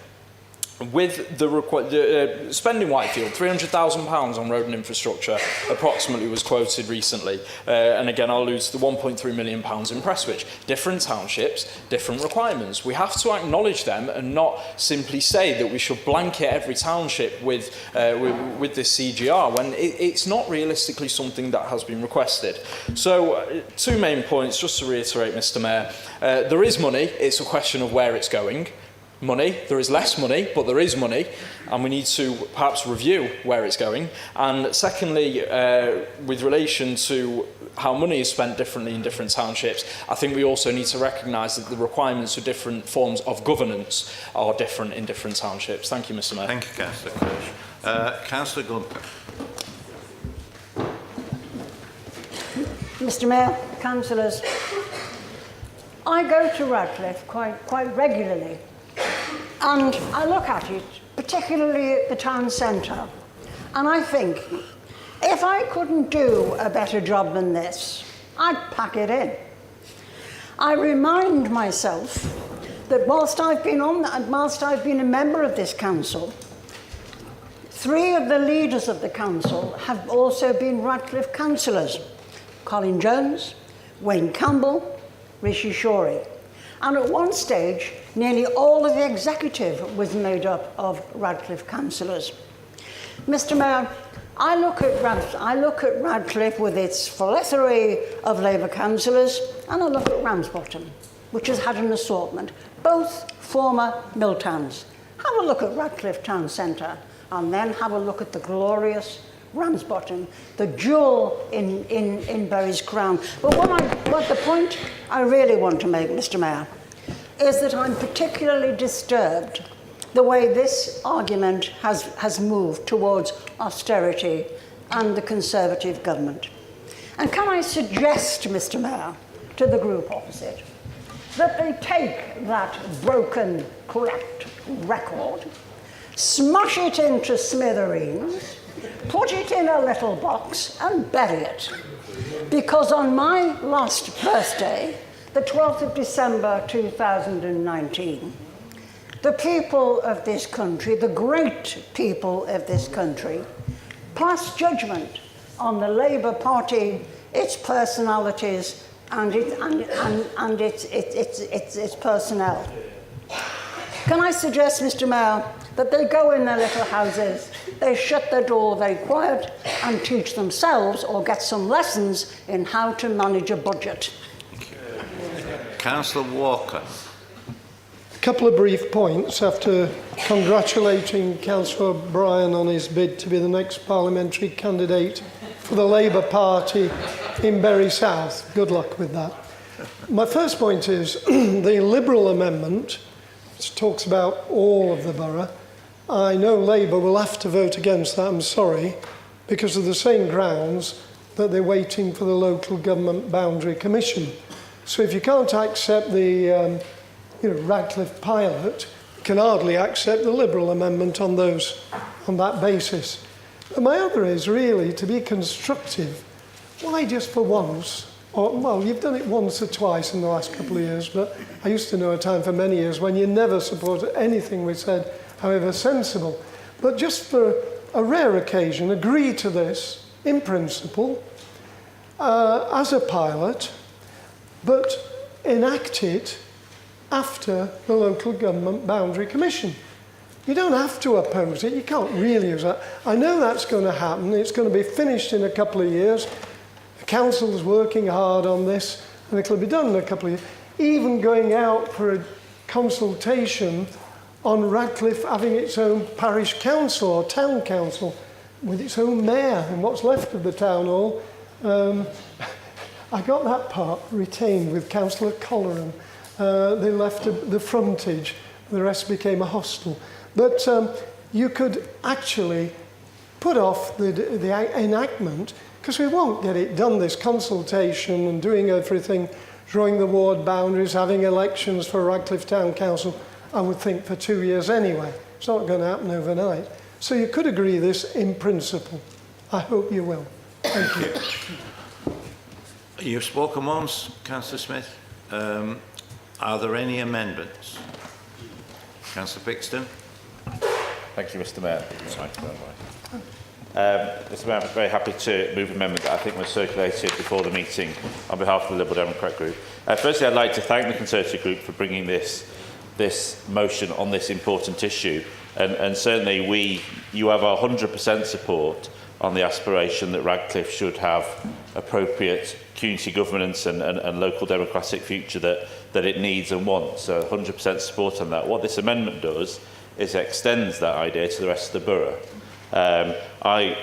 Speaker 5: with the spending Whitefield, £300,000 on road and infrastructure approximately was quoted recently. And again, I'll allude to the £1.3 million in Prestwich. Different townships, different requirements. We have to acknowledge them and not simply say that we should blanket every township with this CGR when it's not realistically something that has been requested. So, two main points, just to reiterate, Mr. Mayor. There is money, it's a question of where it's going. Money, there is less money, but there is money, and we need to perhaps review where it's going. And secondly, with relation to how money is spent differently in different townships, I think we also need to recognise that the requirements for different forms of governance are different in different townships. Thank you, Mr. Mayor.
Speaker 3: Thank you, Councillor Kirsch. Councillor Gunter.
Speaker 10: Mr. Mayor, councillors, I go to Radcliffe quite regularly. And I look at it, particularly at the town centre, and I think, if I couldn't do a better job than this, I'd pack it in. I remind myself that whilst I've been a member of this council, 3 of the leaders of the council have also been Radcliffe councillors: Colin Jones, Wayne Campbell, Rishi Shorey. And at one stage, nearly all of the executive was made up of Radcliffe councillors. Mr. Mayor, I look at Radcliffe with its philanthropy of Labour councillors, and I look at Ramsbottom, which has had an assortment, both former mill towns. Have a look at Radcliffe town centre, and then have a look at the glorious Ramsbottom, the jewel in Bury's crown. But what the point I really want to make, Mr. Mayor, is that I'm particularly disturbed the way this argument has moved towards austerity and the Conservative government. And can I suggest, Mr. Mayor, to the group opposite, that they take that broken, cracked record, smash it into smithereens, put it in a little box and bury it. Because on my last birthday, the 12th of December 2019, the people of this country, the great people of this country, passed judgment on the Labour Party, its personalities and its personnel. Can I suggest, Mr. Mayor, that they go in their little houses, they shut their door very quiet and teach themselves or get some lessons in how to manage a budget.
Speaker 3: Councillor Walker.
Speaker 22: A couple of brief points after congratulating Councillor O'Brien on his bid to be the next parliamentary candidate for the Labour Party in Bury South. Good luck with that. My first point is the Liberal amendment, which talks about all of the borough. I know Labour will have to vote against that, I'm sorry, because of the same grounds that they're waiting for the Local Government Boundary Commission. So if you can't accept the Radcliffe pilot, you can hardly accept the Liberal amendment on that basis. But my other is really to be constructive. Why just for once? Well, you've done it once or twice in the last couple of years, but I used to know a time for many years when you never supported anything we said, however sensible. But just for a rare occasion, agree to this in principle as a pilot, but enact it after the Local Government Boundary Commission. You don't have to oppose it. You can't really use that. I know that's going to happen. It's going to be finished in a couple of years. The council's working hard on this, and it'll be done in a couple of years. Even going out for a consultation on Radcliffe having its own parish council or town council with its own mayor and what's left of the town hall. I got that part retained with Councillor Colleran. They left the frontage. The rest became a hostel. But you could actually put off the enactment, because we won't get it done, this consultation and doing everything, drawing the ward boundaries, having elections for Radcliffe Town Council, I would think for 2 years anyway. It's not going to happen overnight. So you could agree this in principle. I hope you will. Thank you.
Speaker 3: You've spoken once, Councillor Smith. Are there any amendments? Councillor Pixton.
Speaker 11: Thank you, Mr. Mayor. Mr. Mayor, I'm very happy to move an amendment that I think was circulated before the meeting on behalf of the Liberal Democrat Group. Firstly, I'd like to thank the Conservative Group for bringing this motion on this important issue. And certainly you have our 100% support on the aspiration that Radcliffe should have appropriate community governance and local democratic future that it needs and wants. So 100% support on that. What this amendment does is extends that idea to the rest of the borough. I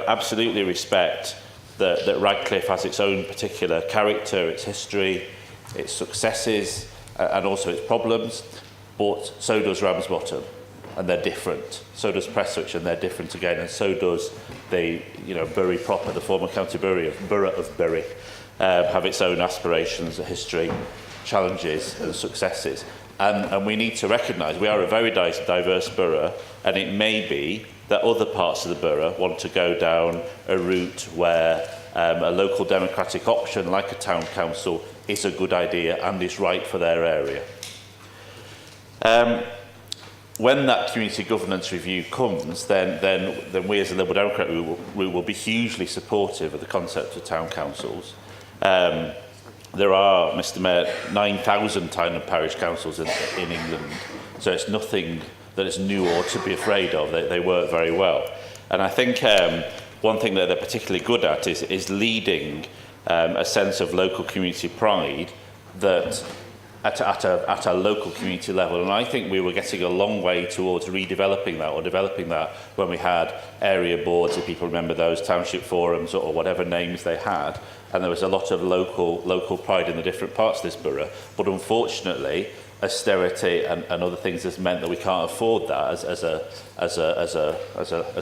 Speaker 11: absolutely respect that Radcliffe has its own particular character, its history, its successes, and also its problems, but so does Ramsbottom, and they're different. So does Prestwich, and they're different again, and so does the Bury proper, the former county borough of Bury, have its own aspirations, a history, challenges and successes. And we need to recognise we are a very diverse borough, and it may be that other parts of the borough want to go down a route where a local democratic option like a town council is a good idea and is right for their area. When that community governance review comes, then we as a Liberal Democrat we will be hugely supportive of the concept of town councils. There are, Mr. Mayor, 9,000 town and parish councils in England, so it's nothing that is new or to be afraid of. They work very well. And I think one thing that they're particularly good at is leading a sense of local community pride that at a local community level. And I think we were getting a long way towards redeveloping that or developing that when we had area boards, if people remember those, township forums or whatever names they had. And there was a lot of local pride in the different parts of this borough. But unfortunately, austerity and other things has meant that we can't afford that as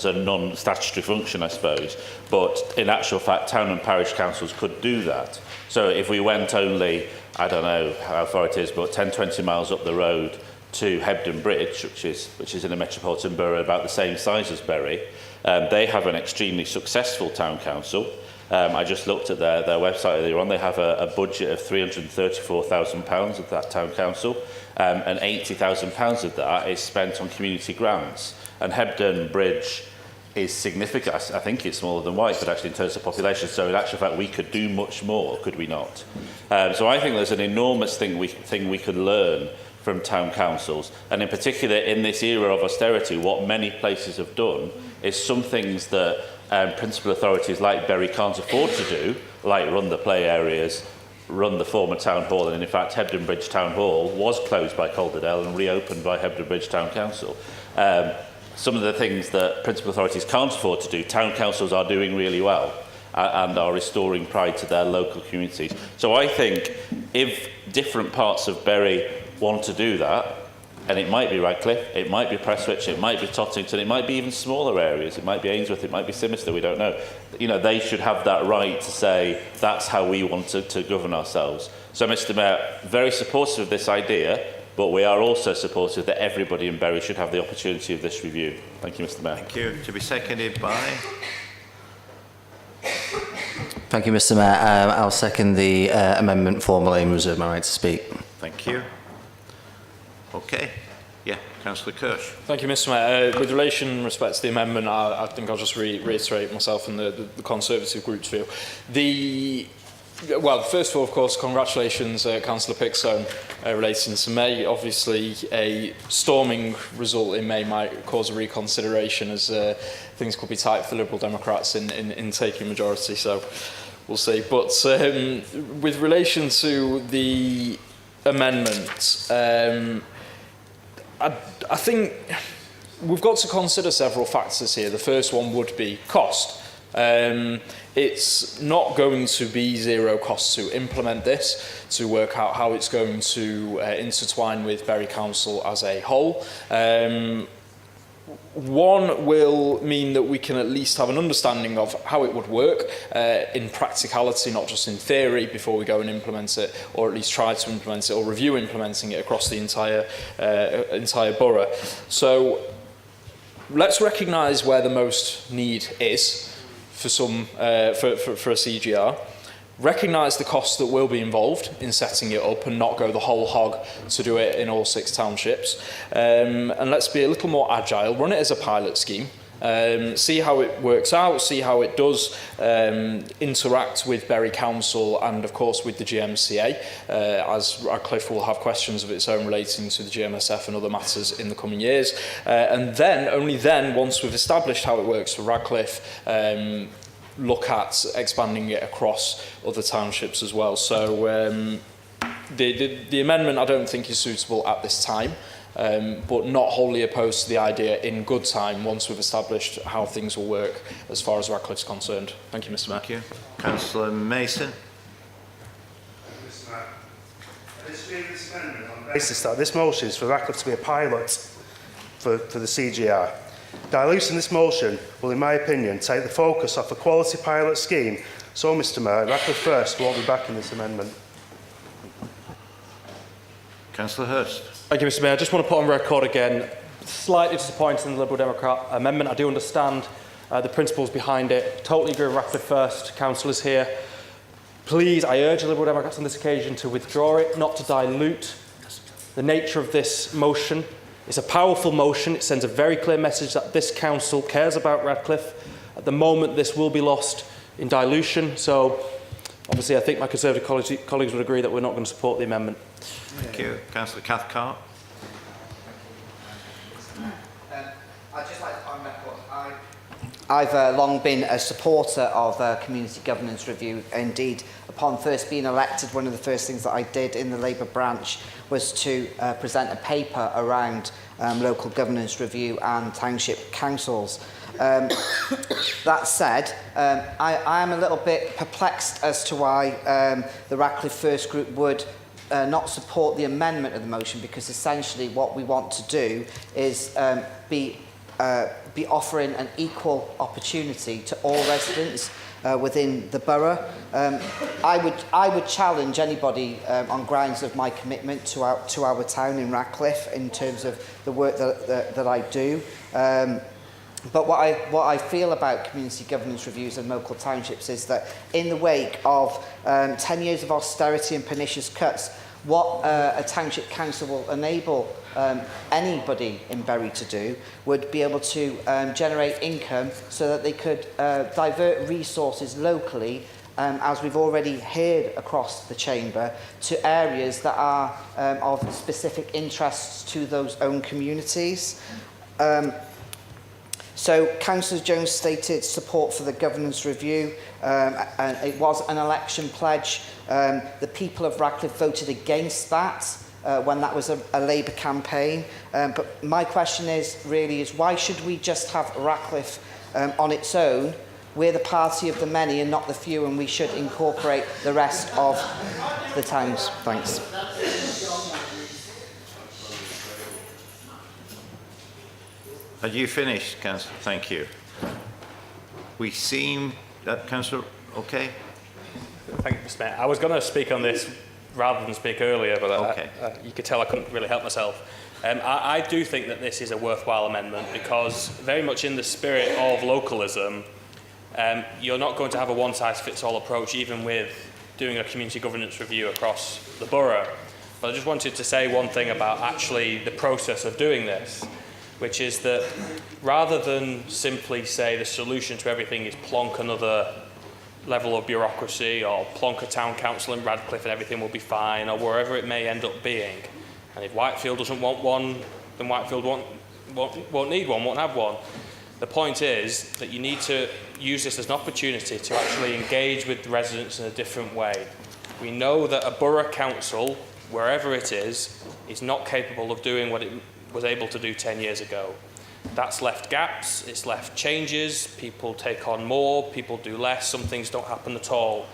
Speaker 11: a non-statutory function, I suppose. But in actual fact, town and parish councils could do that. So if we went only, I don't know how far it is, but 10, 20 miles up the road to Hebden Bridge, which is in a metropolitan borough about the same size as Bury, they have an extremely successful town council. I just looked at their website earlier on. They have a budget of £334,000 at that town council, and £80,000 of that is spent on community grants. And Hebden Bridge is significant. I think it's smaller than White, actually in terms of population. So in actual fact, we could do much more, could we not? So I think there's an enormous thing we could learn from town councils, and in particular in this era of austerity, what many places have done is some things that principal authorities like Bury can't afford to do, like run the play areas, run the former town hall, and in fact Hebden Bridge Town Hall was closed by Calderdale and reopened by Hebden Bridge Town Council. Some of the things that principal authorities can't afford to do, town councils are doing really well and are restoring pride to their local communities. So I think if different parts of Bury want to do that, and it might be Radcliffe, it might be Prestwich, it might be Tottington, it might be even smaller areas, it might be Ainsworth, it might be Simister, we don't know. They should have that right to say that's how we want to govern ourselves. So, Mr. Mayor, very supportive of this idea, but we are also supportive that everybody in Bury should have the opportunity of this review. Thank you, Mr. Mayor.
Speaker 3: Thank you. To be seconded by?
Speaker 13: Thank you, Mr. Mayor. I'll second the amendment formally and reserve my right to speak.
Speaker 3: Thank you. Okay. Yeah, Councillor Kirsch.
Speaker 5: Thank you, Mr. Mayor. With relation respect to the amendment, I think I'll just reiterate myself and the Conservative group's view. Well, first of all, of course, congratulations, Councillor Pickstone, relating to May. Obviously, a storming result in May might cause a reconsideration as things could be tight for the Liberal Democrats in taking majority, so we'll see. But with relation to the amendment, I think we've got to consider several factors here. The first one would be cost. It's not going to be zero cost to implement this, to work out how it's going to intertwine with Bury Council as a whole. One will mean that we can at least have an understanding of how it would work in practicality, not just in theory, before we go and implement it, or at least try to implement it, or review implementing it across the entire borough. So let's recognise where the most need is for a CGR. recognise the costs that will be involved in setting it up and not go the whole hog to do it in all 6 townships. And let's be a little more agile, run it as a pilot scheme. See how it works out, see how it does interact with Bury Council and of course with the GMCA, as Radcliffe will have questions of its own relating to the GMSF and other matters in the coming years. And then, only then, once we've established how it works for Radcliffe, look at expanding it across other townships as well. So the amendment I don't think is suitable at this time. But not wholly opposed to the idea in good time once we've established how things will work as far as Radcliffe's concerned. Thank you, Mr Mayor.
Speaker 3: Thank you. Councillor Mason.
Speaker 12: Mr Mayor, I disagree with this amendment on the basis that this motion is for Radcliffe to be a pilot for the CGR. Diluting this motion will, in my opinion, take the focus off a quality pilot scheme. So, Mr Mayor, Radcliffe First won't be backing this amendment.
Speaker 3: Councillor Hurst.
Speaker 20: Thank you, Mr Mayor. I just want to put on record again, slightly disappointed in the Liberal Democrat amendment. I do understand the principles behind it. Totally agree with Radcliffe First. Councillors here. Please, I urge the Liberal Democrats on this occasion to withdraw it, not to dilute the nature of this motion. It's a powerful motion. It sends a very clear message that this council cares about Radcliffe. At the moment, this will be lost in dilution. So, obviously, I think my Conservative colleagues would agree that we're not going to support the amendment.
Speaker 3: Thank you. Councillor Cathcart.
Speaker 15: I'd just like to point out I've long been a supporter of community governance review. Indeed, upon first being elected, one of the first things that I did in the Labour branch was to present a paper around local governance review and township councils. That said, I am a little bit perplexed as to why the Radcliffe First group would not support the amendment of the motion, because essentially what we want to do is be offering an equal opportunity to all residents within the borough. I would challenge anybody on grounds of my commitment to our town in Radcliffe in terms of the work that I do. But what I feel about community governance reviews and local townships is that in the wake of 10 years of austerity and pernicious cuts, what a township council will enable anybody in Bury to do would be able to generate income so that they could divert resources locally, as we've already heard across the chamber, to areas that are of specific interests to those own communities. So Councillor Jones stated support for the governance review, and it was an election pledge. The people of Radcliffe voted against that when that was a Labour campaign. But my question is why should we just have Radcliffe on its own? We're the party of the many and not the few, and we should incorporate the rest of the towns. Thanks.
Speaker 3: Had you finished, Councillor? Thank you. We seem that Councillor, okay?
Speaker 14: Thank you, Mr Mayor. I was going to speak on this rather than speak earlier, but
Speaker 3: okay.
Speaker 14: You could tell I couldn't really help myself. I do think that this is a worthwhile amendment because very much in the spirit of localism, you're not going to have a one-size-fits-all approach even with doing a community governance review across the borough. But I just wanted to say one thing about actually the process of doing this, which is that rather than simply say the solution to everything is plonk another level of bureaucracy or plonk a town council in Radcliffe and everything will be fine, or wherever it may end up being, and if Whitefield doesn't want one, then Whitefield won't need one, won't have one. The point is that you need to use this as an opportunity to actually engage with the residents in a different way. We know that a borough council, wherever it is not capable of doing what it was able to do 10 years ago. That's left gaps, it's left changes, people take on more, people do less, some things don't happen at all.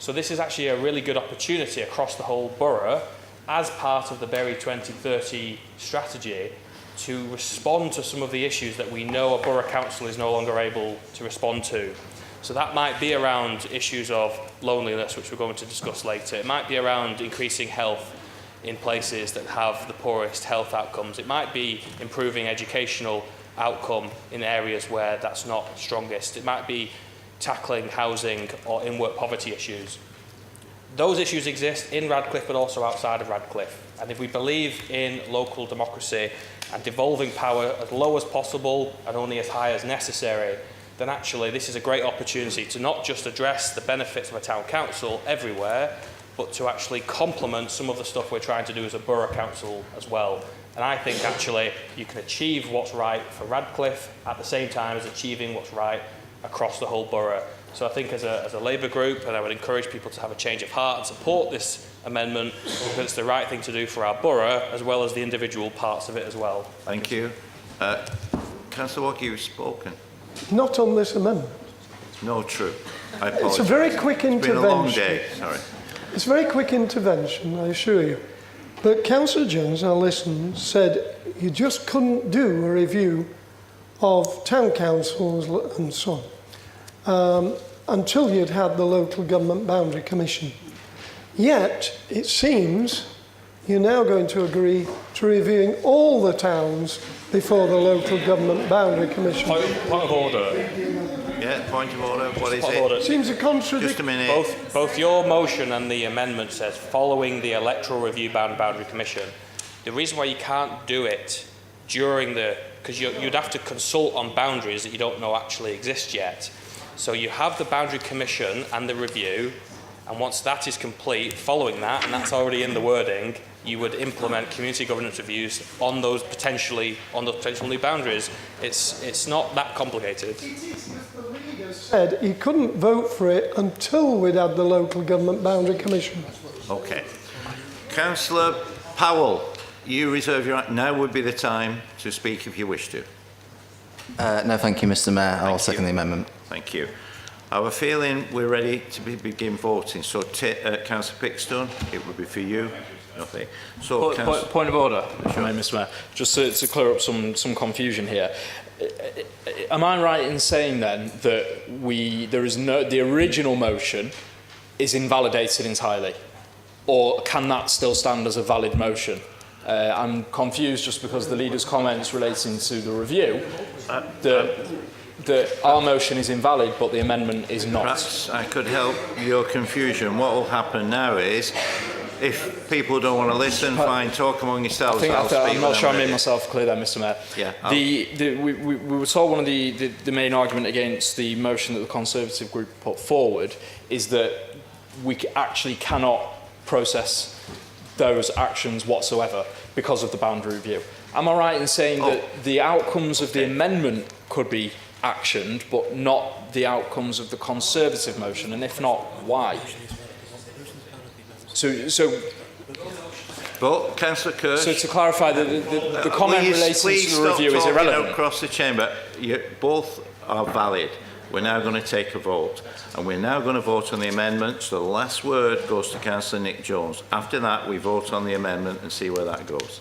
Speaker 14: So this is actually a really good opportunity across the whole borough as part of the Bury 2030 strategy to respond to some of the issues that we know a borough council is no longer able to respond to. So that might be around issues of loneliness, which we're going to discuss later. It might be around increasing health in places that have the poorest health outcomes. It might be improving educational outcome in areas where that's not strongest. It might be tackling housing or in-work poverty issues. those issues exist in Radcliffe but also outside of Radcliffe. And if we believe in local democracy and devolving power as low as possible and only as high as necessary, then actually this is a great opportunity to not just address the benefits of a town council everywhere, but to actually complement some of the stuff we're trying to do as a borough council as well. And I think actually you can achieve what's right for Radcliffe at the same time as achieving what's right across the whole borough. So I think as a Labour group, and I would encourage people to have a change of heart and support this amendment because it's the right thing to do for our borough as well as the individual parts of it as well.
Speaker 3: Thank you. Councillor Walker, you've spoken.
Speaker 22: Not on this amendment.
Speaker 3: No, true. I apologise.
Speaker 22: It's a very quick intervention.
Speaker 3: It's been a long day, sorry.
Speaker 22: It's a very quick intervention, I assure you. But Councillor Jones, I listened, said you just couldn't do a review of town councils and so on until you'd had the Local Government Boundary Commission. Yet, it seems you're now going to agree to reviewing all the towns before the Local Government Boundary Commission.
Speaker 14: Point of order.
Speaker 3: Yeah, point of order. What is
Speaker 14: Point
Speaker 3: it?
Speaker 14: of order.
Speaker 22: Seems a contradiction.
Speaker 3: Just a minute.
Speaker 14: Both your motion and the amendment says following the electoral review boundary commission. The reason why you can't do it during the, because you'd have to consult on boundaries that you don't know actually exist yet. So you have the boundary commission and the review, and once that is complete, following that, and that's already in the wording, you would implement community governance reviews on those potential new boundaries. It's not that complicated.
Speaker 22: Said he couldn't vote for it until we'd had the Local Government Boundary Commission.
Speaker 3: Okay. Councillor Powell, you reserve your right. Now would be the time to speak if you wish to.
Speaker 13: No, thank you, Mr. Mayor. I'll second the amendment.
Speaker 3: Thank you. I have a feeling we're ready to begin voting. So, Councillor Pickstone, it would be for you. Nothing. So,
Speaker 5: Point of order, Mr. Mayor. Just to clear up some confusion here. Am I right in saying then that the original motion is invalidated entirely, or can that still stand as a valid motion? I'm confused just because the leader's comments relating to the review that our motion is invalid, but the amendment is not.
Speaker 3: Perhaps I could help your confusion. What will happen now is, if people don't want to listen, fine, talk among yourselves.
Speaker 5: I'm not sure I made myself clear there, Mr. Mayor.
Speaker 3: Yeah.
Speaker 5: We were told one of the main argument against the motion that the Conservative group put forward is that we actually cannot process those actions whatsoever because of the boundary review. Am I right in saying that the outcomes of the amendment could be actioned, but not the outcomes of the Conservative motion? And if not, why?
Speaker 3: But, Councillor Kirsch...
Speaker 5: So to clarify, the comment relating to the review is irrelevant.
Speaker 3: Across the chamber, both are valid. We're now going to take a vote. And we're now going to vote on the amendment. So the last word goes to Councillor Nick Jones. After that, we vote on the amendment and see where that goes.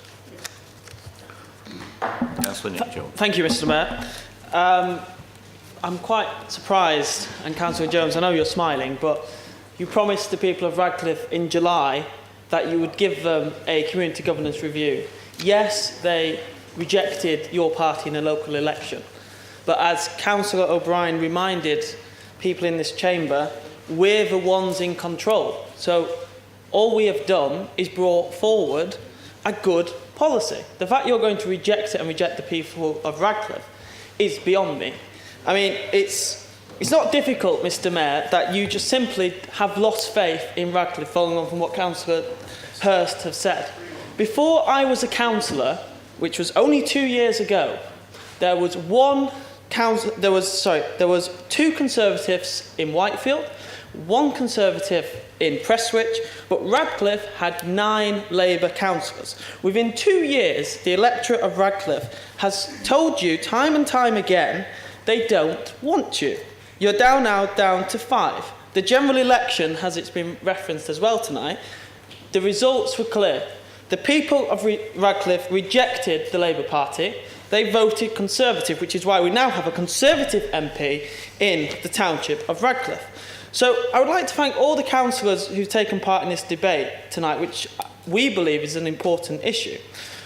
Speaker 3: Councillor Nick Jones.
Speaker 16: Thank you, Mr. Mayor. I'm quite surprised, and Councillor Jones, I know you're smiling, but you promised the people of Radcliffe in July that you would give them a community governance review. Yes, they rejected your party in a local election, but as Councillor O'Brien reminded people in this chamber, we're the ones in control. So all we have done is brought forward a good policy. The fact you're going to reject it and reject the people of Radcliffe is beyond me. I mean, it's not difficult, Mr. Mayor, that you just simply have lost faith in Radcliffe, following on from what Councillor Hurst have said. Before I was a councillor, which was only 2 years ago, there was two Conservatives in Whitefield, one Conservative in Prestwich, but Radcliffe had 9 Labour councillors. Within 2 years, the electorate of Radcliffe has told you time and time again they don't want you. You're now down to 5. The general election, as it's been referenced as well tonight, the results were clear. The people of Radcliffe rejected the Labour Party. They voted Conservative, which is why we now have a Conservative MP in the township of Radcliffe. So I would like to thank all the councillors who've taken part in this debate tonight, which we believe is an important issue.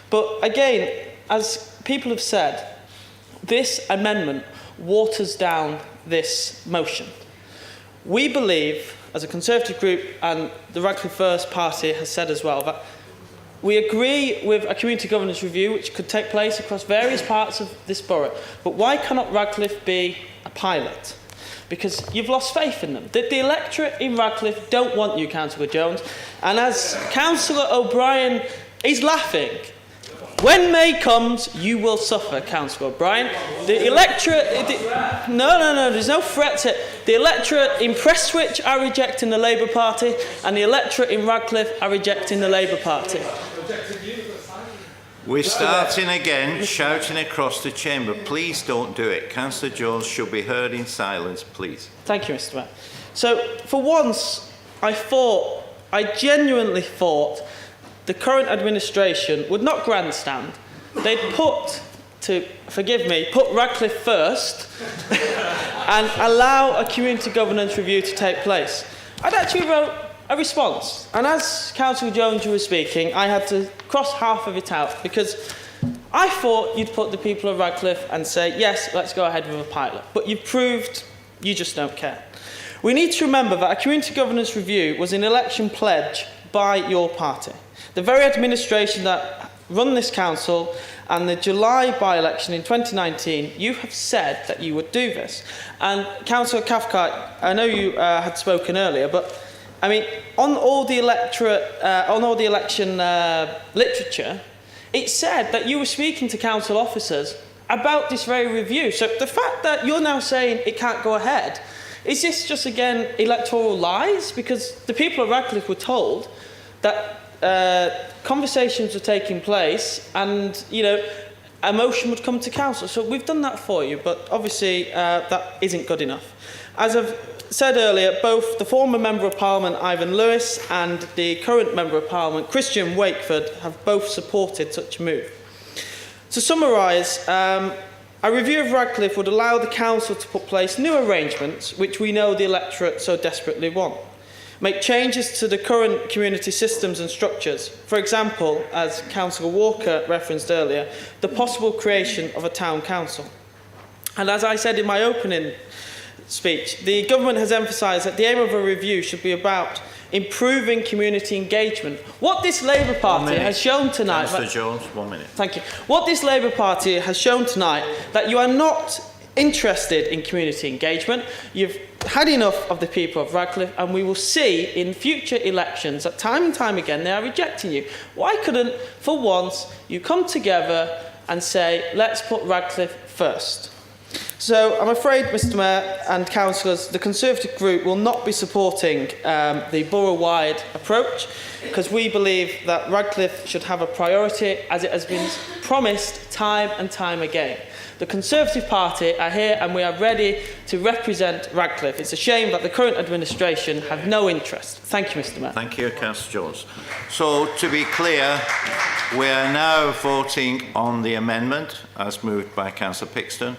Speaker 16: But again, as people have said, this amendment waters down this motion. We believe as a Conservative group, and the Radcliffe First Party has said as well, that we agree with a community governance review which could take place across various parts of this borough. But why cannot Radcliffe be a pilot? Because you've lost faith in them. The electorate in Radcliffe don't want you, Councillor Jones. And as Councillor O'Brien is laughing, when May comes, you will suffer, Councillor O'Brien. The electorate... No, there's no threat to... The electorate in Prestwich are rejecting the Labour Party, and the electorate in Radcliffe are rejecting the Labour Party.
Speaker 3: We're starting again, shouting across the chamber. Please don't do it. Councillor Jones should be heard in silence, please.
Speaker 16: Thank you, Mr. Mayor. So, for once, I genuinely thought the current administration would not grandstand. They'd put Radcliffe first and allow a community governance review to take place. I'd actually wrote a response, and as Councillor Jones was speaking, I had to cross half of it out because I thought you'd put the people of Radcliffe and say, yes, let's go ahead with a pilot. But you've proved you just don't care. We need to remember that a community governance review was an election pledge by your party. The very administration that run this council, and the July by-election in 2019, you have said that you would do this. And Councillor Cathcart, I know you had spoken earlier, but I mean, on all the election literature, it said that you were speaking to council officers about this very review. So the fact that you're now saying it can't go ahead, is this just again electoral lies? Because the people of Radcliffe were told that conversations were taking place, and a motion would come to council. So we've done that for you, but obviously that isn't good enough. As I've said earlier, both the former Member of Parliament Ivan Lewis and the current Member of Parliament Christian Wakeford have both supported such a move. To summarise, a review of Radcliffe would allow the council to put place new arrangements which we know the electorate so desperately want. Make changes to the current community systems and structures. For example, as Councillor Walker referenced earlier, the possible creation of a town council. And as I said in my opening speech, the government has emphasised that the aim of a review should be about improving community engagement. What this Labour Party has shown tonight...
Speaker 3: Councillor Jones, 1 minute.
Speaker 16: Thank you. What this Labour Party has shown tonight, that you are not interested in community engagement. You've had enough of the people of Radcliffe, and we will see in future elections that time and time again they are rejecting you. Why couldn't, for once, you come together and say, let's put Radcliffe first? So I'm afraid, Mr. Mayor and councillors, the Conservative group will not be supporting the borough-wide approach, because we believe that Radcliffe should have a priority, as it has been promised time and time again. The Conservative Party are here and we are ready to represent Radcliffe. It's a shame that the current administration have no interest. Thank you, Mr. Mayor.
Speaker 3: Thank you, Councillor Jones. So, to be clear, we are now voting on the amendment as moved by Councillor Pixton.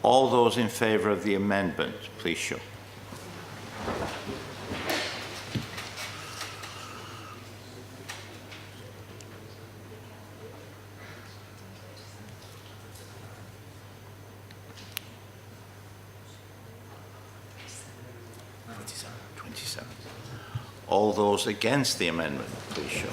Speaker 3: All those in favour of the amendment, please show. All those against the amendment, please show.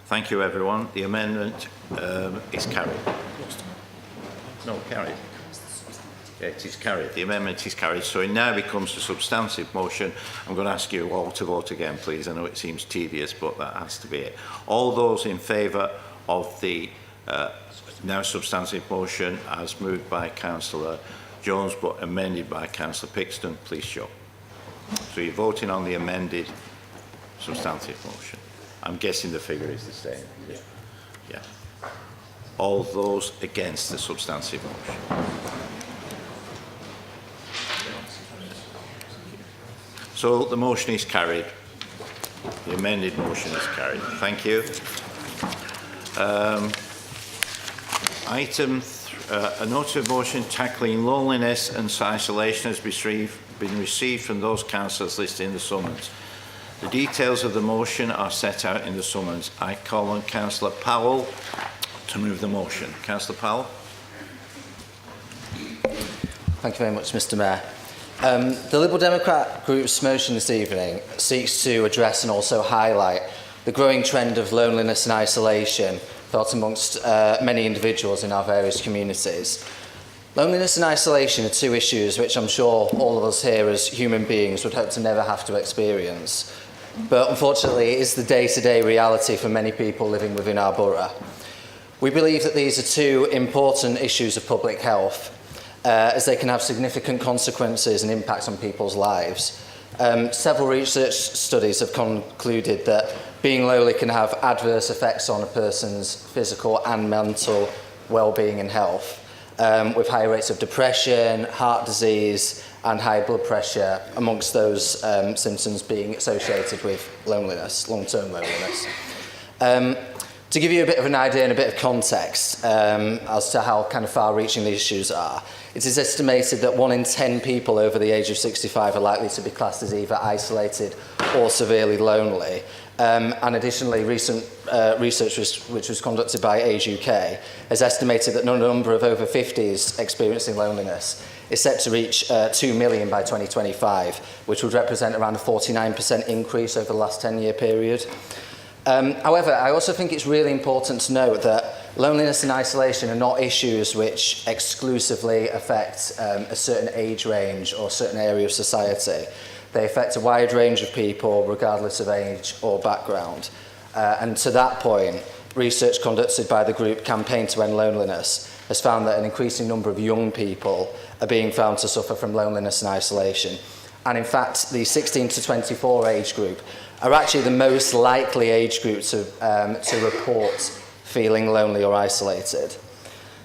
Speaker 3: Thank you, everyone. The amendment is carried. No, carried. Yeah, it is carried. The amendment is carried. So it now becomes a substantive motion. I'm going to ask you all to vote again, please. I know it seems tedious, but that has to be it. All those in favour of the now substantive motion as moved by Councillor Jones but amended by Councillor Pixton, please show. So you're voting on the amended substantive motion. I'm guessing the figure is the same. Yeah. All those against the substantive motion. So the motion is carried. The amended motion is carried. Thank you. A notice of motion tackling loneliness and isolation has been received from those councillors listed in the summons. The details of the motion are set out in the summons. I call on Councillor Powell to move the motion. Councillor Powell.
Speaker 13: Thank you very much, Mr. Mayor. The Liberal Democrat Group's motion this evening seeks to address and also highlight the growing trend of loneliness and isolation felt amongst many individuals in our various communities. Loneliness and isolation are two issues which I'm sure all of us here as human beings would hope to never have to experience. But unfortunately, it is the day-to-day reality for many people living within our borough. We believe that these are two important issues of public health, as they can have significant consequences and impacts on people's lives. Several research studies have concluded that being lonely can have adverse effects on a person's physical and mental well-being and health, with high rates of depression, heart disease and high blood pressure amongst those symptoms being associated with loneliness, long-term loneliness. To give you a bit of an idea and a bit of context as to how kind of far-reaching these issues are, it is estimated that 1 in 10 people over the age of 65 are likely to be classed as either isolated or severely lonely. And additionally, recent research which was conducted by Age UK has estimated that the number of over 50s experiencing loneliness is set to reach 2 million by 2025, which would represent around a 49% increase over the last 10-year period. However, I also think it's really important to note that loneliness and isolation are not issues which exclusively affect a certain age range or a certain area of society. They affect a wide range of people, regardless of age or background. And to that point, research conducted by the group Campaign to End Loneliness has found that an increasing number of young people are being found to suffer from loneliness and isolation. And in fact, the 16 to 24 age group are actually the most likely age group to report feeling lonely or isolated.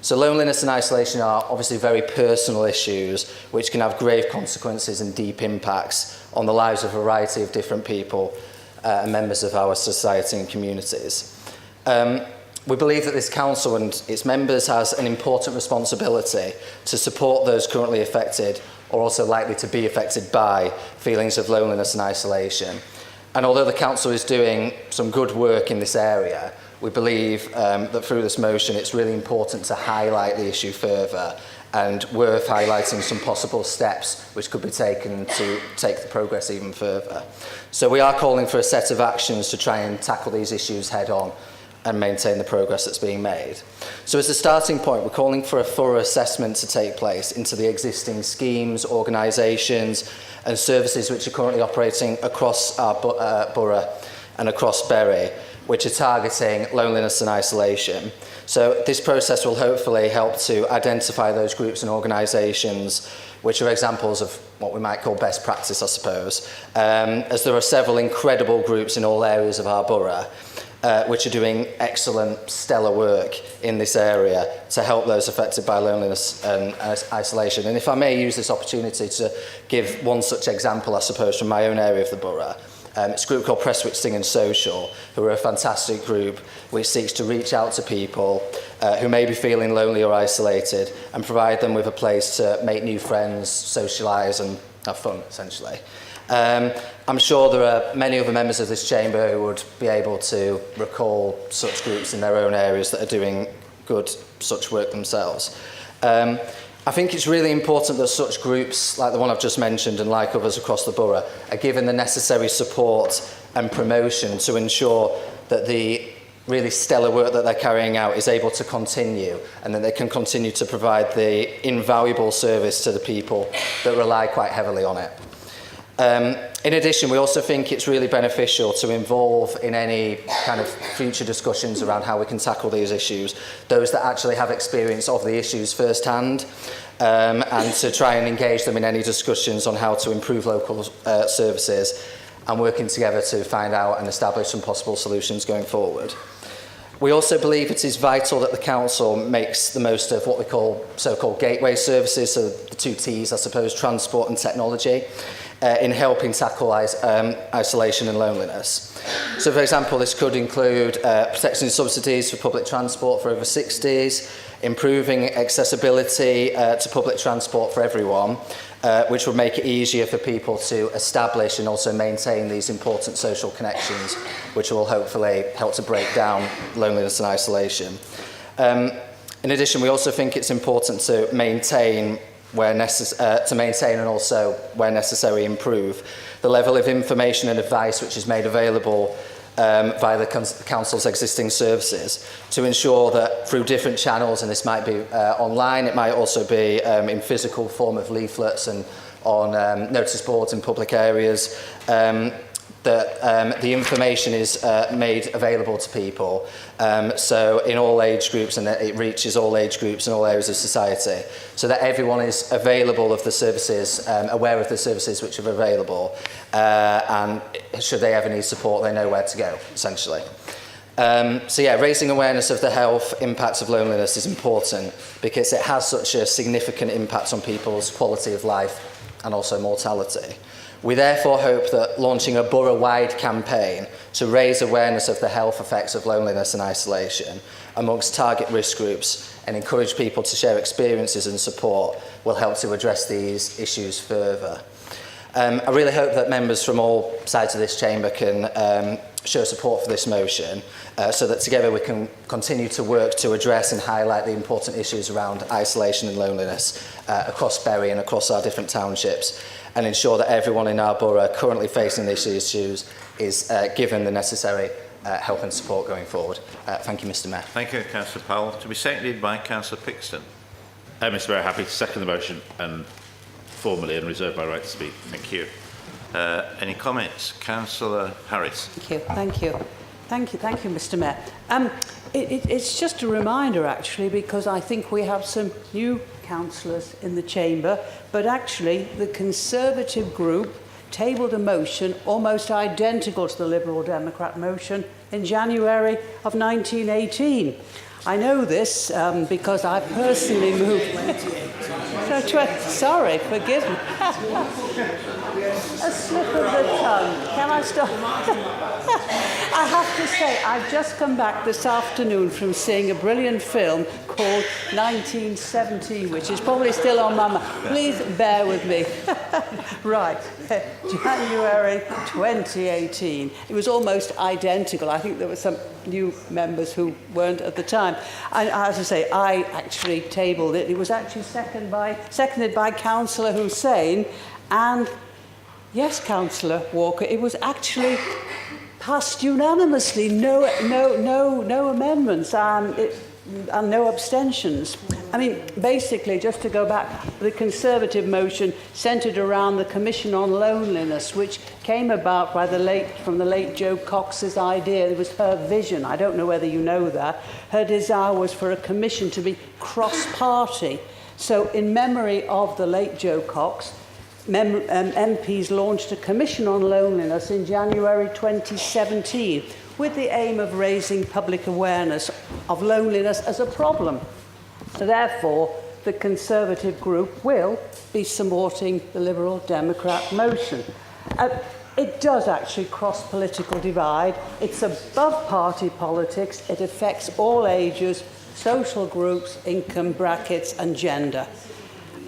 Speaker 13: So loneliness and isolation are obviously very personal issues which can have grave consequences and deep impacts on the lives of a variety of different people and members of our society and communities. We believe that this council and its members has an important responsibility to support those currently affected or also likely to be affected by feelings of loneliness and isolation. And although the council is doing some good work in this area, we believe that through this motion it's really important to highlight the issue further and worth highlighting some possible steps which could be taken to take the progress even further. So we are calling for a set of actions to try and tackle these issues head on and maintain the progress that's being made. So as a starting point, we're calling for a thorough assessment to take place into the existing schemes, organisations and services which are currently operating across our borough and across Bury, which are targeting loneliness and isolation. So this process will hopefully help to identify those groups and organisations which are examples of what we might call best practice, I suppose, as there are several incredible groups in all areas of our borough which are doing excellent, stellar work in this area to help those affected by loneliness and isolation. And if I may use this opportunity to give one such example, I suppose, from my own area of the borough. It's a group called Prestwich Sing and Social, who are a fantastic group which seeks to reach out to people who may be feeling lonely or isolated and provide them with a place to make new friends, socialise and have fun, essentially. I'm sure there are many other members of this chamber who would be able to recall such groups in their own areas that are doing good such work themselves. I think it's really important that such groups like the one I've just mentioned and like others across the borough are given the necessary support and promotion to ensure that the really stellar work that they're carrying out is able to continue and that they can continue to provide the invaluable service to the people that rely quite heavily on it. In addition, we also think it's really beneficial to involve in any kind of future discussions around how we can tackle these issues those that actually have experience of the issues firsthand, and to try and engage them in any discussions on how to improve local services and working together to find out and establish some possible solutions going forward. We also believe it is vital that the council makes the most of what we call so-called gateway services, so the two T's, I suppose, transport and technology. in helping tackle isolation and loneliness. So, for example, this could include protecting subsidies for public transport for over 60s, improving accessibility to public transport for everyone, which would make it easier for people to establish and also maintain these important social connections, which will hopefully help to break down loneliness and isolation. In addition, we also think it's important to maintain and also, where necessary, improve the level of information and advice which is made available via the Council's existing services, to ensure that through different channels, and this might be online, it might also be in physical form of leaflets and on notice boards in public areas, that the information is made available to people, so in all age groups, and that it reaches all age groups and all areas of society, so that everyone is available of the services, aware of the services which are available, and should they ever need support, they know where to go, essentially. So yeah, raising awareness of the health impacts of loneliness is important because it has such a significant impact on people's quality of life and also mortality. We therefore hope that launching a borough-wide campaign to raise awareness of the health effects of loneliness and isolation amongst target risk groups and encourage people to share experiences and support will help to address these issues further. I really hope that members from all sides of this chamber can show support for this motion so that together we can continue to work to address and highlight the important issues around isolation and loneliness across Bury and across our different townships, and ensure that everyone in our borough currently facing these issues is given the necessary help and support going forward. Thank you, Mr. Mayor.
Speaker 3: Thank you, Councillor Powell. To be seconded by Councillor Pixton.
Speaker 11: Mr. Mayor, happy to second the motion and formally and reserve my right to speak.
Speaker 3: Thank you. Any comments? Councillor Harris.
Speaker 17: Thank you, Mr. Mayor. It's just a reminder, actually, because I think we have some new councillors in the chamber, but actually the Conservative group tabled a motion almost identical to the Liberal Democrat motion in January of 1918. I know this because I personally moved... Sorry, forgive me. A slip of the tongue. Can I stop? I have to say, I've just come back this afternoon from seeing a brilliant film called 1917, which is probably still on my mind. Please bear with me. Right, January 2018. It was almost identical. I think there were some new members who weren't at the time. And as I say, I actually tabled it. It was actually seconded by Councillor Hussain, and yes, Councillor Walker, it was actually passed unanimously. No amendments and no abstentions. I mean, basically, just to go back, the Conservative motion centred around the Commission on Loneliness, which came about by from the late Jo Cox's idea. It was her vision. I don't know whether you know that. Her desire was for a commission to be cross-party. So in memory of the late Jo Cox, MPs launched a Commission on Loneliness in January 2017 with the aim of raising public awareness of loneliness as a problem. So therefore, the Conservative group will be supporting the Liberal Democrat motion. It does actually cross political divide. It's above party politics. It affects all ages, social groups, income brackets and gender.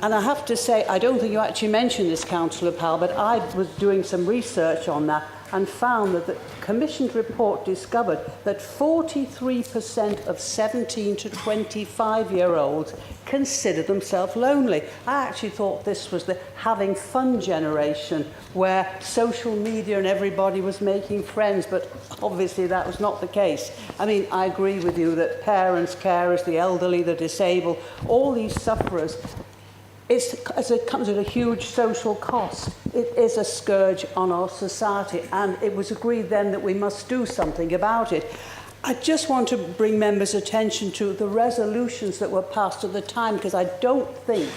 Speaker 17: And I have to say, I don't think you actually mentioned this, Councillor Powell, but I was doing some research on that and found that the Commission's report discovered that 43% of 17 to 25-year-olds consider themselves lonely. I actually thought this was the having fun generation, where social media and everybody was making friends, but obviously that was not the case. I mean, I agree with you that parents, carers, the elderly, the disabled, all these sufferers, it comes at a huge social cost. It is a scourge on our society, and it was agreed then that we must do something about it. I just want to bring members' attention to the resolutions that were passed at the time, because I don't think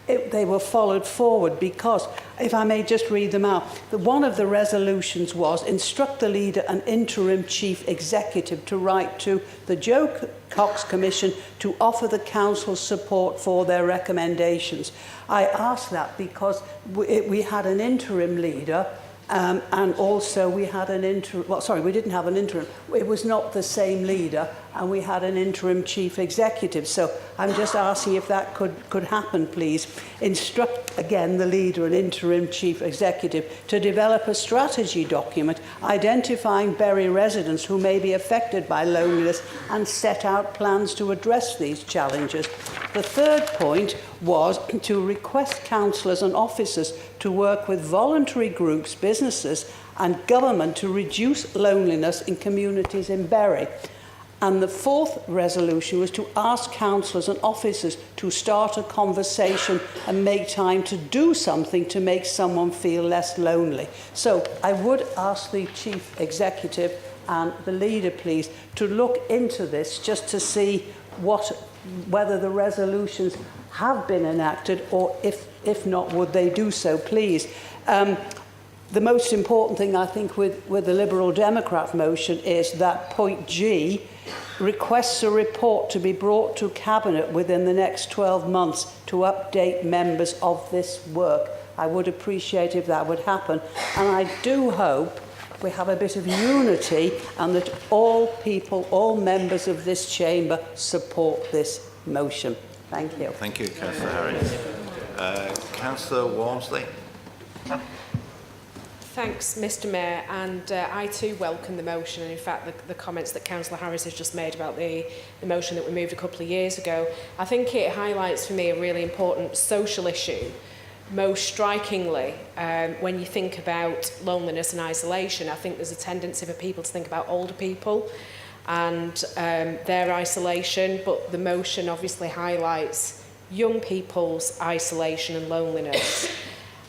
Speaker 17: they were followed forward because, if I may just read them out, one of the resolutions was instruct the leader and interim chief executive to write to the Joe Cox Commission to offer the council support for their recommendations. I asked that because we had an interim leader and also we had an interim, well, sorry, we didn't have an interim. It was not the same leader, and we had an interim chief executive. So I'm just asking if that could happen, please. Instruct, again, the leader and interim chief executive to develop a strategy document identifying Bury residents who may be affected by loneliness and set out plans to address these challenges. The third point was to request councillors and officers to work with voluntary groups, businesses and government to reduce loneliness in communities in Bury. And the fourth resolution was to ask councillors and officers to start a conversation and make time to do something to make someone feel less lonely. So I would ask the chief executive and the leader, please, to look into this just to see whether the resolutions have been enacted, or if not, would they do so, please. The most important thing, I think, with the Liberal Democrat motion is that point G requests a report to be brought to Cabinet within the next 12 months to update members of this work. I would appreciate if that would happen. And I do hope we have a bit of unity and that all people, all members of this chamber support this motion. Thank you.
Speaker 3: Thank you, Councillor Harris. Councillor Walmsley.
Speaker 1: Thanks, Mr Mayor, and I too welcome the motion, and in fact the comments that Councillor Harris has just made about the motion that we moved a couple of years ago. I think it highlights for me a really important social issue. Most strikingly, when you think about loneliness and isolation, I think there's a tendency for people to think about older people and their isolation, but the motion obviously highlights young people's isolation and loneliness.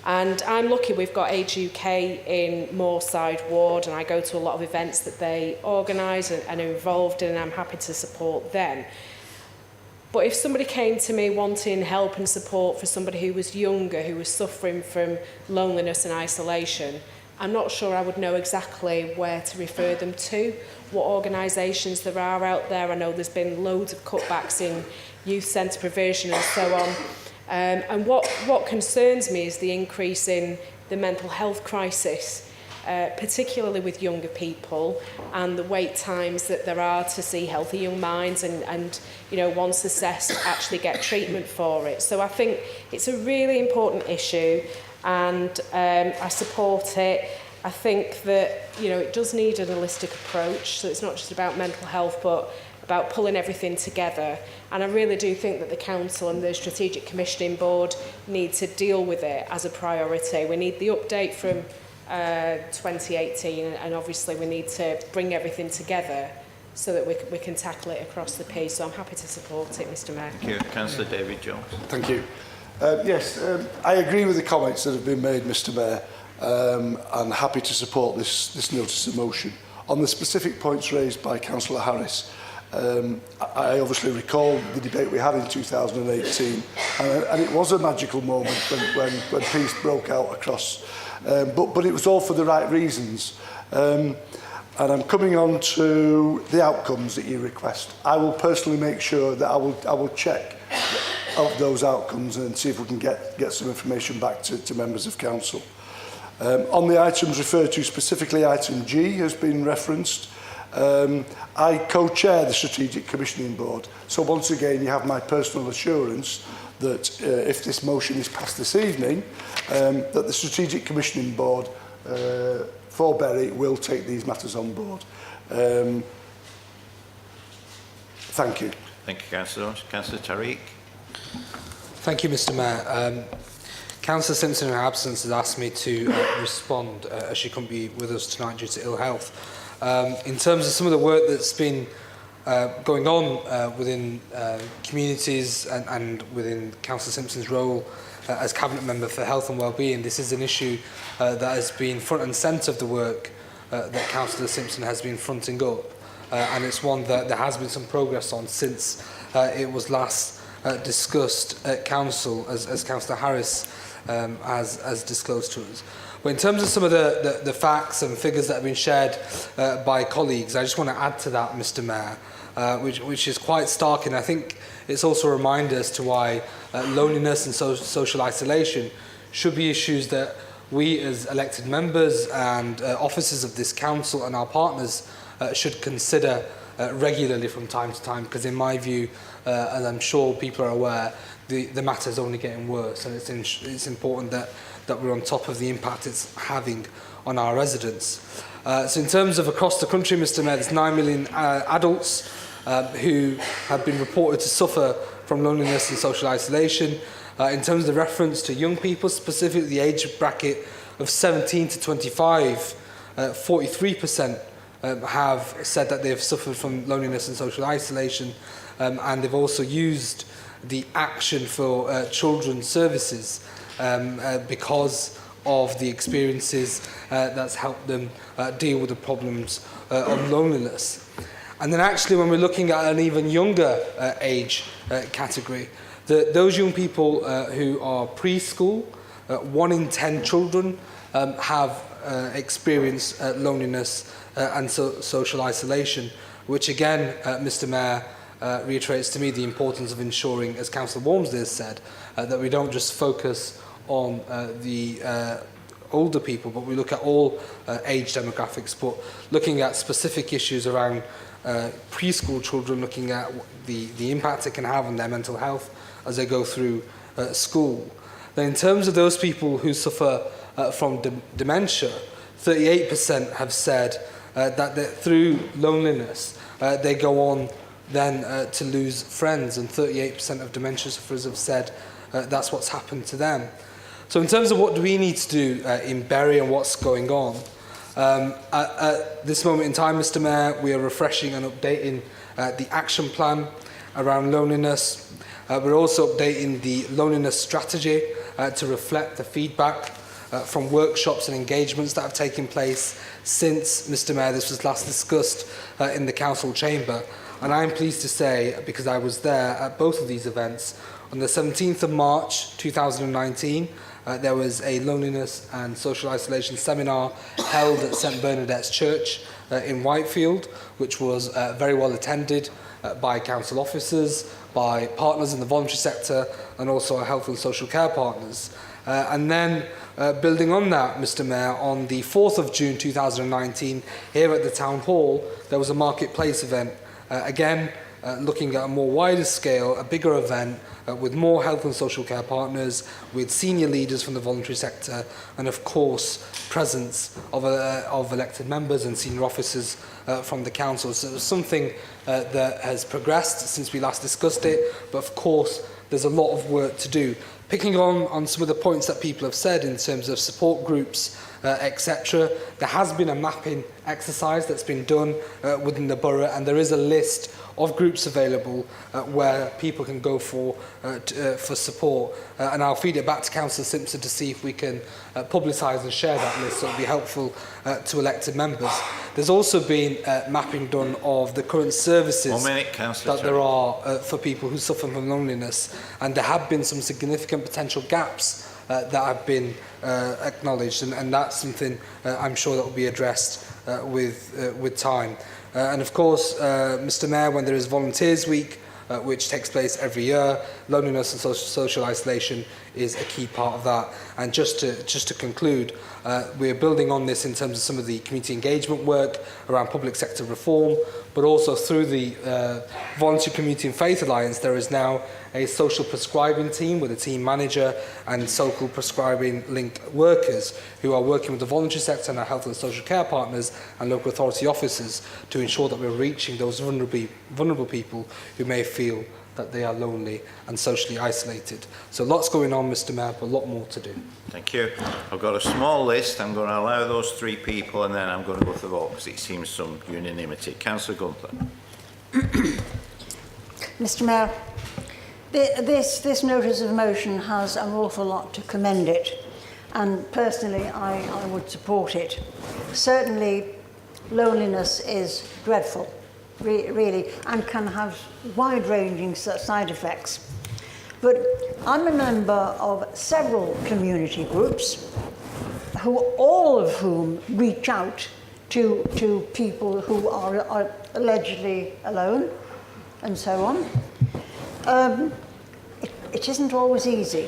Speaker 1: And I'm lucky we've got Age UK in Moorside Ward, and I go to a lot of events that they organise and are involved in, and I'm happy to support them. But if somebody came to me wanting help and support for somebody who was younger, who was suffering from loneliness and isolation, I'm not sure I would know exactly where to refer them to, what organisations there are out there. I know there's been loads of cutbacks in youth centre provision and so on. And what concerns me is the increase in the mental health crisis, particularly with younger people, and the wait times that there are to see Healthy Young Minds and you know, once assessed, actually get treatment for it. So I think it's a really important issue, and I support it. I think that, you know, it does need a holistic approach, so it's not just about mental health, but about pulling everything together. And I really do think that the Council and the Strategic Commissioning Board need to deal with it as a priority. We need the update from 2018, and obviously we need to bring everything together so that we can tackle it across the piece. So I'm happy to support it, Mr Mayor.
Speaker 3: Thank you. Councillor David Jones.
Speaker 4: Thank you. Yes, I agree with the comments that have been made, Mr Mayor, and happy to support this notice of motion. On the specific points raised by Councillor Harris, I obviously recall the debate we had in 2018, and it was a magical moment when peace broke out across, but it was all for the right reasons. And I'm coming on to the outcomes that you request. I will personally make sure that I will check of those outcomes and see if we can get some information back to members of council. On the items referred to, specifically item G has been referenced. I co-chair the Strategic Commissioning Board, so once again you have my personal assurance that if this motion is passed this evening, that the Strategic Commissioning Board for Bury will take these matters on board. Thank you.
Speaker 3: Thank you, Councillor. Councillor Tariq.
Speaker 7: Thank you, Mr Mayor. Councillor Simpson, in her absence, has asked me to respond as she couldn't be with us tonight due to ill health. In terms of some of the work that's been going on within communities and within Councillor Simpson's role as Cabinet Member for Health and Wellbeing, this is an issue that has been front and centre of the work that Councillor Simpson has been fronting up, and it's one that there has been some progress on since it was last discussed at Council, as Councillor Harris has disclosed to us. But in terms of some of the facts and figures that have been shared by colleagues, I just want to add to that, Mr Mayor, which is quite stark, and I think it's also a reminder as to why loneliness and social isolation should be issues that we as elected members and officers of this council and our partners should consider regularly from time to time, because in my view, and I'm sure people are aware, the matter is only getting worse, and it's important that we're on top of the impact it's having on our residents. So in terms of across the country, Mr Mayor, there's 9 million adults who have been reported to suffer from loneliness and social isolation. In terms of the reference to young people, specifically the age bracket of 17 to 25, 43% have said that they've suffered from loneliness and social isolation, and they've also used the Action for Children services because of the experiences that's helped them deal with the problems of loneliness. And then actually when we're looking at an even younger age category, those young people who are preschool, 1 in 10 children have experienced loneliness and social isolation, which again, Mr Mayor, reiterates to me the importance of ensuring, as Councillor Walmsley has said, that we don't just focus on the older people, but we look at all age demographics, but looking at specific issues around preschool children, looking at the impact it can have on their mental health as they go through school. Then in terms of those people who suffer from dementia, 38% have said that through loneliness they go on then to lose friends, and 38% of dementia sufferers have said that's what's happened to them. So in terms of what do we need to do in Bury and what's going on, at this moment in time, Mr Mayor, we are refreshing and updating the action plan around loneliness. We're also updating the loneliness strategy to reflect the feedback from workshops and engagements that have taken place since, Mr Mayor, this was last discussed in the council chamber. And I'm pleased to say, because I was there at both of these events, on the 17th of March 2019, there was a loneliness and social isolation seminar held at St Bernadette's Church in Whitefield, which was very well attended by council officers, by partners in the voluntary sector, and also our health and social care partners. And then, building on that, Mr Mayor, on the 4th of June 2019, here at the Town Hall, there was a marketplace event, again, looking at a more wider scale, a bigger event, with more health and social care partners, with senior leaders from the voluntary sector, and of course presence of elected members and senior officers from the council. So it was something that has progressed since we last discussed it, but of course there's a lot of work to do. Picking on some of the points that people have said in terms of support groups, etc. There has been a mapping exercise that's been done within the borough, and there is a list of groups available where people can go for support. And I'll feed it back to Councillor Simpson to see if we can publicise and share that list, so it'll be helpful to elected members. There's also been mapping done of the current services that there are for people who suffer from loneliness, and there have been some significant potential gaps that have been acknowledged, and that's something I'm sure that will be addressed with time. And of course, Mr Mayor, when there is Volunteers Week, which takes place every year, loneliness and social isolation is a key part of that. And just to conclude, we're building on this in terms of some of the community engagement work around public sector reform, but also through the Voluntary Community and Faith Alliance, there is now a social prescribing team with a team manager and social prescribing link workers who are working with the voluntary sector and our health and social care partners and local authority officers to ensure that we're reaching those vulnerable people who may feel that they are lonely and socially isolated. So lots going on, Mr Mayor, but a lot more to do.
Speaker 3: Thank you. I've got a small list. I'm going to allow those 3 people, and then I'm going to go to the vote because it seems some unanimity. Councillor Gunther.
Speaker 10: Mr Mayor, this notice of motion has an awful lot to commend it, and personally I would support it. Certainly loneliness is dreadful, really, and can have wide-ranging side effects. But I'm a member of several community groups, all of whom reach out to people who are allegedly alone and so on. It isn't always easy.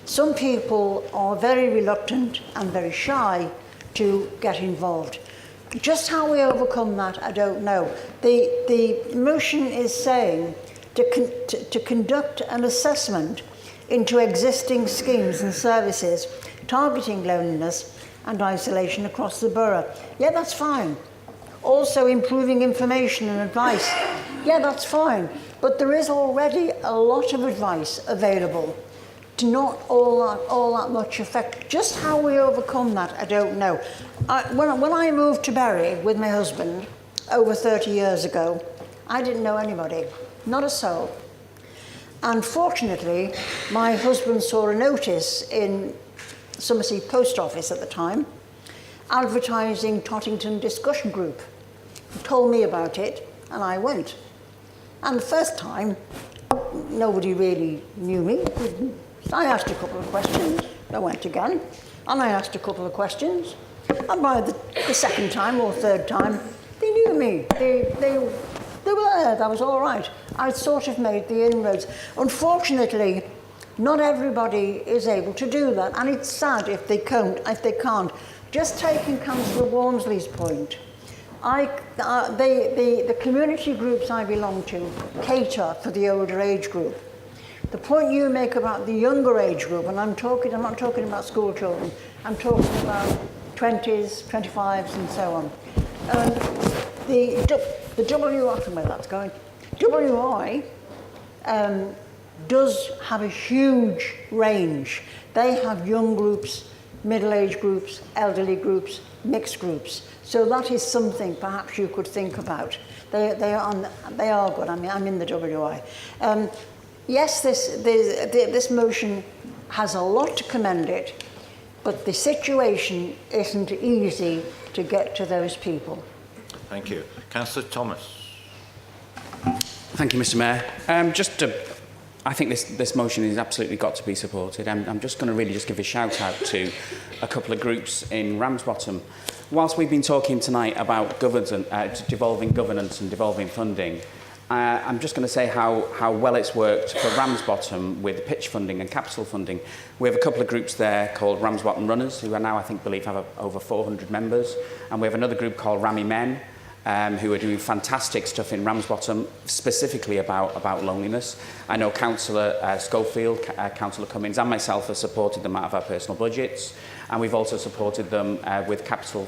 Speaker 10: Some people are very reluctant and very shy to get involved. Just how we overcome that, I don't know. The motion is saying to conduct an assessment into existing schemes and services targeting loneliness and isolation across the borough. Yeah, that's fine. Also improving information and advice. Yeah, that's fine. But there is already a lot of advice available to not all that much effect. Just how we overcome that, I don't know. When I moved to Bury with my husband over 30 years ago, I didn't know anybody, not a soul. And fortunately, my husband saw a notice in Somersea Post Office at the time, advertising Tottington Discussion Group. He told me about it, and I went. And the first time, nobody really knew me. I asked a couple of questions. I went again, and I asked a couple of questions. And by the second time or third time, they knew me. They were there. That was all right. I'd sort of made the inroads. Unfortunately, not everybody is able to do that, and it's sad if they can't. Just taking Councillor Walmsley's point, the community groups I belong to cater for the older age group. The point you make about the younger age group, and I'm not talking about school children, I'm talking about 20s, 25s and so on. The WI does have a huge range. They have young groups, middle-aged groups, elderly groups, mixed groups. So that is something perhaps you could think about. They are good. I mean, I'm in the WI. Yes, this motion has a lot to commend it, but the situation isn't easy to get to those people.
Speaker 3: Thank you. Councillor Thomas.
Speaker 2: Thank you, Mr. Mayor. I think this motion has absolutely got to be supported. I'm just going to really just give a shout out to a couple of groups in Ramsbottom. Whilst we've been talking tonight about devolving governance and devolving funding, I'm just going to say how well it's worked for Ramsbottom with pitch funding and capital funding. We have a couple of groups there called Ramsbottom Runners, who are now, I believe, have over 400 members. And we have another group called Rammy Men, who are doing fantastic stuff in Ramsbottom, specifically about loneliness. I know Councillor Schofield, Councillor Cummins and myself have supported them out of our personal budgets, and we've also supported them with capital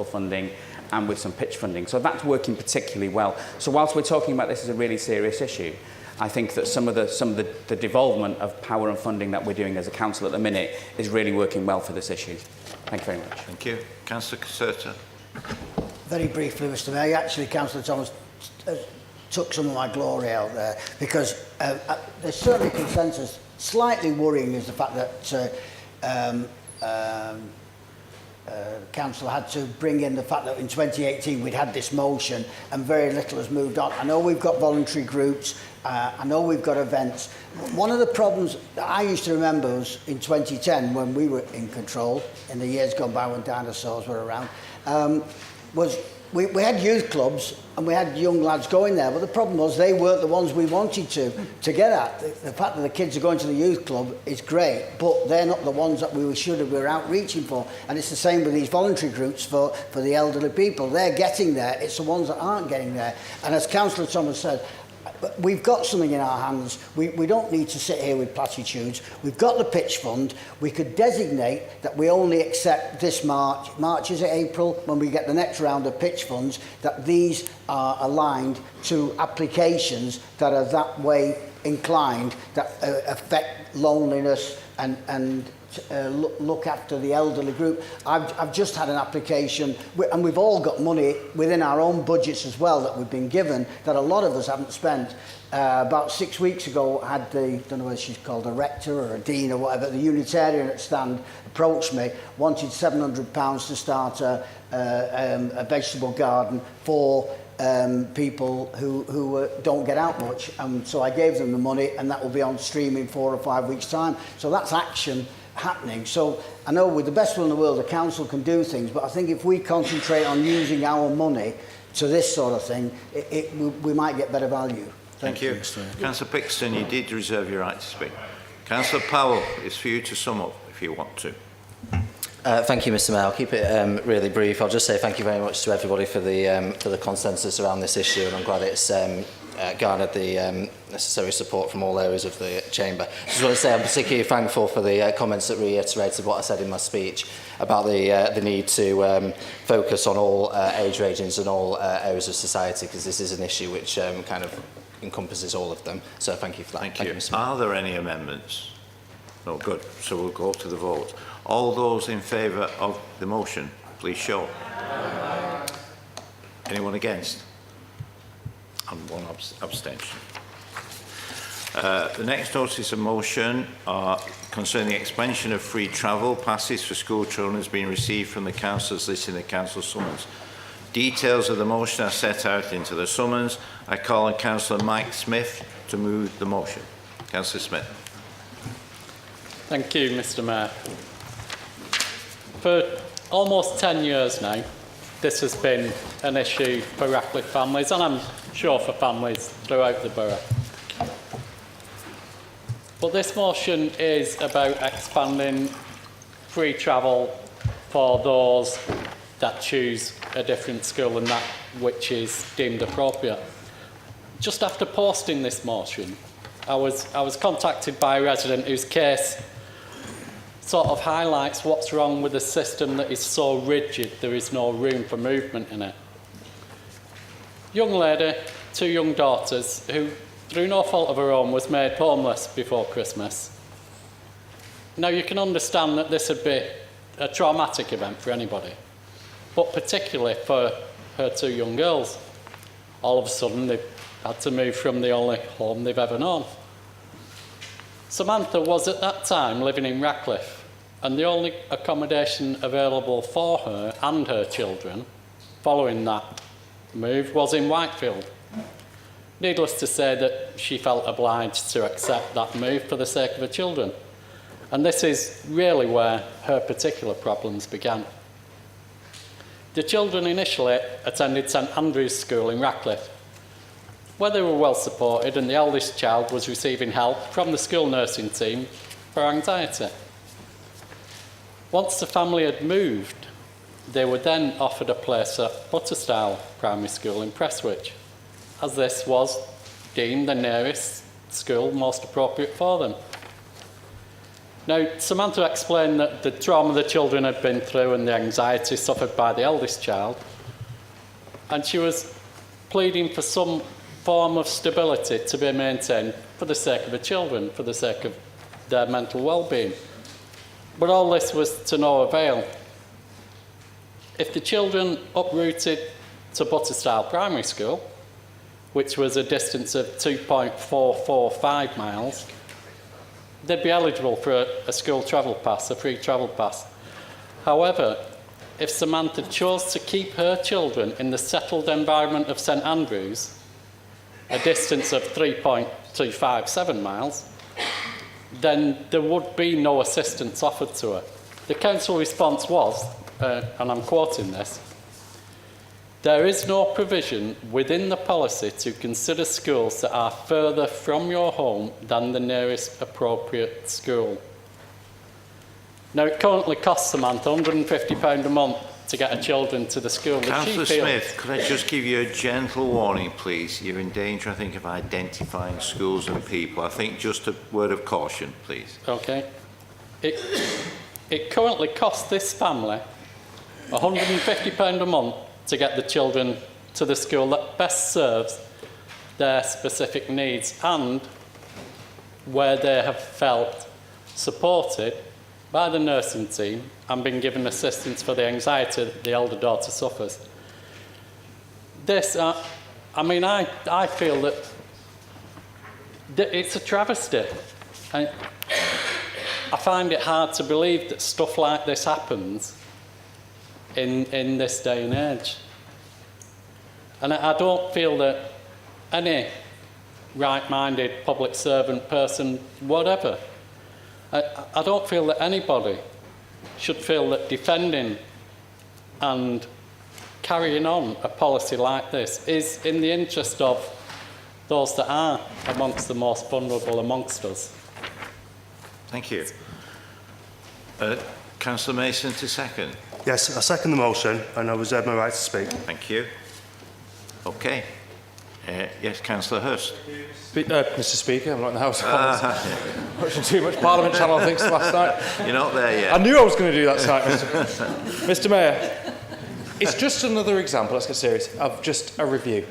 Speaker 2: funding and with some pitch funding. So that's working particularly well. So whilst we're talking about this as a really serious issue, I think that some of the devolvement of power and funding that we're doing as a council at the minute is really working well for this issue. Thank you very much.
Speaker 3: Thank you. Councillor Caserta.
Speaker 19: Very briefly, Mr. Mayor, actually, Councillor Thomas took some of my glory out there, because there's certainly consensus. Slightly worrying is the fact that Council had to bring in the fact that in 2018 we'd had this motion and very little has moved on. I know we've got voluntary groups, I know we've got events. One of the problems that I used to remember was in 2010 when we were in control, in the years gone by when dinosaurs were around, was we had youth clubs and we had young lads going there, but the problem was they weren't the ones we wanted to get at. The fact that the kids are going to the youth club is great, but they're not the ones that we should have been outreaching for. And it's the same with these voluntary groups for the elderly people. They're getting there, it's the ones that aren't getting there. And as Councillor Thomas said, we've got something in our hands. We don't need to sit here with platitudes. We've got the pitch fund. We could designate that we only accept this March is it April, when we get the next round of pitch funds, that these are aligned to applications that are that way inclined, that affect loneliness and look after the elderly group. I've just had an application, and we've all got money within our own budgets as well that we've been given that a lot of us haven't spent. About 6 weeks ago, I had don't know whether she's called a rector or a dean or whatever, the Unitarian at stand approached me, wanted £700 to start a vegetable garden for people who don't get out much. So I gave them the money, and that will be on stream in 4 or 5 weeks' time. So that's action happening. So I know with the best will in the world, the council can do things, but I think if we concentrate on using our money to this sort of thing, we might get better value.
Speaker 3: Thank you. Councillor Pixton, you did reserve your right to speak. Councillor Powell, it's for you to sum up if you want to.
Speaker 13: Thank you, Mr. Mayor. I'll keep it really brief. I'll just say thank you very much to everybody for the consensus around this issue, and I'm glad it's garnered the necessary support from all areas of the chamber. I just want to say I'm particularly thankful for the comments that reiterated what I said in my speech about the need to focus on all age ratings and all areas of society, because this is an issue which kind of encompasses all of them. So thank you for that.
Speaker 3: Thank you. Are there any amendments? No, good. So we'll go to the vote. All those in favour of the motion, please show. Anyone against? And one abstention. The next notice of motion concerning the expansion of free travel passes for school children has been received from the councillors listed in the council summons. Details of the motion are set out into the summons. I call on Councillor Mike Smith to move the motion. Councillor Smith.
Speaker 9: Thank you, Mr. Mayor. For almost 10 years now, this has been an issue for Ratcliffe families, and I'm sure for families throughout the borough. But this motion is about expanding free travel for those that choose a different school than that which is deemed appropriate. Just after posting this motion, I was contacted by a resident whose case sort of highlights what's wrong with a system that is so rigid there is no room for movement in it. Young lady, 2 young daughters, who through no fault of her own was made homeless before Christmas. Now you can understand that this would be a traumatic event for anybody, but particularly for her 2 young girls. All of a sudden they've had to move from the only home they've ever known. Samantha was at that time living in Ratcliffe, and the only accommodation available for her and her children following that move was in Whitefield. Needless to say that she felt obliged to accept that move for the sake of her children. And this is really where her particular problems began. The children initially attended St Andrew's School in Ratcliffe, where they were well supported, and the eldest child was receiving help from the school nursing team for anxiety. Once the family had moved, they were then offered a place at Butterstyle Primary School in Prestwich, as this was deemed the nearest school most appropriate for them. Now, Samantha explained that the trauma the children had been through and the anxiety suffered by the eldest child, and she was pleading for some form of stability to be maintained for the sake of the children, for the sake of their mental well-being. But all this was to no avail. If the children uprooted to Butterstyle Primary School, which was a distance of 2.445 miles, they'd be eligible for a school travel pass, a free travel pass. However, if Samantha chose to keep her children in the settled environment of St Andrews, a distance of 3.257 miles, then there would be no assistance offered to her. The council response was, and I'm quoting this, "There is no provision within the policy to consider schools that are further from your home than the nearest appropriate school." Now, it currently costs Samantha £150 a month to get her children to the school.
Speaker 3: Councillor Smith, could I just give you a gentle warning, please? You're in danger, I think, of identifying schools and people. I think just a word of caution, please.
Speaker 9: Okay. It currently costs this family £150 a month to get the children to the school that best serves their specific needs and where they have felt supported by the nursing team and been given assistance for the anxiety that the elder daughter suffers. This, I feel that it's a travesty. I find it hard to believe that stuff like this happens in this day and age. And I don't feel that any right-minded public servant person, whatever, I don't feel that anybody should feel that defending and carrying on a policy like this is in the interest of those that are amongst the most vulnerable amongst us.
Speaker 3: Thank you. Councillor Mason to second.
Speaker 12: Yes, I second the motion and I reserve my right to speak.
Speaker 3: Thank you. Okay. Yes, Councillor Hurst.
Speaker 20: Mr. Speaker, I'm not in the House of Commons. Watching too much Parliament Channel, I think, last night.
Speaker 3: You're not there yet.
Speaker 20: I knew I was going to do that tonight, Mr. Mayor. It's just another example, let's get serious, of just a review.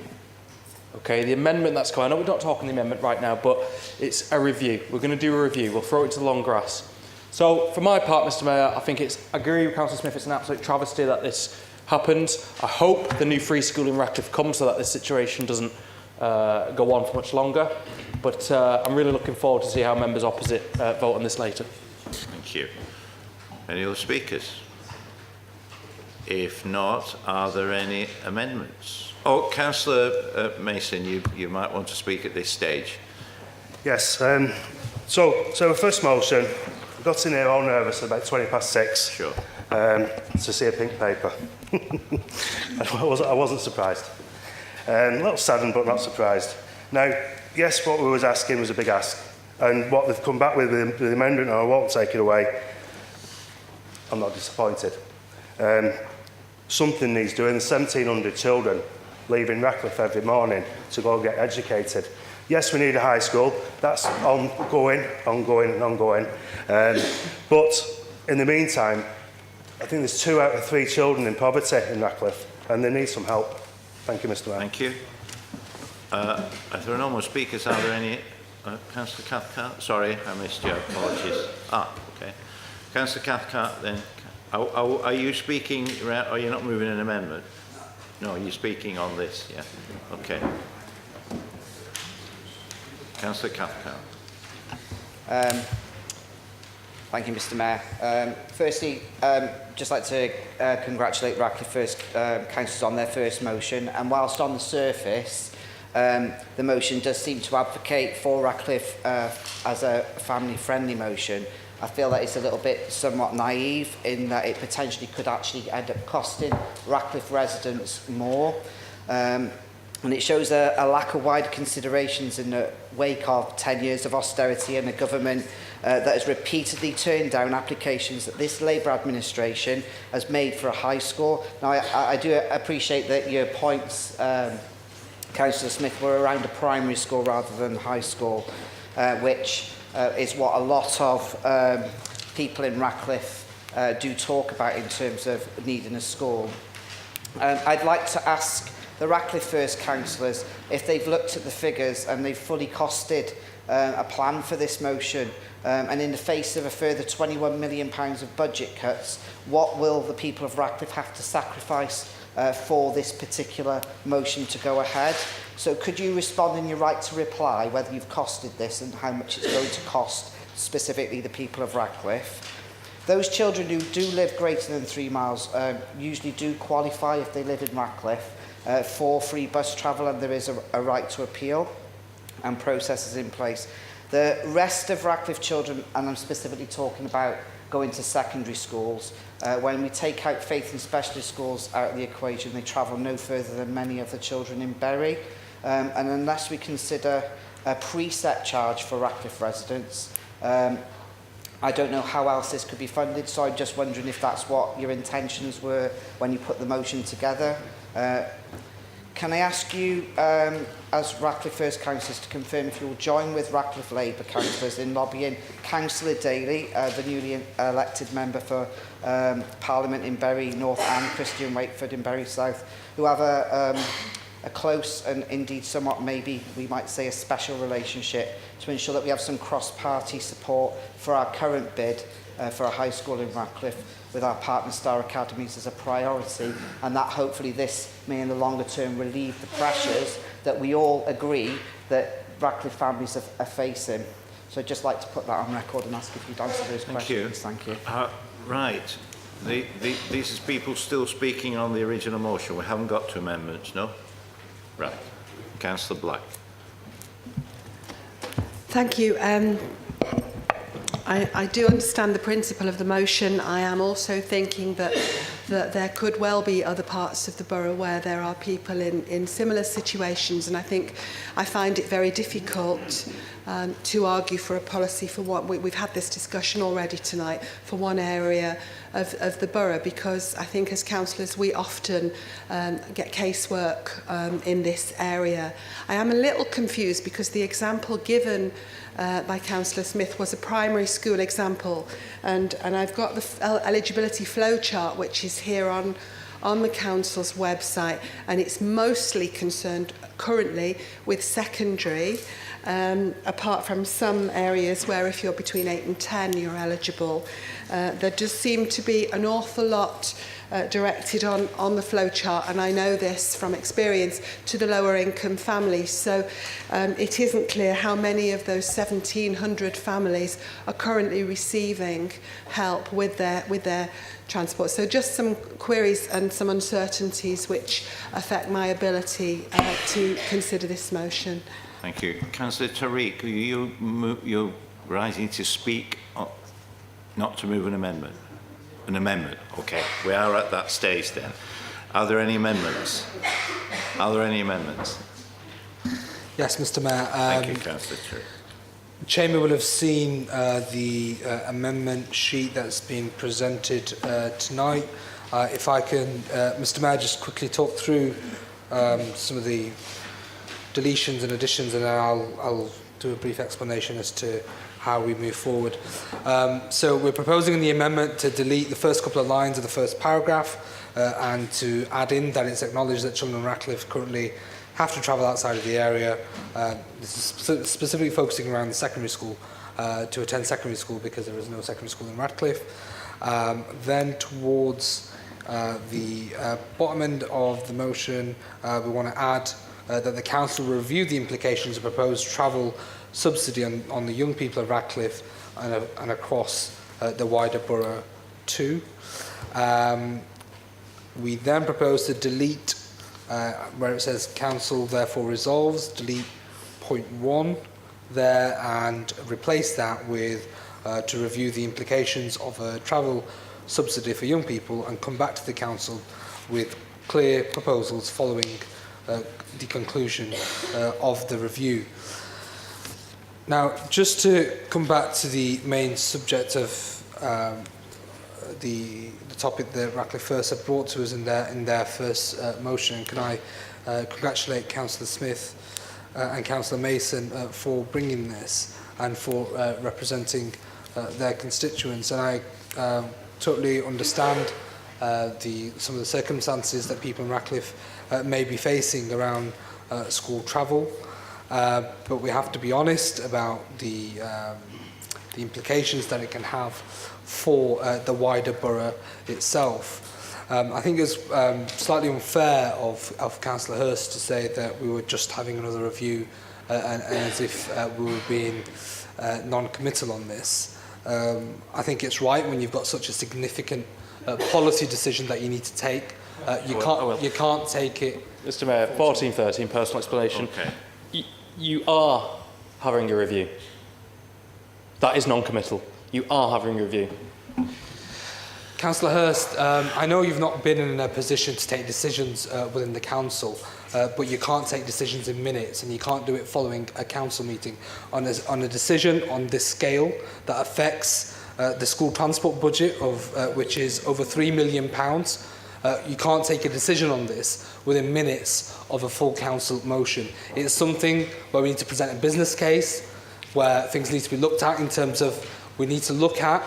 Speaker 20: Okay, the amendment that's coming, I know we're not talking the amendment right now, but it's a review. We're going to do a review. We'll throw it to the long grass. So, for my part, Mr. Mayor, I think I agree with Councillor Smith, it's an absolute travesty that this happens. I hope the new free school in Ratcliffe comes so that this situation doesn't go on for much longer. But I'm really looking forward to see how members opposite vote on this later.
Speaker 3: Thank you. Any other speakers? If not, are there any amendments? Oh, Councillor Mason, you might want to speak at this stage.
Speaker 12: Yes, so the first motion, I got in here all nervous at about 6:20.
Speaker 3: Sure.
Speaker 12: To see a pink paper. I wasn't surprised. A little saddened, but not surprised. Now, yes, what we was asking was a big ask. And what they've come back with the amendment, and I won't take it away, I'm not disappointed. Something needs doing. There's 1,700 children leaving Ratcliffe every morning to go get educated. Yes, we need a high school. That's ongoing. But in the meantime, I think there's 2 out of 3 children in poverty in Ratcliffe, and they need some help. Thank you, Mr. Mayor.
Speaker 3: Thank you. If there are no more speakers, are there any? Councillor Cathcart? Sorry, I missed you. Apologies. Okay. Councillor Cathcart, then. Are you speaking, are you not moving an amendment? No, you're speaking on this, yeah. Okay. Councillor Cathcart.
Speaker 15: Thank you, Mr. Mayor. Firstly, just like to congratulate Ratcliffe First councillors on their first motion. And whilst on the surface, the motion does seem to advocate for Ratcliffe as a family-friendly motion, I feel that it's a little bit somewhat naive in that it potentially could actually end up costing Ratcliffe residents more. And it shows a lack of wider considerations in the wake of 10 years of austerity and a government that has repeatedly turned down applications that this Labour administration has made for a high school. Now, I do appreciate that your points, Councillor Smith, were around a primary school rather than high school, which is what a lot of people in Ratcliffe do talk about in terms of needing a school. I'd like to ask the Ratcliffe First councillors if they've looked at the figures and they've fully costed a plan for this motion, and in the face of a further £21 million of budget cuts, what will the people of Ratcliffe have to sacrifice for this particular motion to go ahead? So could you respond in your right to reply whether you've costed this and how much it's going to cost specifically the people of Ratcliffe? Those children who do live greater than 3 miles usually do qualify, if they live in Ratcliffe, for free bus travel, and there is a right to appeal and processes in place. The rest of Ratcliffe children, and I'm specifically talking about going to secondary schools, when we take out faith and specialist schools out of the equation, they travel no further than many of the children in Bury. And unless we consider a preset charge for Ratcliffe residents, I don't know how else this could be funded, so I'm just wondering if that's what your intentions were when you put the motion together. Can I ask you, as Ratcliffe First councillors, to confirm if you'll join with Ratcliffe Labour councillors in lobbying Councillor Daly, the newly elected member for Parliament in Bury North, and Christian Wakeford in Bury South, who have a close and indeed somewhat, maybe we might say, a special relationship, to ensure that we have some cross-party support for our current bid for a high school in Ratcliffe, with our partner Star Academies as a priority, and that hopefully this may in the longer term relieve the pressures that we all agree that Ratcliffe families are facing. So I'd just like to put that on record and ask if you'd answer those questions. Thank you.
Speaker 3: Right. These is people still speaking on the original motion. We haven't got to amendments, no? Right. Councillor Black.
Speaker 8: Thank you. I do understand the principle of the motion. I am also thinking that there could well be other parts of the borough where there are people in similar situations, and I find it very difficult to argue for a policy for what we've had this discussion already tonight for one area of the borough, because I think as councillors we often get casework in this area. I am a little confused because the example given by Councillor Smith was a primary school example, and I've got the eligibility flow chart which is here on the council's website, and it's mostly concerned currently with secondary, apart from some areas where if you're between 8 and 10 you're eligible. There does seem to be an awful lot directed on the flow chart, and I know this from experience, to the lower income families. So it isn't clear how many of those 1,700 families are currently receiving help with their transport. So just some queries and some uncertainties which affect my ability to consider this motion.
Speaker 3: Thank you. Councillor Tariq, you're rising to speak, not to move an amendment? An amendment, okay. We are at that stage then. Are there any amendments? Are there any amendments?
Speaker 7: Yes, Mr. Mayor.
Speaker 3: Thank you, Councillor Tariq.
Speaker 7: The Chamber will have seen the amendment sheet that's been presented tonight. If I can, Mr. Mayor, just quickly talk through some of the deletions and additions, and then I'll do a brief explanation as to how we move forward. So we're proposing in the amendment to delete the first couple of lines of the first paragraph and to add in that it's acknowledged that children in Ratcliffe currently have to travel outside of the area. This is specifically focusing around the secondary school to attend secondary school because there is no secondary school in Ratcliffe. Then towards the bottom end of the motion, we want to add that the council review the implications of proposed travel subsidy on the young people of Ratcliffe and across the wider borough too. We then propose to delete where it says council therefore resolves, delete point 1 there and replace that with to review the implications of a travel subsidy for young people and come back to the council with clear proposals following the conclusion of the review. Now, just to come back to the main subject of the topic that Ratcliffe First have brought to us in their first motion, can I congratulate Councillor Smith and Councillor Mason for bringing this and for representing their constituents. And I totally understand some of the circumstances that people in Ratcliffe may be facing around school travel. But we have to be honest about the implications that it can have for the wider borough itself. I think it's slightly unfair of Councillor Hurst to say that we were just having another review and as if we were being non-committal on this. I think it's right when you've got such a significant policy decision that you need to take. You can't take it.
Speaker 20: Mr. Mayor, 1413, personal explanation.
Speaker 3: Okay.
Speaker 20: You are having a review. That is non-committal. You are having a review.
Speaker 7: Councillor Hurst, I know you've not been in a position to take decisions within the council, but you can't take decisions in minutes and you can't do it following a council meeting. On a decision on this scale that affects the school transport budget, of which is over £3 million, you can't take a decision on this within minutes of a full council motion. It's something where we need to present a business case, where things need to be looked at in terms of we need to look at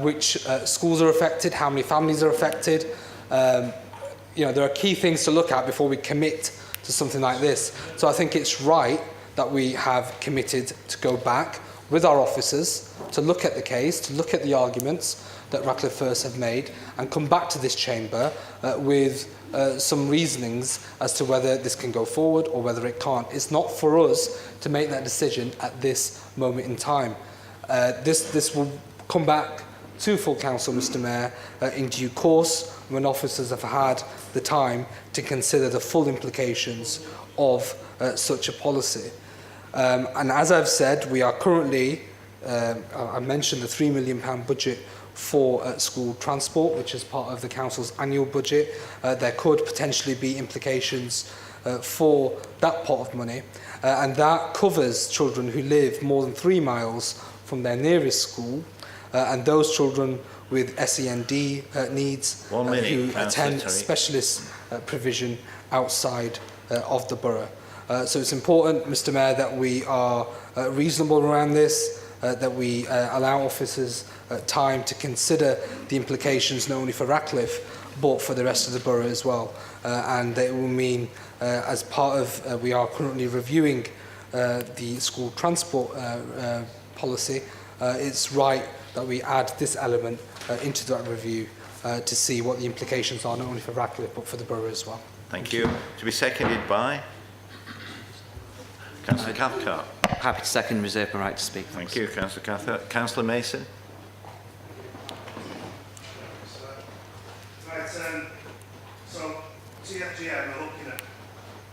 Speaker 7: which schools are affected, how many families are affected. There are key things to look at before we commit to something like this. So I think it's right that we have committed to go back with our officers to look at the case, to look at the arguments that Ratcliffe First have made and come back to this chamber with some reasonings as to whether this can go forward or whether it can't. It's not for us to make that decision at this moment in time. This will come back to full council, Mr Mayor, in due course, when officers have had the time to consider the full implications of such a policy. And as I've said, we are currently, I mentioned the £3 million budget for school transport, which is part of the council's annual budget. There could potentially be implications for that pot of money, and that covers children who live more than 3 miles from their nearest school, and those children with SEND needs who attend specialist provision outside of the borough. So it's important, Mr Mayor, that we are reasonable around this, that we allow officers time to consider the implications not only for Ratcliffe but for the rest of the borough as well. And it will mean, as part of, we are currently reviewing the school transport policy, it's right that we add this element into that review to see what the implications are not only for Ratcliffe but for the borough as well.
Speaker 3: Thank you. To be seconded by Councillor Cathcart.
Speaker 6: Happy to second, reserve my right to speak.
Speaker 3: Thank you, Councillor Cathcart. Councillor Mason.
Speaker 18: Right, so TFGM are looking at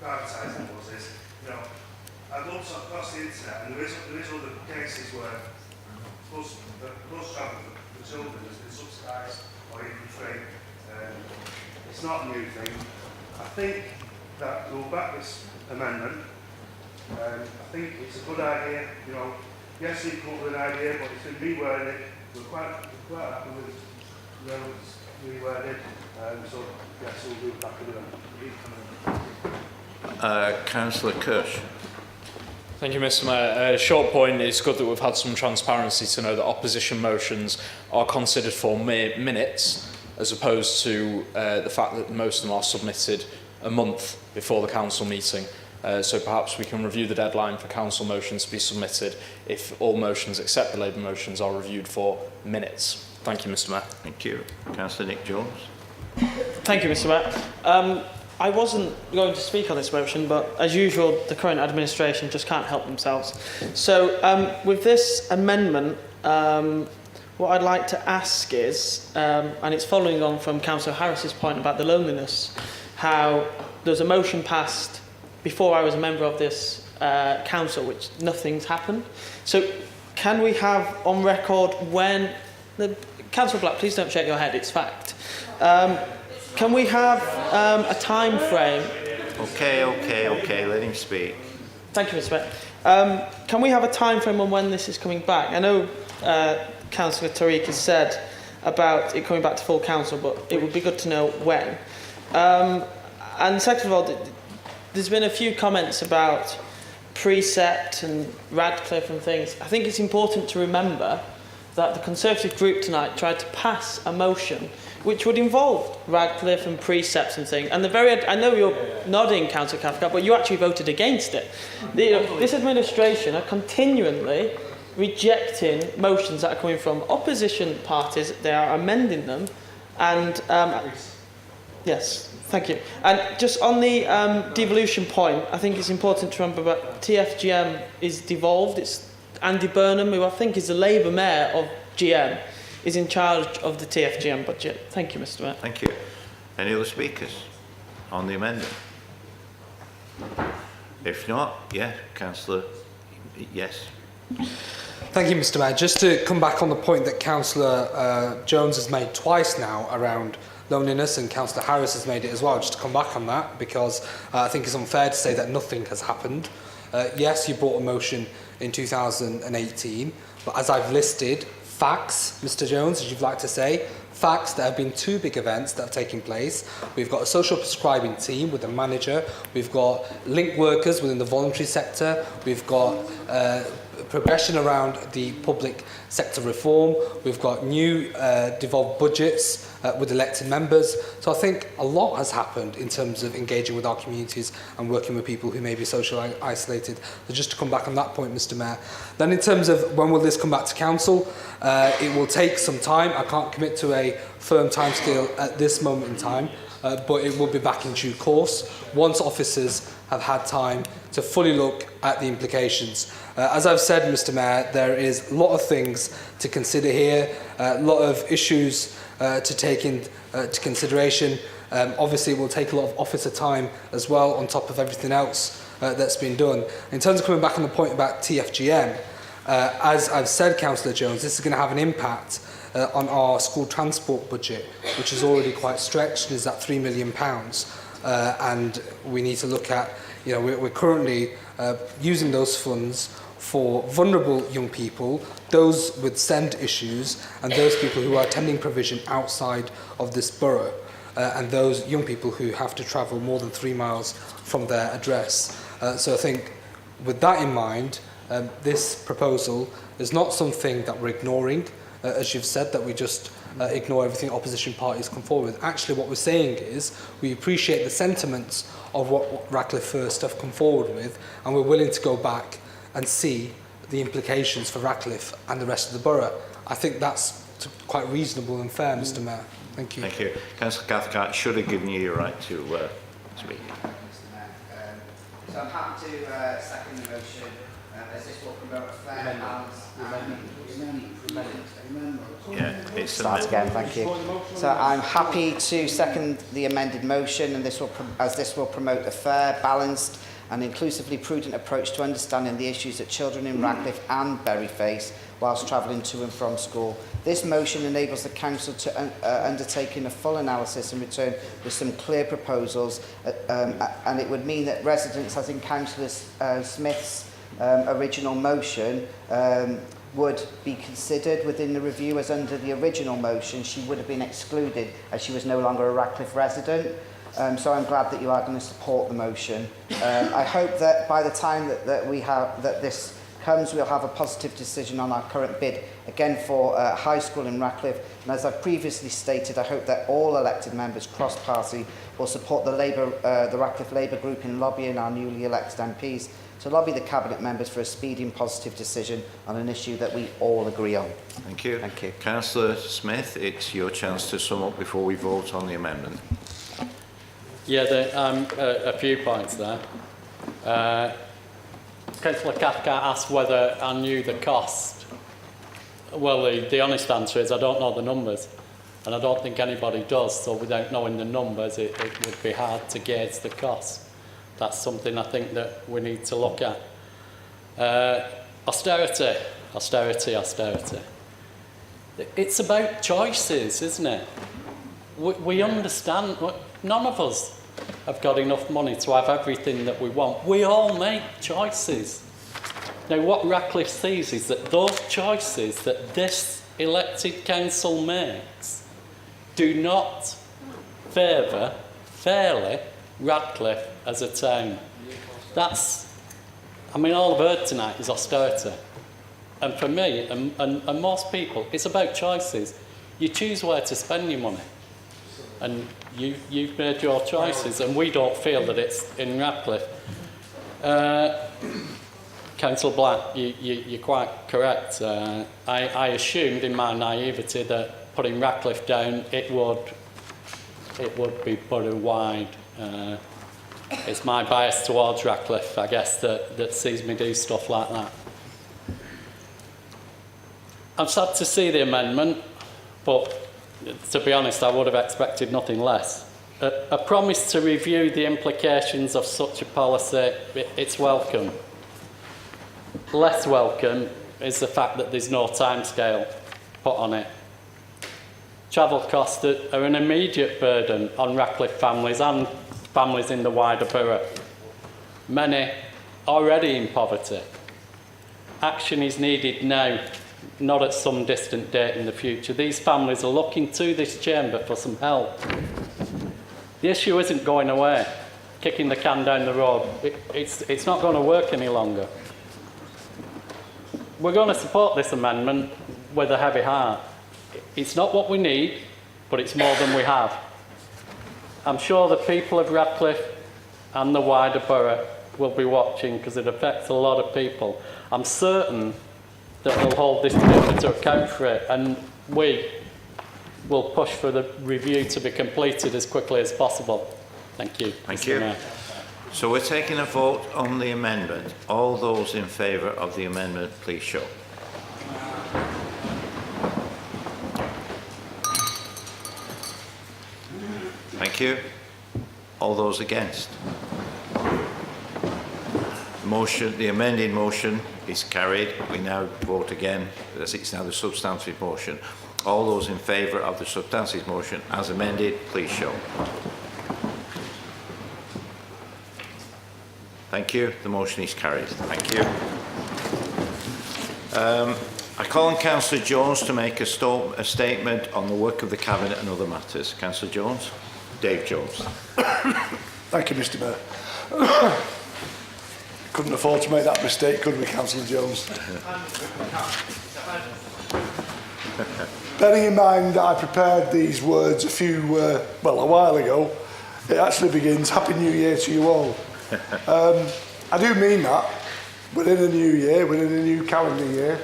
Speaker 18: privatising buses. You know, I've looked across the internet, and there is other cases where bus travel for children has been subsidised or even free. It's not a new thing. I think that we'll back this amendment. I think it's a good idea. You know, yes, we come up with an idea, but it's been reworded. We're quite happy with the way it's reworded. So yes, we'll do back with them.
Speaker 3: Councillor Kirsch.
Speaker 14: Thank you, Mr Mayor. Short point, it's good that we've had some transparency to know that opposition motions are considered for mere minutes, as opposed to the fact that most of them are submitted a month before the council meeting. So perhaps we can review the deadline for council motions to be submitted if all motions except the Labour motions are reviewed for minutes. Thank you, Mr Mayor.
Speaker 3: Thank you. Councillor Nick Jones.
Speaker 16: Thank you, Mr Mayor. I wasn't going to speak on this motion, but as usual, the current administration just can't help themselves. So with this amendment, what I'd like to ask is, and it's following on from Councillor Harris's point about the loneliness, how there's a motion passed before I was a member of this council, which nothing's happened. So can we have on record when... Councillor Black, please don't shake your head, it's fact. Can we have a time frame?
Speaker 3: Okay, let him speak.
Speaker 16: Thank you, Mr Mayor. Can we have a time frame on when this is coming back? I know Councillor Tariq has said about it coming back to full council, but it would be good to know when. And second of all, there's been a few comments about Precept and Radcliffe and things. I think it's important to remember that the Conservative group tonight tried to pass a motion which would involve Radcliffe and Precepts and things. And I know you're nodding, Councillor Cathcart, but you actually voted against it. This administration are continually rejecting motions that are coming from opposition parties. They are amending them. And yes, thank you. And just on the devolution point, I think it's important to remember that TFGM is devolved. It's Andy Burnham, who I think is the Labour Mayor of GM, is in charge of the TFGM budget. Thank you, Mr Mayor.
Speaker 3: Thank you. Any other speakers on the amendment? If not, yeah, Councillor, yes.
Speaker 7: Thank you, Mr Mayor. Just to come back on the point that Councillor Jones has made twice now around loneliness, and Councillor Harris has made it as well, just to come back on that, because I think it's unfair to say that nothing has happened. Yes, you brought a motion in 2018, but as I've listed, facts, Mr Jones, as you'd like to say, facts, there have been 2 big events that have taken place. We've got a social prescribing team with a manager, we've got link workers within the voluntary sector, we've got progression around the public sector reform, we've got new devolved budgets with elected members. So I think a lot has happened in terms of engaging with our communities and working with people who may be socially isolated. So just to come back on that point, Mr Mayor. Then in terms of when will this come back to council, it will take some time. I can't commit to a firm timescale at this moment in time, but it will be back in due course once officers have had time to fully look at the implications. As I've said, Mr. Mayor, there is a lot of things to consider here, a lot of issues to take into consideration. Obviously, it will take a lot of officer time as well, on top of everything else that's been done. In terms of coming back on the point about TFGM, as I've said, Councillor Jones, this is going to have an impact on our school transport budget, which is already quite stretched, is at £3 million. And we need to look at, you know, we're currently using those funds for vulnerable young people, those with SEND issues, and those people who are attending provision outside of this borough, and those young people who have to travel more than 3 miles from their address. So I think with that in mind, this proposal is not something that we're ignoring, as you've said, that we just ignore everything opposition parties come forward with. Actually, what we're saying is we appreciate the sentiments of what Ratcliffe First have come forward with, and we're willing to go back and see the implications for Ratcliffe and the rest of the borough. I think that's quite reasonable and fair, Mr. Mayor. Thank you.
Speaker 3: Thank you. Councillor Cathcart should have given you your right to speak.
Speaker 15: So I'm happy to second the motion, as this will promote a fair balance. Start again, thank you. So I'm happy to second the amended motion, and this will promote a fair, balanced and inclusively prudent approach to understanding the issues that children in Ratcliffe and Bury face whilst travelling to and from school. This motion enables the Council to undertake a full analysis and return with some clear proposals, and it would mean that residents, as in Councillor Smith's original motion, would be considered within the review, as under the original motion she would have been excluded as she was no longer a Ratcliffe resident. So I'm glad that you are going to support the motion. I hope that by the time that this comes, we'll have a positive decision on our current bid, again for high school in Ratcliffe. And as I previously stated, I hope that all elected members cross-party will support the Ratcliffe Labour Group in lobbying our newly elected MPs to lobby the Cabinet members for a speedy and positive decision on an issue that we all agree on.
Speaker 3: Thank you.
Speaker 15: Thank you.
Speaker 3: Councillor Smith, it's your chance to sum up before we vote on the amendment.
Speaker 9: Yeah, a few points there. Councillor Cathcart asked whether I knew the cost. Well, the honest answer is I don't know the numbers, and I don't think anybody does, so without knowing the numbers it would be hard to gauge the cost. That's something I think that we need to look at. Austerity, austerity, austerity. It's about choices, isn't it? We understand, none of us have got enough money to have everything that we want. We all make choices. Now, what Ratcliffe sees is that those choices that this elected council makes do not favour fairly Ratcliffe as a town. All I've heard tonight is austerity. And for me, and most people, it's about choices. You choose where to spend your money. And you've made your choices, and we don't feel that it's in Ratcliffe. Councillor Black, you're quite correct. I assumed in my naivety that putting Ratcliffe down, it would be borough-wide. It's my bias towards Ratcliffe, I guess, that sees me do stuff like that. I'm sad to see the amendment, but to be honest, I would have expected nothing less. A promise to review the implications of such a policy, it's welcome. Less welcome is the fact that there's no timescale put on it. Travel costs are an immediate burden on Ratcliffe families and families in the wider borough. Many already in poverty. Action is needed now, not at some distant date in the future. These families are looking to this chamber for some help. The issue isn't going away, kicking the can down the road. It's not going to work any longer. We're going to support this amendment with a heavy heart. It's not what we need, but it's more than we have. I'm sure the people of Ratcliffe and the wider borough will be watching because it affects a lot of people. I'm certain that they'll hold this paper to account for it, and we will push for the review to be completed as quickly as possible. Thank you.
Speaker 3: Thank you. So we're taking a vote on the amendment. All those in favour of the amendment, please show. Thank you. All those against? The amended motion is carried. We now vote again, as it's now the substantive motion. All those in favour of the substantive motion as amended, please show. Thank you. The motion is carried. Thank you. I call on Councillor Jones to make a statement on the work of the Cabinet and other matters. Councillor Jones. Dave Jones.
Speaker 4: Thank you, Mr. Mayor. Couldn't afford to make that mistake, could we, Councillor Jones? Bearing in mind that I prepared these words a while ago, it actually begins, Happy New Year to you all. I do mean that. We're in a new year, we're in a new calendar year.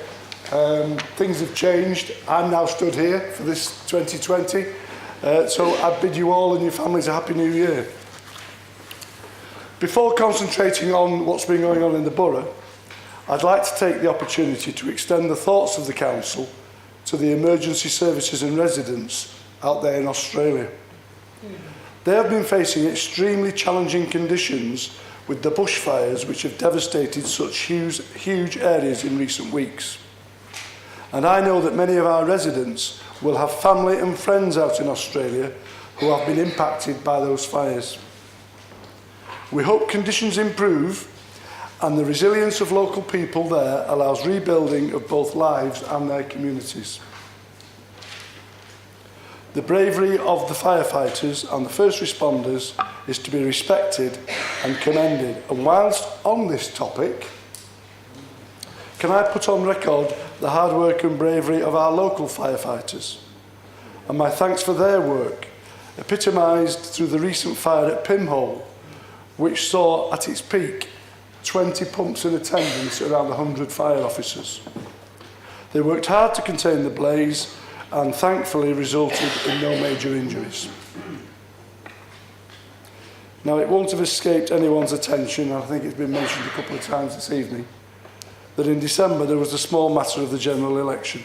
Speaker 4: Things have changed. I'm now stood here for this 2020. So I bid you all and your families a Happy New Year. Before concentrating on what's been going on in the borough, I'd like to take the opportunity to extend the thoughts of the Council to the emergency services and residents out there in Australia. They have been facing extremely challenging conditions with the bushfires which have devastated such huge areas in recent weeks. And I know that many of our residents will have family and friends out in Australia who have been impacted by those fires. We hope conditions improve and the resilience of local people there allows rebuilding of both lives and their communities. The bravery of the firefighters and the first responders is to be respected and commended. And whilst on this topic, can I put on record the hard work and bravery of our local firefighters and my thanks for their work, epitomised through the recent fire at Pimhole, which saw at its peak 20 pumps in attendance around 100 fire officers. They worked hard to contain the blaze and thankfully resulted in no major injuries. Now, it won't have escaped anyone's attention, and I think it's been mentioned a couple of times this evening, that in December there was the small matter of the general election.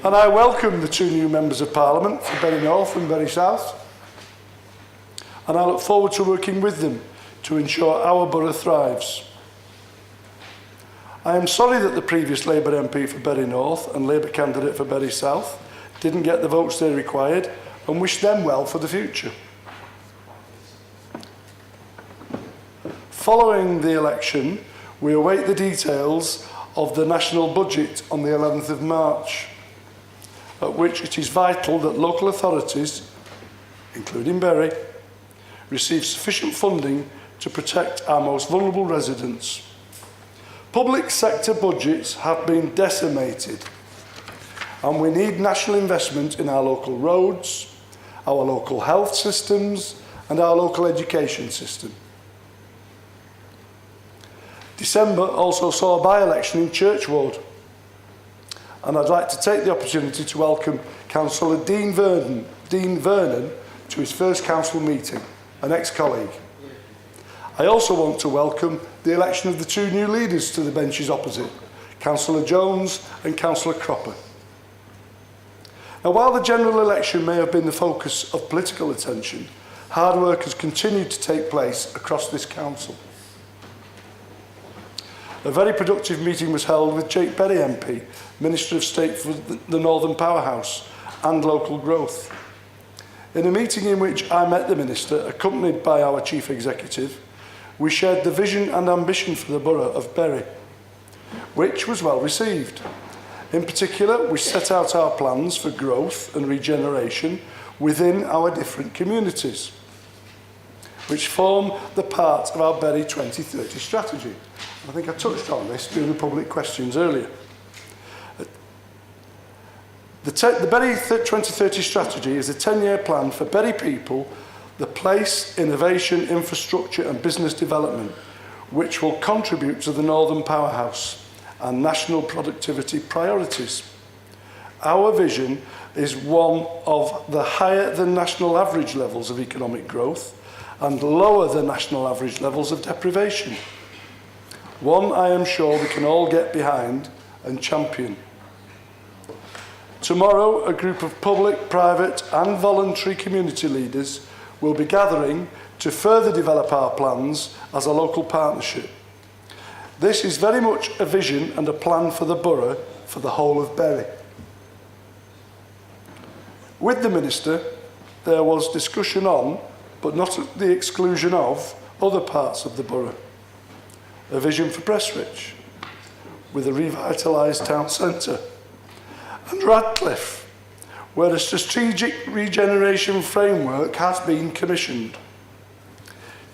Speaker 4: And I welcome the 2 new members of Parliament for Bury North and Bury South, and I look forward to working with them to ensure our borough thrives. I am sorry that the previous Labour MP for Bury North and Labour candidate for Bury South didn't get the votes they required, and wish them well for the future. Following the election, we await the details of the national budget on the 11th of March, at which it is vital that local authorities, including Bury, receive sufficient funding to protect our most vulnerable residents. Public sector budgets have been decimated, and we need national investment in our local roads, our local health systems, and our local education system. December also saw a by-election in Churchward, and I'd like to take the opportunity to welcome Councillor Dean Vernon to his first council meeting, an ex-colleague. I also want to welcome the election of the 2 new leaders to the benches opposite, Councillor Jones and Councillor Cropper. Now, while the general election may have been the focus of political attention, hard work has continued to take place across this council. A very productive meeting was held with Jake Berry MP, Minister of State for the Northern Powerhouse and Local Growth. In a meeting in which I met the Minister, accompanied by our Chief Executive, we shared the vision and ambition for the borough of Bury, which was well received. In particular, we set out our plans for growth and regeneration within our different communities, which form the part of our Bury 2030 strategy. I think I touched on this during the public questions earlier. The Bury 2030 strategy is a 10-year plan for Bury people, the place, innovation, infrastructure and business development, which will contribute to the Northern Powerhouse and national productivity priorities. Our vision is one of the higher than national average levels of economic growth and lower the national average levels of deprivation. One I am sure we can all get behind and champion. Tomorrow, a group of public, private and voluntary community leaders will be gathering to further develop our plans as a local partnership. This is very much a vision and a plan for the borough for the whole of Bury. With the Minister, there was discussion on, but not at the exclusion of, other parts of the borough. A vision for Prestwich, with a revitalised town centre, and Radcliffe, where a strategic regeneration framework has been commissioned.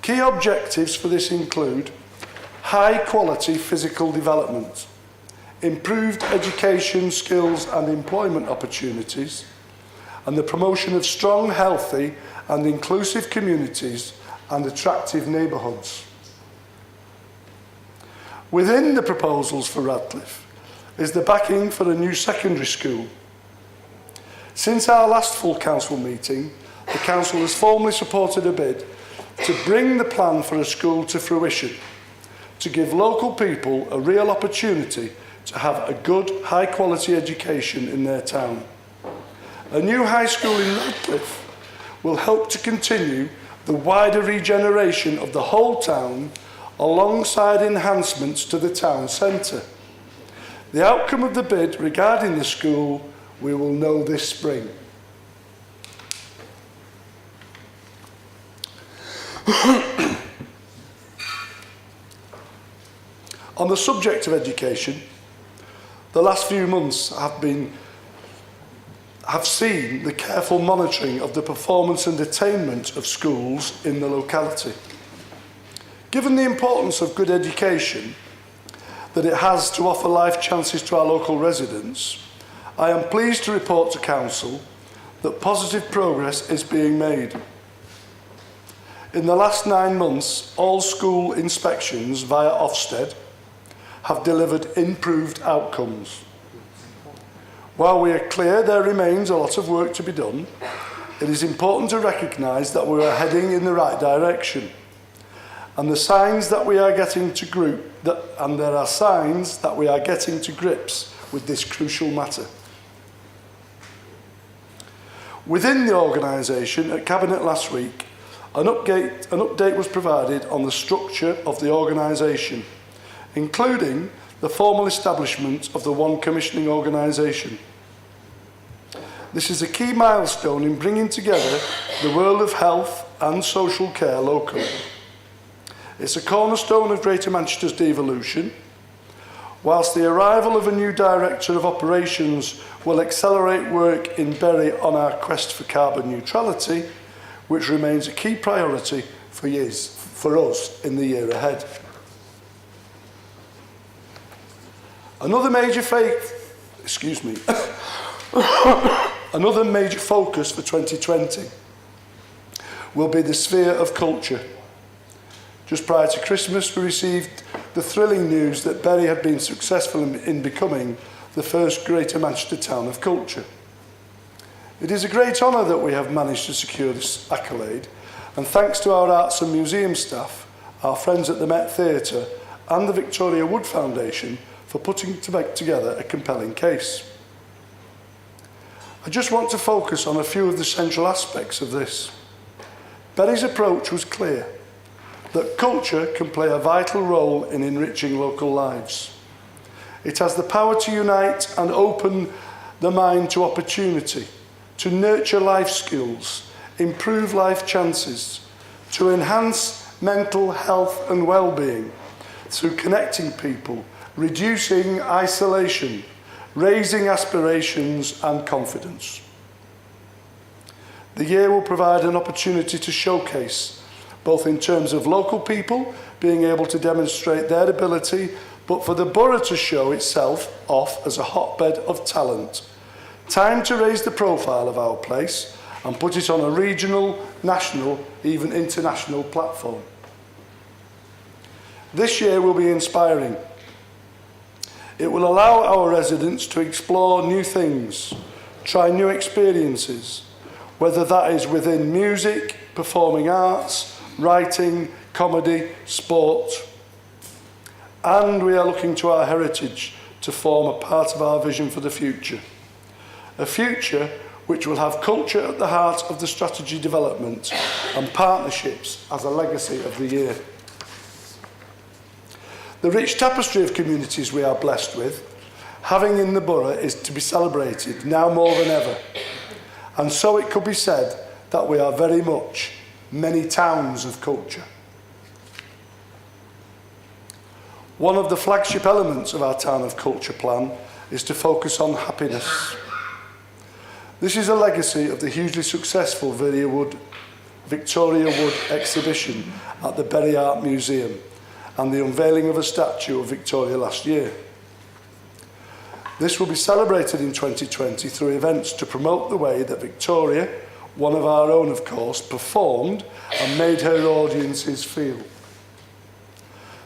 Speaker 4: Key objectives for this include high-quality physical development, improved education, skills and employment opportunities, and the promotion of strong, healthy and inclusive communities and attractive neighbourhoods. Within the proposals for Radcliffe is the backing for a new secondary school. Since our last full council meeting, the council has formally supported a bid to bring the plan for a school to fruition, to give local people a real opportunity to have a good, high-quality education in their town. A new high school in Radcliffe will help to continue the wider regeneration of the whole town alongside enhancements to the town centre. The outcome of the bid regarding the school we will know this spring. On the subject of education, the last few months have seen the careful monitoring of the performance and attainment of schools in the locality. Given the importance of good education that it has to offer life chances to our local residents, I am pleased to report to Council that positive progress is being made. In the last 9 months, all school inspections via Ofsted have delivered improved outcomes. While we are clear there remains a lot of work to be done, it is important to recognise that we are heading in the right direction. And the signs that we are getting to there are signs that we are getting to grips with this crucial matter. Within the organisation, at Cabinet last week, an update was provided on the structure of the organisation, including the formal establishment of the One Commissioning Organisation. This is a key milestone in bringing together the world of health and social care locally. It's a cornerstone of Greater Manchester's devolution, whilst the arrival of a new Director of Operations will accelerate work in Bury on our quest for carbon neutrality, which remains a key priority for us in the year ahead. Another major focus for 2020 will be the sphere of culture. Just prior to Christmas, we received the thrilling news that Bury had been successful in becoming the first Greater Manchester town of culture. It is a great honour that we have managed to secure this accolade, and thanks to our arts and museum staff, our friends at the Met Theatre and the Victoria Wood Foundation for putting together a compelling case. I just want to focus on a few of the central aspects of this. Bury's approach was clear, that culture can play a vital role in enriching local lives. It has the power to unite and open the mind to opportunity, to nurture life skills, improve life chances, to enhance mental health and well-being through connecting people, reducing isolation, raising aspirations and confidence. The year will provide an opportunity to showcase, both in terms of local people being able to demonstrate their ability, but for the borough to show itself off as a hotbed of talent. Time to raise the profile of our place and put it on a regional, national, even international platform. This year will be inspiring. It will allow our residents to explore new things, try new experiences, whether that is within music, performing arts, writing, comedy, sport. And we are looking to our heritage to form a part of our vision for the future. A future which will have culture at the heart of the strategy development and partnerships as a legacy of the year. The rich tapestry of communities we are blessed with, having in the borough, is to be celebrated now more than ever. And so it could be said that we are very much many towns of culture. One of the flagship elements of our Town of Culture plan is to focus on happiness. This is a legacy of the hugely successful Victoria Wood exhibition at the Bury Art Museum and the unveiling of a statue of Victoria last year. This will be celebrated in 2020 through events to promote the way that Victoria, one of our own of course, performed and made her audiences feel.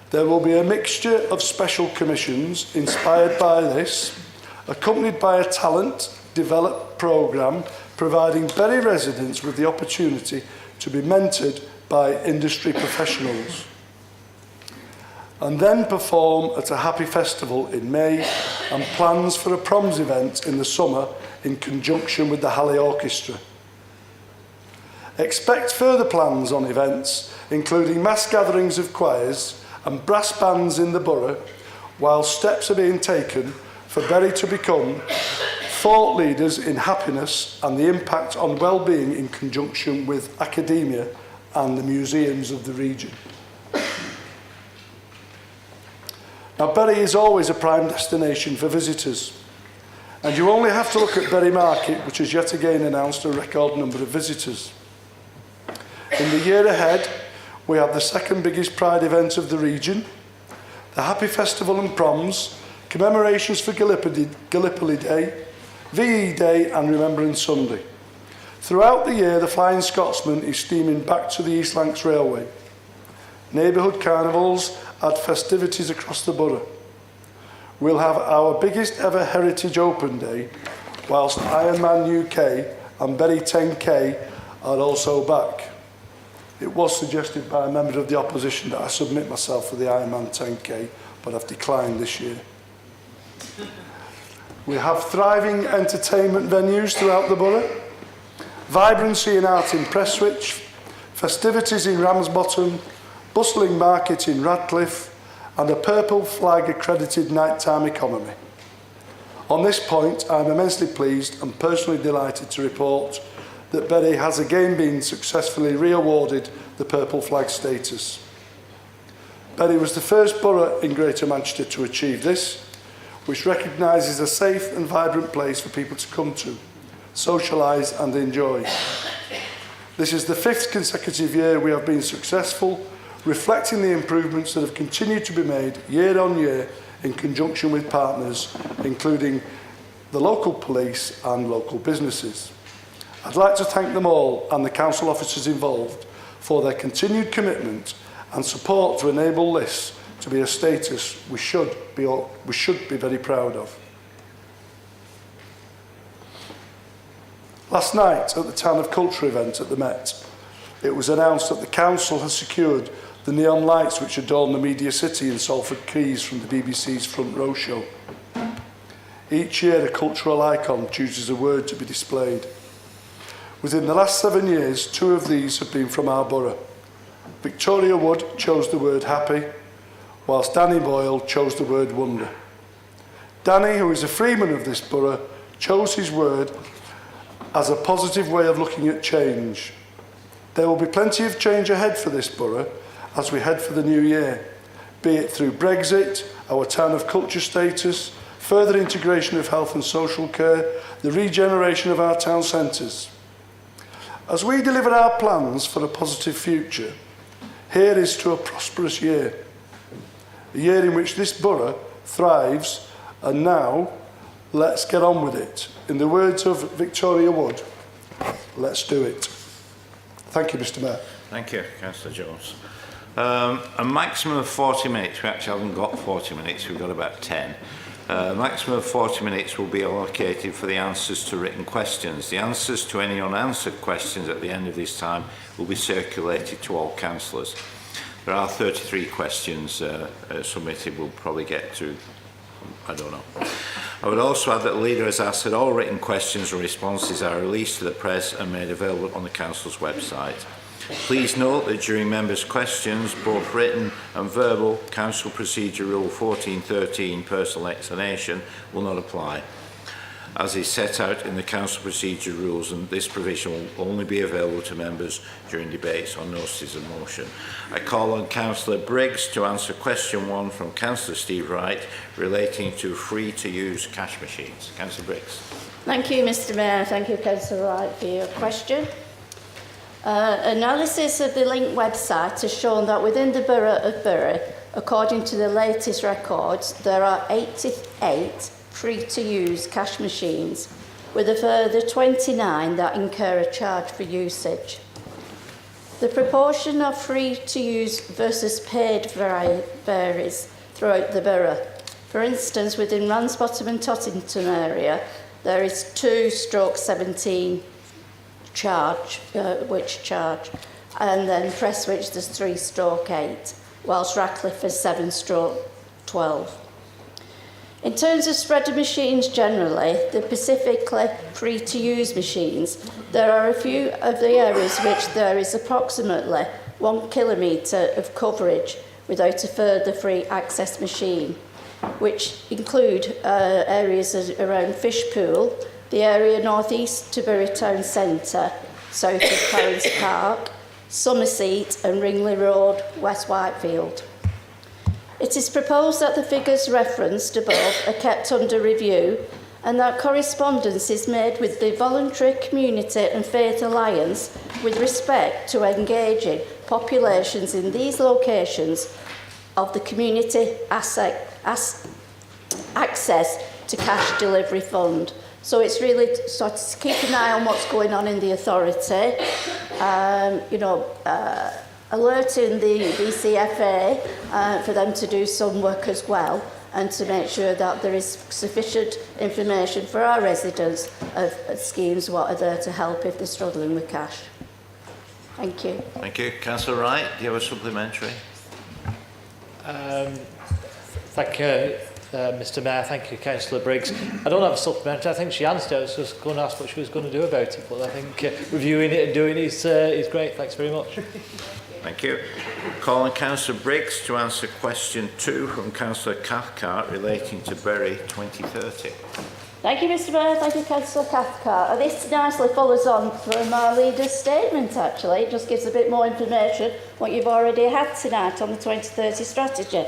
Speaker 4: There will be a mixture of special commissions inspired by this, accompanied by a talent developed programme providing Bury residents with the opportunity to be mentored by industry professionals, and then perform at a happy festival in May and plans for a proms event in the summer in conjunction with the Halley Orchestra. Expect further plans on events, including mass gatherings of choirs and brass bands in the borough, while steps are being taken for Bury to become thought leaders in happiness and the impact on well-being in conjunction with academia and the museums of the region. Now, Bury is always a prime destination for visitors, and you only have to look at Bury Market, which has yet again announced a record number of visitors. In the year ahead, we have the second biggest Pride event of the region, the Happy Festival and Proms, commemorations for Gallipoli Day, VE Day and Remembrance Sunday. Throughout the year, the Flying Scotsman is steaming back to the East Lancs Railway. Neighbourhood carnivals add festivities across the borough. We'll have our biggest ever Heritage Open Day, whilst Ironman UK and Bury 10K are also back. It was suggested by a member of the opposition that I submit myself for the Ironman 10K, but I've declined this year. We have thriving entertainment venues throughout the borough, vibrancy and art in Prestwich, festivities in Ramsbottom, bustling market in Radcliffe, and a Purple Flag accredited nighttime economy. On this point, I am immensely pleased and personally delighted to report that Bury has again been successfully re-awarded the Purple Flag status. Bury was the first borough in Greater Manchester to achieve this, which recognises a safe and vibrant place for people to come to, socialise and enjoy. This is the 5th consecutive year we have been successful, reflecting the improvements that have continued to be made year on year in conjunction with partners, including the local police and local businesses. I'd like to thank them all and the council officers involved for their continued commitment and support to enable this to be a status we should be very proud of. Last night at the Town of Culture event at the Met, it was announced that the council has secured the neon lights which adorn the Media City in Salford Quays from the BBC's Front Row show. Each year a cultural icon chooses a word to be displayed. Within the last 7 years, 2 of these have been from our borough. Victoria Wood chose the word happy, whilst Danny Boyle chose the word wonder. Danny, who is a freeman of this borough, chose his word as a positive way of looking at change. There will be plenty of change ahead for this borough as we head for the new year, be it through Brexit, our Town of Culture status, further integration of health and social care, the regeneration of our town centres. As we deliver our plans for a positive future, here is to a prosperous year. A year in which this borough thrives, and now, let's get on with it. In the words of Victoria Wood, let's do it. Thank you, Mr. Mayor.
Speaker 3: Thank you, Councillor Jones. A maximum of 40 minutes. We actually haven't got 40 minutes, we've got about 10. Maximum of 40 minutes will be allocated for the answers to written questions. The answers to any unanswered questions at the end of this time will be circulated to all councillors. There are 33 questions submitted. We'll probably get to, I don't know. I would also add that the Leader has asked that all written questions and responses are released to the press and made available on the Council's website. Please note that during members' questions, both written and verbal, Council Procedure Rule 1413, personal explanation, will not apply, as is set out in the Council Procedure Rules, and this provision will only be available to members during debates on notices of motion. I call on Councillor Briggs to answer question 1 from Councillor Steve Wright relating to free-to-use cash machines. Councillor Briggs.
Speaker 21: Thank you, Mr Mayor. Thank you, Councillor Wright, for your question. Analysis of the Link website has shown that within the Borough of Bury, according to the latest records, there are 88 free-to-use cash machines, with a further 29 that incur a charge for usage. The proportion of free-to-use versus paid varies throughout the borough. For instance, within Ramsbottom and Tottington area, there is 2/17 charge, and then Prestwich there's 3/8, whilst Ratcliffe is 7/12. In terms of spreader machines generally, the specifically free-to-use machines, there are a few of the areas which there is approximately 1 kilometre of coverage without a further free access machine, which include areas around Fishpool, the area north-east to Bury Town Centre, south of Clarence Park, Summerseat and Ringley Road, West Whitefield. It is proposed that the figures referenced above are kept under review and that correspondence is made with the Voluntary Community and Faith Alliance with respect to engaging populations in these locations of the community access to cash delivery fund. So it's really sort of keep an eye on what's going on in the authority, alerting the BCFA for them to do some work as well, and to make sure that there is sufficient information for our residents of schemes what are there to help if they're struggling with cash. Thank you.
Speaker 3: Thank you. Councillor Wright, do you have a supplementary?
Speaker 22: Thank you, Mr Mayor. Thank you, Councillor Briggs. I don't have a supplementary. I think she answered it. I was just going to ask what she was going to do about it, but I think reviewing it and doing it is great. Thanks very much.
Speaker 3: Thank you. Calling Councillor Briggs to answer question 2 from Councillor Cathcart relating to Bury 2030.
Speaker 21: Thank you, Mr Mayor. Thank you, Councillor Cathcart. This nicely follows on from our leader's statement, actually. It just gives a bit more information what you've already had tonight on the 2030 strategy.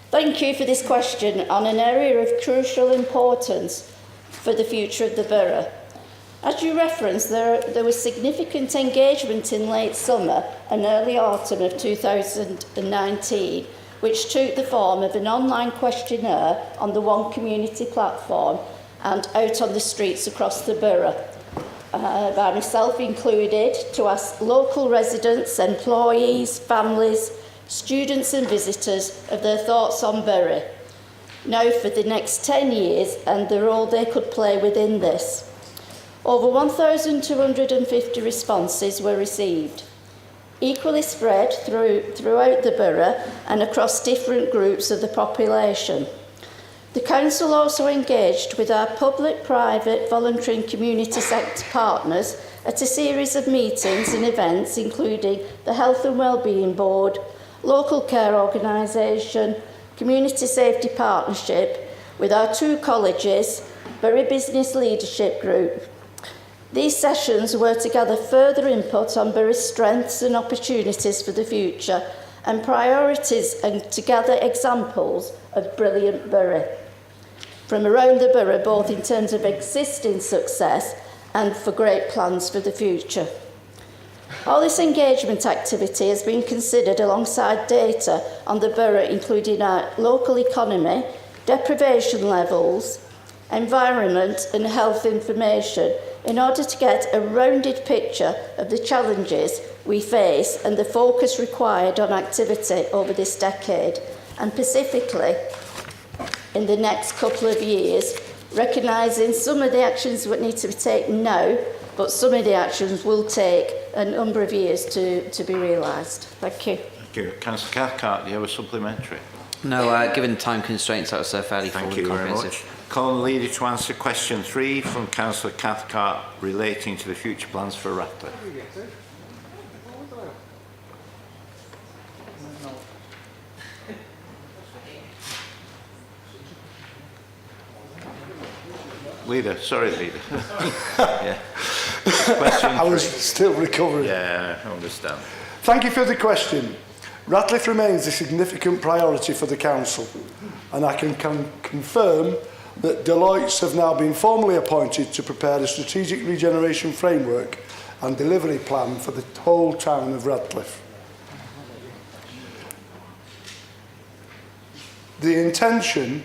Speaker 21: Thank you for this question on an area of crucial importance for the future of the borough. As you referenced, there was significant engagement in late summer and early autumn of 2019, which took the form of an online questionnaire on the One Community platform and out on the streets across the borough, by myself included, to ask local residents, employees, families, students and visitors of their thoughts on Bury, now for the next 10 years and the role they could play within this. Over 1,250 responses were received, equally spread throughout the borough and across different groups of the population. The council also engaged with our public, private, voluntary and community sector partners at a series of meetings and events, including the Health and Wellbeing Board, Local Care Organisation, Community Safety Partnership, with our 2 colleges, Bury Business Leadership Group. These sessions were to gather further input on Bury's strengths and opportunities for the future and priorities, and to gather examples of brilliant Bury from around the borough, both in terms of existing success and for great plans for the future. All this engagement activity has been considered alongside data on the borough, including our local economy, deprivation levels, environment and health information, in order to get a rounded picture of the challenges we face and the focus required on activity over this decade, and specifically in the next couple of years, recognising some of the actions that need to be taken now, but some of the actions will take a number of years to be realised. Thank you.
Speaker 3: Thank you. Councillor Cathcart, do you have a supplementary?
Speaker 6: No, given time constraints, that was fairly full and comprehensive.
Speaker 3: Thank you very much. Call the leader to answer question 3 from Councillor Cathcart relating to the future plans for Ratcliffe. Leader, sorry, Leader. Yeah.
Speaker 4: I was still recovering.
Speaker 3: Yeah, I understand.
Speaker 4: Thank you for the question. Ratcliffe remains a significant priority for the Council, and I can confirm that Deloitte have now been formally appointed to prepare a strategic regeneration framework and delivery plan for the whole town of Ratcliffe. The intention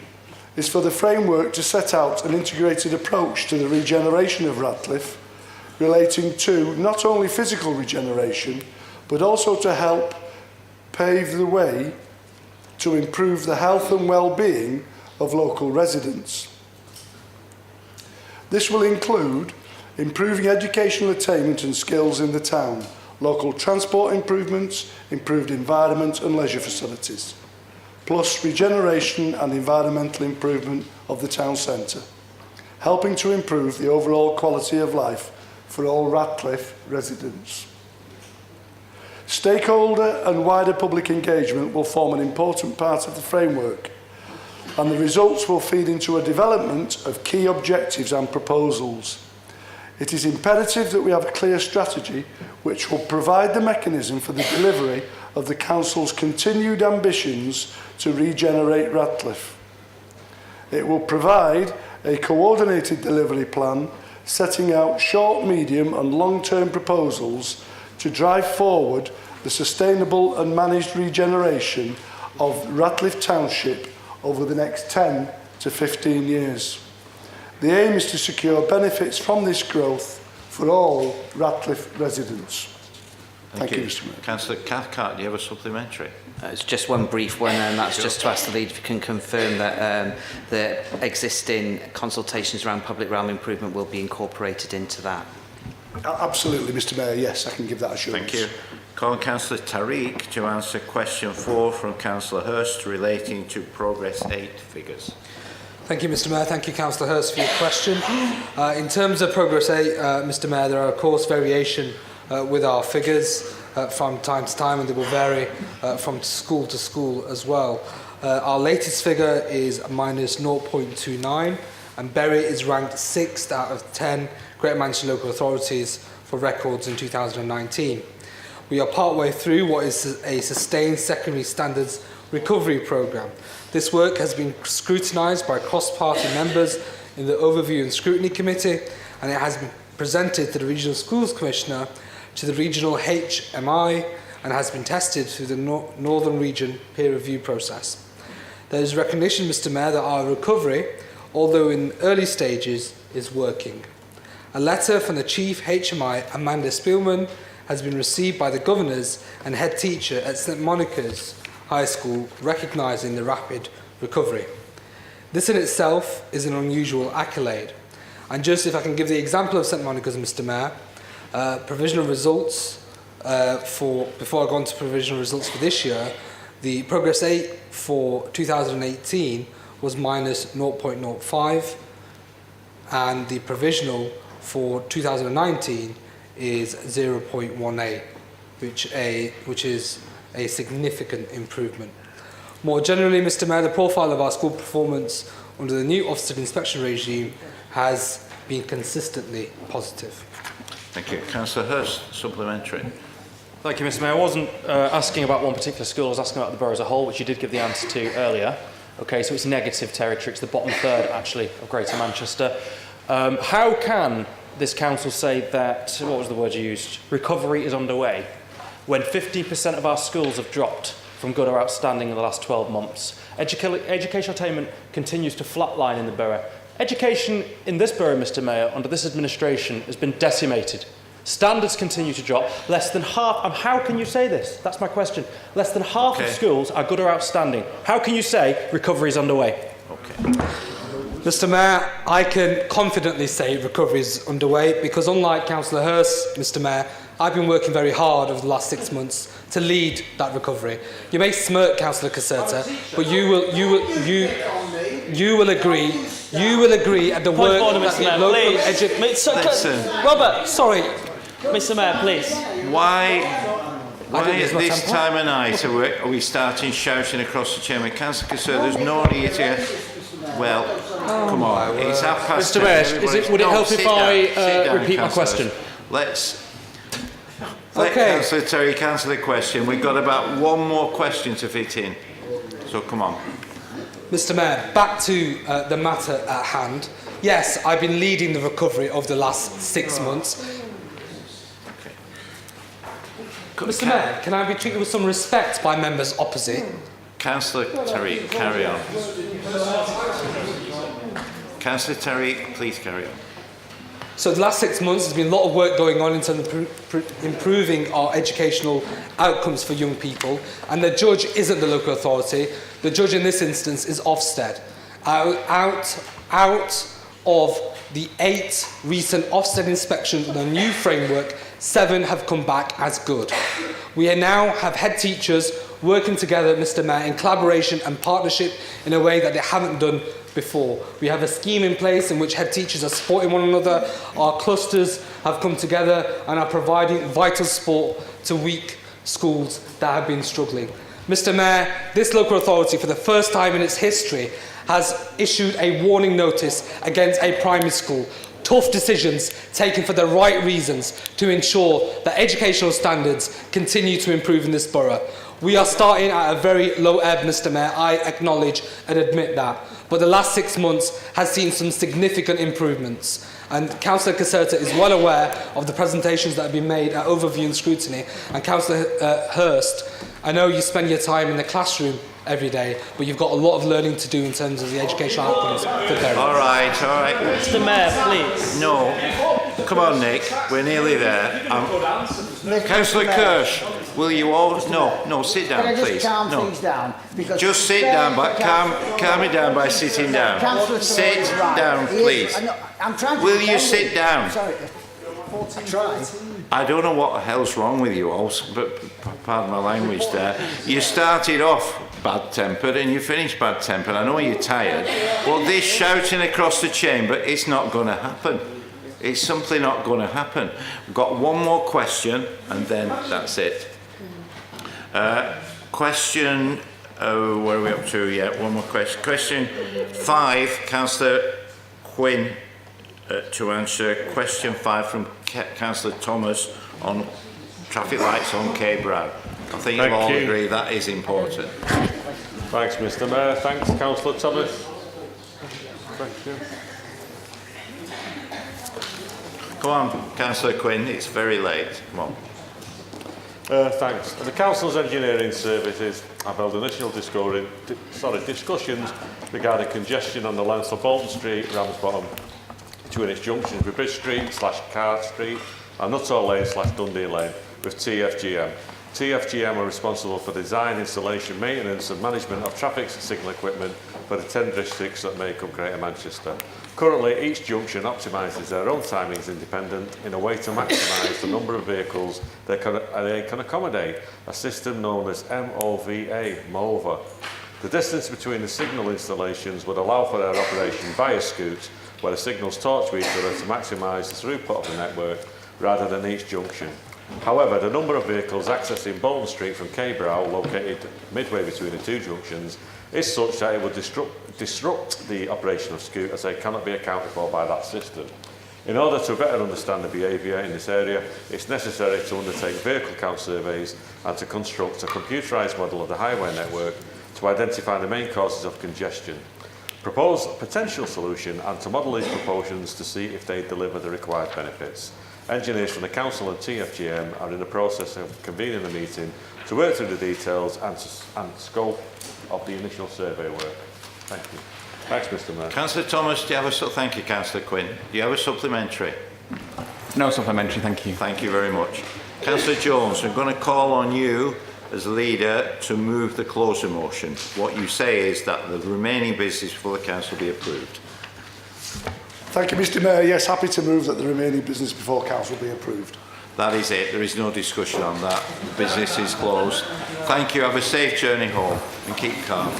Speaker 4: is for the framework to set out an integrated approach to the regeneration of Ratcliffe, relating to not only physical regeneration, but also to help pave the way to improve the health and well-being of local residents. This will include improving educational attainment and skills in the town, local transport improvements, improved environment and leisure facilities, plus regeneration and environmental improvement of the town centre, helping to improve the overall quality of life for all Ratcliffe residents. Stakeholder and wider public engagement will form an important part of the framework, and the results will feed into a development of key objectives and proposals. It is imperative that we have a clear strategy which will provide the mechanism for the delivery of the Council's continued ambitions to regenerate Ratcliffe. It will provide a coordinated delivery plan setting out short, medium and long-term proposals to drive forward the sustainable and managed regeneration of Ratcliffe Township over the next 10 to 15 years. The aim is to secure benefits from this growth for all Ratcliffe residents. Thank you, Mr. Mayor.
Speaker 3: Councillor Cathcart, do you have a supplementary?
Speaker 6: It's just one brief one, and that's just to ask the leader if you can confirm that the existing consultations around public realm improvement will be incorporated into that.
Speaker 4: Absolutely, Mr. Mayor. Yes, I can give that assurance.
Speaker 3: Thank you. Call Councillor Tariq to answer question 4 from Councillor Hurst relating to Progress 8 figures.
Speaker 7: Thank you, Mr. Mayor. Thank you, Councillor Hurst, for your question. In terms of Progress 8, Mr. Mayor, there are, of course, variation with our figures from time to time, and they will vary from school to school as well. Our latest figure is minus 0.29, and Bury is ranked 6th out of 10 Greater Manchester local authorities for records in 2019. We are partway through what is a sustained secondary standards recovery programme. This work has been scrutinised by cross-party members in the Overview and Scrutiny Committee, and it has been presented to the Regional Schools Commissioner, to the Regional HMI, and has been tested through the Northern Region peer review process. There is recognition, Mr. Mayor, that our recovery, although in early stages, is working. A letter from the Chief HMI, Amanda Spielman, has been received by the governors and head teacher at St Monica's High School, recognising the rapid recovery. This in itself is an unusual accolade. And just if I can give the example of St Monica's, Mr. Mayor, provisional results before I go on to provisional results for this year, the Progress 8 for 2018 was minus 0.05, and the provisional for 2019 is 0.18, which is a significant improvement. More generally, Mr. Mayor, the profile of our school performance under the new Ofsted inspection regime has been consistently positive.
Speaker 3: Thank you. Councillor Hurst, supplementary.
Speaker 20: Thank you, Mr. Mayor. I wasn't asking about one particular school, I was asking about the borough as a whole, which you did give the answer to earlier. Okay, so it's negative territory, it's the bottom third, actually, of Greater Manchester. How can this council say that, what was the word you used, recovery is underway, when 50% of our schools have dropped from good or outstanding in the last 12 months? Educational attainment continues to flatline in the borough. Education in this borough, Mr. Mayor, under this administration has been decimated. Standards continue to drop. Less than half, how can you say this? That's my question. Less than half of schools are good or outstanding. How can you say recovery is underway?
Speaker 3: Okay.
Speaker 7: Mr Mayor, I can confidently say recovery is underway because unlike Councillor Hurst, Mr Mayor, I've been working very hard over the last 6 months to lead that recovery. You may smirk, Councillor Caserta, but you will agree at the work that the local education...
Speaker 16: Robert,
Speaker 7: sorry.
Speaker 16: Mr Mayor, please.
Speaker 3: Why at this time of night are we starting shouting across the chamber? Councillor Caserta, there's no need to... Well, come on, it's 10:30.
Speaker 20: Mr Mayor, would it help if I repeat my question?
Speaker 3: Let Councillor Terry answer the question. We've got about one more question to fit in. So come on.
Speaker 7: Mr Mayor, back to the matter at hand. Yes, I've been leading the recovery over the last 6 months. Mr Mayor, can I be treated with some respect by members opposite?
Speaker 3: Councillor Terry, carry on. Councillor Terry, please carry on.
Speaker 7: So the last 6 months there's been a lot of work going on in terms of improving our educational outcomes for young people, and the judge isn't the local authority. The judge in this instance is Ofsted. Out of the 8 recent Ofsted inspections with a new framework, 7 have come back as good. We now have head teachers working together, Mr Mayor, in collaboration and partnership in a way that they haven't done before. We have a scheme in place in which head teachers are supporting one another. Our clusters have come together and are providing vital support to weak schools that have been struggling. Mr Mayor, this local authority, for the first time in its history, has issued a warning notice against a primary school. Tough decisions taken for the right reasons to ensure that educational standards continue to improve in this borough. We are starting at a very low ebb, Mr Mayor, I acknowledge and admit that. But the last 6 months has seen some significant improvements. And Councillor Caserta is well aware of the presentations that have been made at overview and scrutiny. And Councillor Hurst, I know you spend your time in the classroom every day, but you've got a lot of learning to do in terms of the educational outcomes for parents.
Speaker 3: All right.
Speaker 16: Mr Mayor, please.
Speaker 3: No. Come on, Nick. We're nearly there. Councillor Kirsch, will you all... No, sit down,
Speaker 19: Can I just
Speaker 3: please.
Speaker 19: calm things down? Because
Speaker 3: just sit down, but calm it down by sitting down. Sit down, please.
Speaker 19: I'm trying to...
Speaker 3: Will you sit down?
Speaker 19: Sorry. I tried.
Speaker 3: I don't know what the hell's wrong with you all, but pardon my language there. You started off bad-tempered and you finished bad-tempered. I know you're tired, but this shouting across the chamber, it's not going to happen. It's simply not going to happen. We've got one more question and then that's it. Question, where are we up to? Yeah, one more question. Question 5, Councillor Quinn to answer. Question 5 from Councillor Thomas on traffic lights on Cape Brow. I think you all agree that is important.
Speaker 5: Thanks, Mr Mayor. Thanks, Councillor Thomas. Thank you.
Speaker 3: Come on, Councillor Quinn, it's very late. Come on.
Speaker 5: Thanks. The Council's engineering services have held initial discussions regarding congestion on the length of Bolton Street, Ramsbottom, between its junctions with Bridge Street / Cart Street and Nuttall Lane / Dundee Lane with TFGM. TFGM are responsible for design, installation, maintenance and management of traffic signal equipment for the 10 districts that make up Greater Manchester. Currently, each junction optimises their own timings independent in a way to maximise the number of vehicles they can accommodate, a system known as MOVA. The distance between the signal installations would allow for their operation via scoots, where the signals talk to each other to maximise the throughput of the network rather than each junction. However, the number of vehicles accessing Bolton Street from Caybrow, located midway between the two junctions, is such that it would disrupt the operation of Scoot as they cannot be accounted for by that system. In order to better understand the behaviour in this area, it's necessary to undertake vehicle count surveys and to construct a computerised model of the highway network to identify the main causes of congestion, propose a potential solution and to model these proportions to see if they deliver the required benefits. Engineers from the Council and TFGM are in the process of convening a meeting to work through the details and scope of the initial survey work. Thank you. Thanks, Mr Mayor.
Speaker 3: Councillor Thomas, do you have thank you, Councillor Quinn. Do you have a supplementary?
Speaker 2: No supplementary, thank you.
Speaker 3: Thank you very much. Councillor Jones, I'm going to call on you as leader to move the closer motion. What you say is that the remaining business before the council be approved.
Speaker 4: Thank you, Mr Mayor. Yes, happy to move that the remaining business before council be approved.
Speaker 3: That is it. There is no discussion on that. The business is closed. Thank you. Have a safe journey home and keep calm.